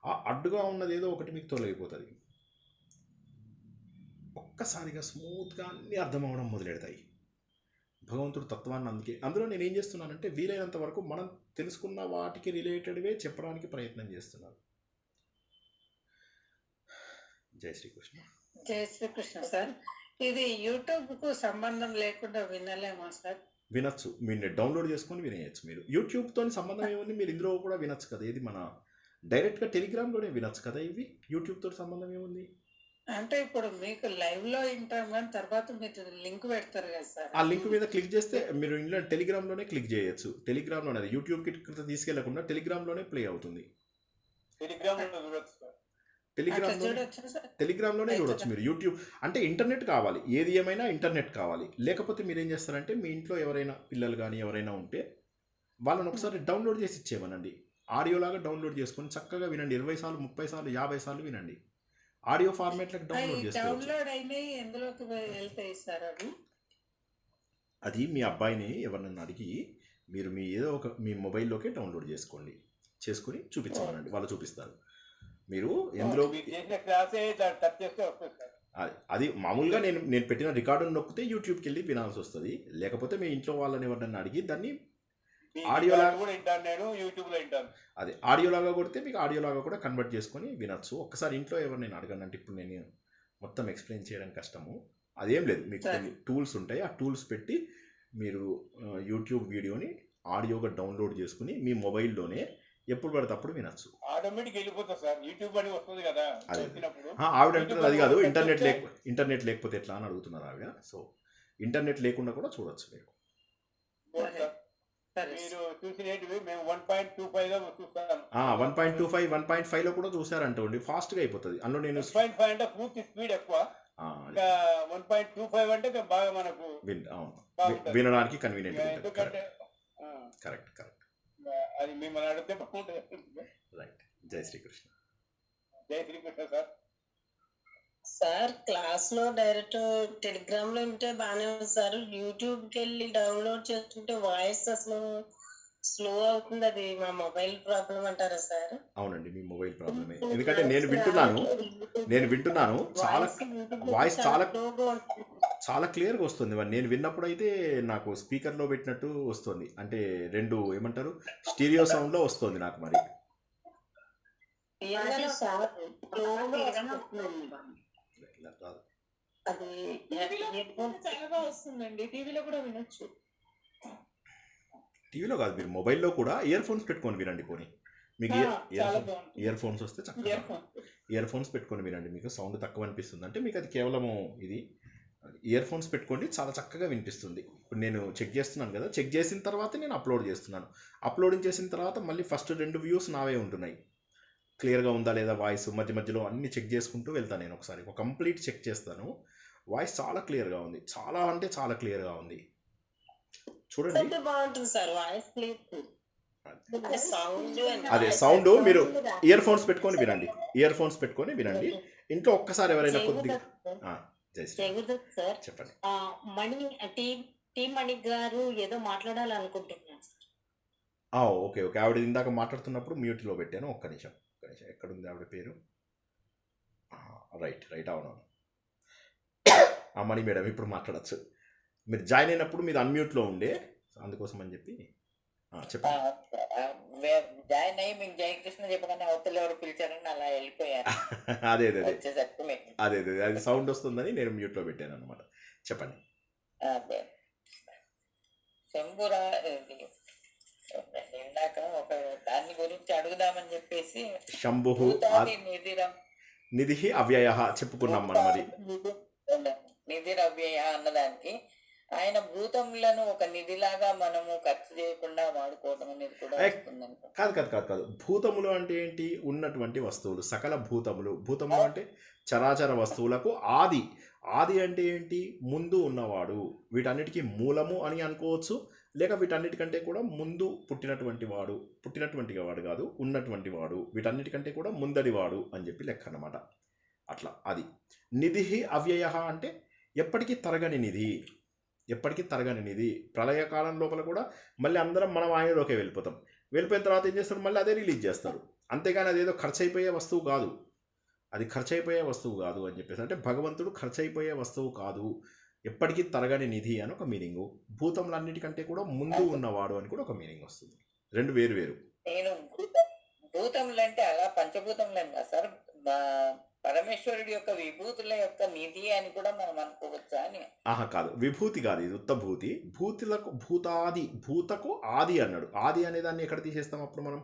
ఆ అడ్డుగా ఉన్నది ఏదో ఒకటి మీకు తొలగిపోతుంది. ఒక్కసారిగా స్మూత్గా అన్నీ అర్థం అవ్వడం మొదలెడతాయి భగవంతుడు తత్వాన్ని. అందులో నేను ఏం చేస్తున్నానంటే వీలైనంత వరకు మనం తెలుసుకున్న వాటికి రిలేటెడ్వే చెప్పడానికి ప్రయత్నం చేస్తున్నాను. జై శ్రీకృష్ణ. జై శ్రీకృష్ణ సార్. ఇది యూట్యూబ్ కు సంబంధం లేకుండా వినలేమా సార్? వినొచ్చు, మీరు డౌన్లోడ్ చేసుకొని వినేయచ్చు. మీరు యూట్యూబ్తో సంబంధం ఏముంది, మీరు ఇందులో కూడా వినొచ్చు కదా. ఇది మన డైరెక్ట్గా టెలిగ్రామ్లోనే వినొచ్చు కదా. ఇవి యూట్యూబ్తో సంబంధం ఏముంది అంటే ఇప్పుడు మీకు లైవ్ లో వింటాం కానీ తర్వాత మీరు లింక్ పెడతారు కదా సార్, ఆ లింక్ మీద క్లిక్ చేస్తే మీరు ఇంట్లో టెలిగ్రామ్లోనే క్లిక్ చేయొచ్చు. టెలిగ్రామ్లోనే, అది యూట్యూబ్కి తీసుకెళ్లకుండా టెలిగ్రామ్లోనే ప్లే అవుతుంది. టెలిగ్రామ్లోనే చూడొచ్చు మీరు. యూట్యూబ్ అంటే ఇంటర్నెట్ కావాలి, ఏది ఏమైనా ఇంటర్నెట్ కావాలి. లేకపోతే మీరు ఏం చేస్తారంటే మీ ఇంట్లో ఎవరైనా పిల్లలు కానీ ఎవరైనా ఉంటే వాళ్ళని ఒకసారి డౌన్లోడ్ చేసి ఇచ్చేయమనండి. ఆడియోలాగా డౌన్లోడ్ చేసుకొని చక్కగా వినండి. 20 సార్లు 30 సార్లు 50 సార్లు వినండి. ఆడియో ఫార్మాట్లకు డౌన్లోడ్ చేసుకోవచ్చు. డౌన్లోడ్ అయినాయి ఎందులోకి వెళ్తాయి సార్ అవి? అది మీ అబ్బాయిని ఎవరినన్నా అడిగి మీరు మీ మొబైల్లోకే డౌన్లోడ్ చేసుకొని చూపించమనండి, వాళ్ళు చూపిస్తారు. మీరు ఎందులో అది మామూలుగా నేను పెట్టిన రికార్డును నొక్కితే యూట్యూబ్కి వెళ్ళి వినాల్సి వస్తుంది. లేకపోతే మీ ఇంట్లో వాళ్ళని ఎవరినన్నా అడిగి దాన్ని ఆడియోలాగా కొడితే మీకు ఆడియోలాగా కూడా కన్వర్ట్ చేసుకొని వినొచ్చు. ఒక్కసారి ఇంట్లో ఎవరినైనా అడగండి. అంటే ఇప్పుడు నేను మొత్తం ఎక్స్ప్లెయిన్ చేయడం కష్టము, అదేం లేదు. మీకు కొన్ని టూల్స్ ఉంటాయి, ఆ టూల్స్ పెట్టి మీరు యూట్యూబ్ వీడియోని ఆడియోగా డౌన్లోడ్ చేసుకుని మీ మొబైల్లోనే ఎప్పుడు పడితే అప్పుడు వినొచ్చు. ఆటోమేటిక్ వెళ్ళిపోతుంది సార్, యూట్యూబ్ అని వస్తుంది కదా. ఆవిడ అంటున్నది అది కాదు, ఇంటర్నెట్ లేకపోతే ఎట్లా అని అడుగుతున్నారు ఆవిడ. సో ఇంటర్నెట్ లేకుండా కూడా చూడొచ్చు మీరు. మీరు చూసినవి మేము 1.25 లో చూస్తాను. 1.25 1.5 లో కూడా చూసారంటండి, ఫాస్ట్ గా అయిపోతుంది. అందులో నేను 1.5 అంటే పూర్తి స్పీడ్ ఎక్కువ, 1.25 అంటే బాగా మనకు వినడానికి కన్వీనియంట్. కరెక్ట్. అది మిమ్మల్ని అడిగితే బాగుంటుంది. రైట్. జై శ్రీకృష్ణ. జై శ్రీకృష్ణ సార్. సార్ క్లాస్ లో డైరెక్ట్ టెలిగ్రామ్ లో ఉంటే బాగానే ఉంది సార్. యూట్యూబ్ కి వెళ్ళి డౌన్లోడ్ చేసుకుంటే వాయిస్ అసలు స్లో అవుతుంది. అది మా మొబైల్ ప్రాబ్లం అంటారా సార్? అవునండి, మీ మొబైల్ ప్రాబ్లమే. ఎందుకంటే నేను వింటున్నాను చాలా వాయిస్ చాలా క్లియర్గా వస్తుంది. నేను విన్నప్పుడు అయితే నాకు స్పీకర్లో పెట్టినట్టు వస్తుంది. అంటే 2 ఏమంటారు స్టీరియో సౌండ్లో వస్తుంది నాకు. మరి టీవీలో కాదు, మీరు మొబైల్లో కూడా ఇయర్ ఫోన్స్ పెట్టుకొని వినండి. పోనీ మీకు ఇయర్ ఫోన్స్ వస్తే చక్కగా ఇయర్ ఫోన్స్ పెట్టుకొని వినండి. మీకు సౌండ్ తక్కువ అనిపిస్తుంది అంటే మీకు అది కేవలము ఇది ఇయర్ ఫోన్స్ పెట్టుకోండి, చాలా చక్కగా వినిపిస్తుంది. ఇప్పుడు నేను చెక్ చేస్తున్నాను కదా, చెక్ చేసిన తర్వాత నేను అప్లోడ్ చేస్తున్నాను. అప్లోడింగ్ చేసిన తర్వాత మళ్ళీ ఫస్ట్ 2 వ్యూస్ నావే ఉంటున్నాయి. క్లియర్గా ఉందా లేదా వాయిస్, మధ్యలో అన్ని చెక్ చేసుకుంటూ వెళ్తాను. నేను ఒకసారి కంప్లీట్ చెక్ చేస్తాను. వాయిస్ చాలా క్లియర్గా ఉంది, చాలా అంటే చాలా క్లియర్గా ఉంది. చూడండి, అదే సౌండ్. మీరు ఇయర్ ఫోన్స్ పెట్టుకొని వినండి. ఇంట్లో ఒక్కసారి ఎవరైనా కొద్దిగా చెప్పండి. మణి గారు ఏదో మాట్లాడాలనుకుంటున్నాను. ఓకే ఓకే, ఆవిడ ఇందాక మాట్లాడుతున్నప్పుడు మ్యూట్లో పెట్టాను. ఒక్క నిమిషం ఎక్కడుంది ఆవిడ పేరు? రైట్ రైట్, అవునవును. మణి మేడం ఇప్పుడు మాట్లాడచ్చు. మీరు జాయిన్ అయినప్పుడు మీరు అన్మ్యూట్లో ఉండే, అందుకోసం అని చెప్పి చెప్పండి. జాయిన్ అయ్యి మీకు జయకృష్ణ చెప్పగానే అవతల ఎవరు పిలిచారని అలా వెళ్ళిపోయారు. అదే వచ్చేసరికి మీకు అదే అది సౌండ్ వస్తుందని నేను మ్యూట్లో పెట్టాను అనమాట. చెప్పండి. అదే శంభురా ఇందాక ఒక దాని గురించి అడుగుదామని చెప్పేసి శంభు నిధి అవ్యయ చెప్పుకున్నాం మనం. అది నిధిరవ్యయ అన్నదానికి ఆయన భూతములను ఒక నిధిలాగా మనము ఖర్చు చేయకుండా వాడుకోవడం అనేది కూడా కాదు. భూతములు అంటే ఏంటి? ఉన్నటువంటి వస్తువులు, సకల భూతములు. భూతములు అంటే చరాచర వస్తువులకు ఆది అంటే ఏంటి? ముందు ఉన్నవాడు. వీటన్నిటికీ మూలము అని అనుకోవచ్చు, లేక వీటన్నిటికంటే కూడా ముందు పుట్టినటువంటి వాడు కాదు, ఉన్నటువంటి వాడు, వీటన్నిటికంటే కూడా ముందడివాడు అని చెప్పి లెక్క అన్నమాట. అట్లా అది. నిధి అవ్యయ అంటే ఎప్పటికీ తరగని నిధి. ప్రళయకాలం లోపల కూడా మళ్ళీ అందరం మనం ఆయనలోకే వెళ్ళిపోయిన తర్వాత ఏం చేస్తారు? మళ్ళీ అదే రిలీజ్ చేస్తారు. అంతేగాని అదేదో ఖర్చు అయిపోయే వస్తువు కాదు అని చెప్పేసి. అంటే భగవంతుడు ఖర్చు అయిపోయే వస్తువు కాదు, ఎప్పటికీ తరగని నిధి అని ఒక మీనింగు. భూతములన్నిటికంటే కూడా ముందు ఉన్నవాడు అని కూడా ఒక మీనింగ్ వస్తుంది. రెండు వేరు. నేను భూతములు అంటే అలా పంచభూతములు కదా సార్, పరమేశ్వరుడి యొక్క విభూతుల యొక్క నిధి అని కూడా మనం అనుకోవచ్చా అని? కాదు, విభూతి కాదు, ఇది ఉత్తభూతి. భూతకు ఆది అన్నాడు. ఆది అనే దాన్ని ఎక్కడ తీసేస్తాం అప్పుడు మనం?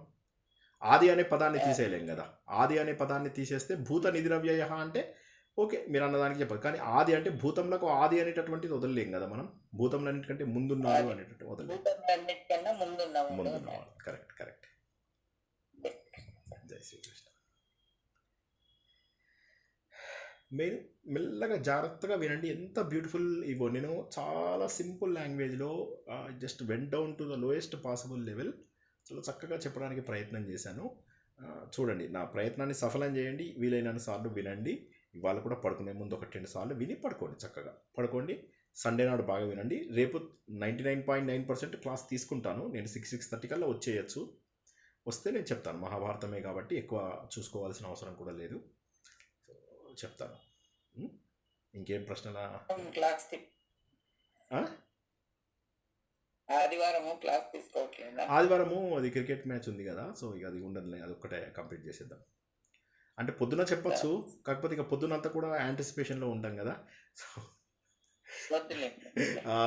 ఆది అనే పదాన్ని తీసేయలేం కదా. ఆది అనే పదాన్ని తీసేస్తే భూత నిధిరవ్యయ అంటే ఓకే, మీరు అన్నదానికి చెప్పదు. కానీ ఆది అంటే భూతములకు ఆది అనేటటువంటిది వదలలేం కదా మనం. భూతములన్నిటికంటే ముందున్నాడు అనేటట్టు వదలలేం. ముందున్నవాడు. కరెక్ట్. జై శ్రీకృష్ణ. మీరు మెల్లగా జాగ్రత్తగా వినండి. ఎంత బ్యూటిఫుల్ ఇవో. నేను చాలా సింపుల్ లాంగ్వేజ్లో just went down to the lowest possible level చాలా చక్కగా చెప్పడానికి ప్రయత్నం చేశాను. చూడండి, నా ప్రయత్నాన్ని సఫలం చేయండి. వీలైనంత సార్లు వినండి. ఇవాళ కూడా పడుకునే ముందు 1-2 సార్లు విని పడుకోండి. చక్కగా పడుకోండి. సండే నాడు బాగా వినండి. రేపు 99.9% క్లాస్ తీసుకుంటాను నేను. 6:30 కల్లా వచ్చేయచ్చు. వస్తే నేను చెప్తాను. మహాభారతమే కాబట్టి ఎక్కువ చూసుకోవాల్సిన అవసరం కూడా లేదు. చెప్తాను. ఇంకేం ప్రశ్నలా? ఆదివారము అది క్రికెట్ మ్యాచ్ ఉంది కదా, సో ఇక అది ఉండదులే, అది ఒక్కటే కంప్లీట్ చేసేద్దాం. అంటే పొద్దున చెప్పచ్చు, కాకపోతే ఇక పొద్దునంతా కూడా యాంటిసిపేషన్లో ఉంటాం కదా. సో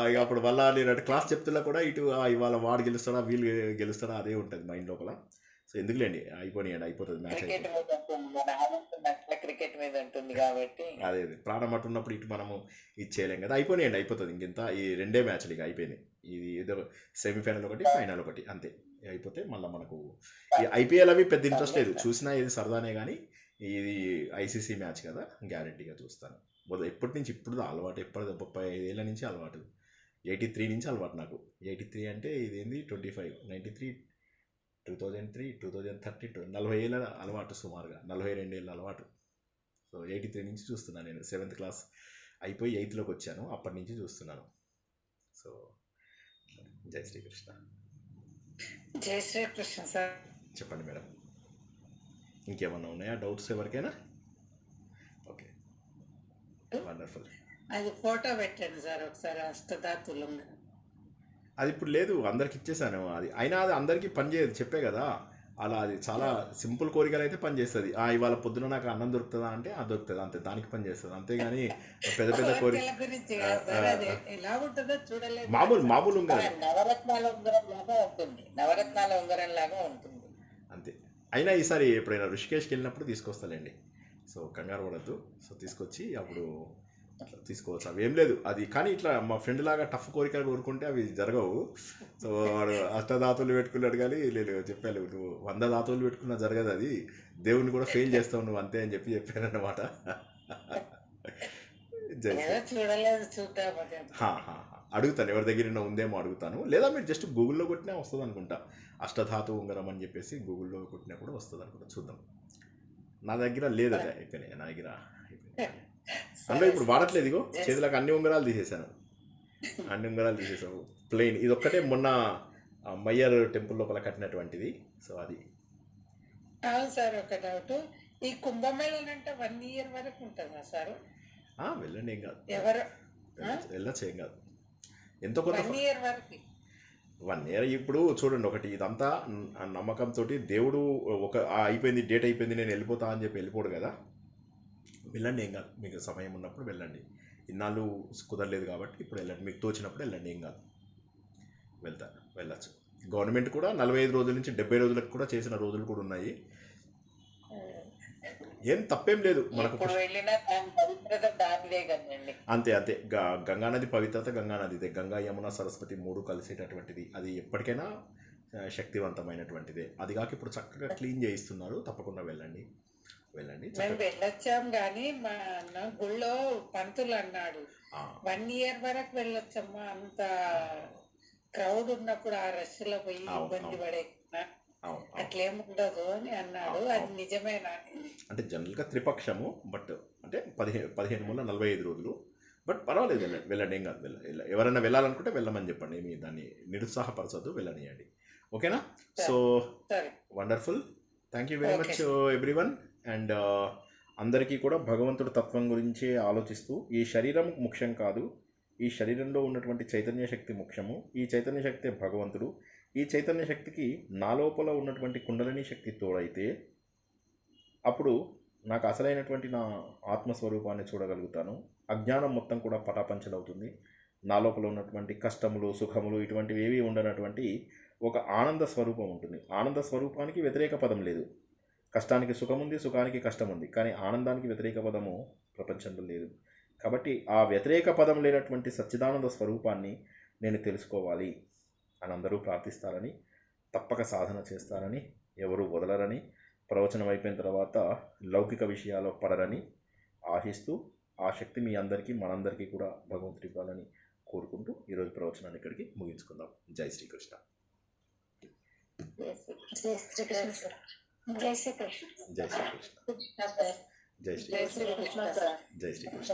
ఇక అప్పుడు వల్ల నేను క్లాస్ చెప్తున్నా కూడా ఇటు ఇవాళ వాడు గెలుస్తాడా వీళ్ళు గెలుస్తాడా అదే ఉంటుంది మైండ్ లోపల. సో ఎందుకులేండి, అయిపోతుంది మ్యాచ్. క్రికెట్ మీద ఉంటుంది కాబట్టి అదే ప్రాణం అట్టున్నప్పుడు ఇటు మనము ఇచ్చేయలేం కదా. అయిపోతుంది. ఇంకెంత ఈ 2 మ్యాచ్లు ఇక అయిపోయినాయి. ఇది ఏదో సెమీఫైనల్ ఒకటి, ఫైనల్ ఒకటి, అంతే. అయిపోతే మళ్ళీ మనకు ఈ ఐపీఎల్ అవి పెద్ద ఇంట్రెస్ట్ లేదు. చూసినా ఇది సరదానే, కానీ ఇది ఐసీసీ మ్యాచ్ కదా, గ్యారెంటీగా చూస్తాను. ఎప్పటి నుంచి ఇప్పుడు అలవాటు, 35 ఏళ్ళ నుంచి అలవాటు. 83 నుంచి అలవాటు నాకు. 83 అంటే ఇదేంది 25, 93, 2003, 2030, 40 ఏళ్ళ అలవాటు, సుమారుగా 42 ఏళ్ళ అలవాటు. సో 83 నుంచి చూస్తున్నాను నేను. 7th క్లాస్ అయిపోయి 8th వచ్చాను, అప్పటి నుంచి చూస్తున్నాను. సో జై శ్రీకృష్ణ. జై శ్రీకృష్ణ సార్. చెప్పండి మేడం, ఇంకేమన్నా ఉన్నాయా డౌట్స్ ఎవరికైనా? Okay, wonderful. అది ఫోటో పెట్టండి సార్ ఒకసారి, అష్టధాతులు. అది ఇప్పుడు లేదు, అందరికి ఇచ్చేసాను. అది అయినా అది అందరికీ పనిచేయదు, చెప్పే కదా. అలా అది చాలా సింపుల్ కోరికలు అయితే పనిచేస్తుంది. ఇవాళ పొద్దున నాకు అన్నం దొరుకుతుందా అంటే అది దొరుకుతుంది, అంతే. దానికి పనిచేస్తుంది, అంతేగాని పెద్ద పెద్ద కోరిక మామూలు ఉంగరం, నవరత్నాల ఉంగరం లాగా ఉంటుంది అంతే. అయినా ఈసారి ఎప్పుడైనా ఋషికేష్కి వెళ్ళినప్పుడు తీసుకొస్తాలేండి. సో కంగారు పడద్దు. సో తీసుకొచ్చి అప్పుడు అట్లా తీసుకోవచ్చు. అవి ఏం లేదు అది. కానీ ఇట్లా మా ఫ్రెండ్ లాగా టఫ్ కోరికలు కోరుకుంటే అవి జరగవు. సో వాడు అష్టధాతువులు పెట్టుకున్నాడు, కానీ లేదు చెప్పాను, నువ్వు 100 ధాతువులు పెట్టుకున్నా జరగదు, అది దేవుడిని కూడా ఫెయిల్ చేస్తావు నువ్వు, అంతే అని చెప్పాను అన్నమాట. అడుగుతాను, ఎవరి దగ్గర ఉందేమో అడుగుతాను. లేదా మీరు జస్ట్ గూగుల్లో కొట్టినా వస్తుంది అనుకుంటా. అష్టధాతు ఉంగరం అని చెప్పేసి గూగుల్లో కొట్టినా కూడా వస్తుంది అనుకుంటా. చూద్దాం. నా దగ్గర లేదు, అది అయిపోయినాయి నా దగ్గర. అందులో ఇప్పుడు వాడట్లేదు. ఇగో చేతులకు అన్ని ఉంగరాలు తీసేసాను. ప్లెయిన్ ఇది ఒక్కటే మొన్న మయ్యర్ టెంపుల్ లోపల కట్టినటువంటిది. సో అది అవును సార్, ఒక డౌట్. ఈ కుంభమేళన్ అంటే 1 year వరకు ఉంటుందా సార్? వెళ్ళండి, ఏం కాదు, ఎవరు వెళ్ళచ్చు, ఏం కాదు. ఎంతో కొంత 1 year వరకు? 1 year. ఇప్పుడు చూడండి, ఒకటి ఇదంతా నమ్మకంతో దేవుడు ఒక అయిపోయింది, డేట్ అయిపోయింది, నేను వెళ్ళిపోతా అని చెప్పి వెళ్ళిపోడు కదా. వెళ్ళండి, ఏం కాదు, మీకు సమయం ఉన్నప్పుడు వెళ్ళండి. ఇన్నాళ్ళు కుదరలేదు కాబట్టి ఇప్పుడు వెళ్ళండి, మీకు తోచినప్పుడు వెళ్ళండి, ఏం కాదు, వెళ్ళచ్చు. గవర్నమెంట్ కూడా 45 రోజుల నుంచి 70 రోజులకు కూడా చేసిన రోజులు కూడా ఉన్నాయి. ఏం తప్పేం లేదు మనకు. ఇప్పుడు వెళ్ళినా దాని పవిత్రత దానిదే కదండి. అంతే అంతే. గంగానది పవిత్రత గంగానదిదే. గంగా యమున సరస్వతి 3 కలిసేటటువంటిది. అది ఎప్పటికైనా శక్తివంతమైనటువంటిదే. అది కాక ఇప్పుడు చక్కగా క్లీన్ చేయిస్తున్నారు. తప్పకుండా వెళ్ళండి. మేము వెళ్ళొచ్చాం, కానీ మా అన్న గుళ్ళో పంతులు అన్నాడు 1 year వరకు వెళ్ళొచ్చమ్మా, అంత క్రౌడ్ ఉన్నప్పుడు ఆ రష్ లో పోయి ఇబ్బంది పడే అట్లేముండదు అని అన్నాడు. అది నిజమేనా? అంటే జనరల్గా త్రిపక్షము, బట్ అంటే 15 మూల 45 రోజులు. బట్ పర్వాలేదు, వెళ్ళండి, ఏం కాదు. ఎవరైనా వెళ్ళాలనుకుంటే వెళ్ళమని చెప్పండి, ఏమి దాన్ని నిరుత్సాహపరచద్దు, వెళ్ళనియండి. ఓకేనా? So wonderful. Thank you very much everyone. And అందరికీ కూడా భగవంతుడు తత్వం గురించి ఆలోచిస్తూ, ఈ శరీరం ముఖ్యం కాదు, ఈ శరీరంలో ఉన్నటువంటి చైతన్య శక్తి ముఖ్యము. ఈ చైతన్య శక్తి భగవంతుడు. ఈ చైతన్య శక్తికి నా లోపల ఉన్నటువంటి కుండలిని శక్తి తోడైతే అప్పుడు నాకు అసలైనటువంటి నా ఆత్మస్వరూపాన్ని చూడగలుగుతాను. అజ్ఞానం మొత్తం కూడా పటాపంచలవుతుంది. నా లోపల ఉన్నటువంటి కష్టములు, సుఖములు ఇటువంటివి ఏవి ఉండనటువంటి ఒక ఆనంద స్వరూపం ఉంటుంది. ఆనంద స్వరూపానికి వ్యతిరేక పదం లేదు. కష్టానికి సుఖం ఉంది, సుఖానికి కష్టం ఉంది, కానీ ఆనందానికి వ్యతిరేక పదము ప్రపంచంలో లేదు. కాబట్టి ఆ వ్యతిరేక పదం లేనటువంటి సచ్చిదానంద స్వరూపాన్ని నేను తెలుసుకోవాలి అని అందరూ ప్రార్థిస్తారని, తప్పక సాధన చేస్తారని, ఎవరు వదలరని, ప్రవచనం అయిపోయిన తర్వాత లౌకిక విషయాల్లో పడరని ఆశిస్తూ, ఆ శక్తి మీ అందరికీ మనందరికీ కూడా భగవంతుడి ఇవ్వాలని కోరుకుంటూ ఈరోజు ప్రవచనాన్ని ఇక్కడికి ముగించుకుందాం. జై శ్రీకృష్ణ. జై శ్రీకృష్ణ. జై శ్రీకృష్ణ. జై శ్రీకృష్ణ. జై శ్రీకృష్ణ. జై శ్రీకృష్ణ సార్. జై శ్రీకృష్ణ.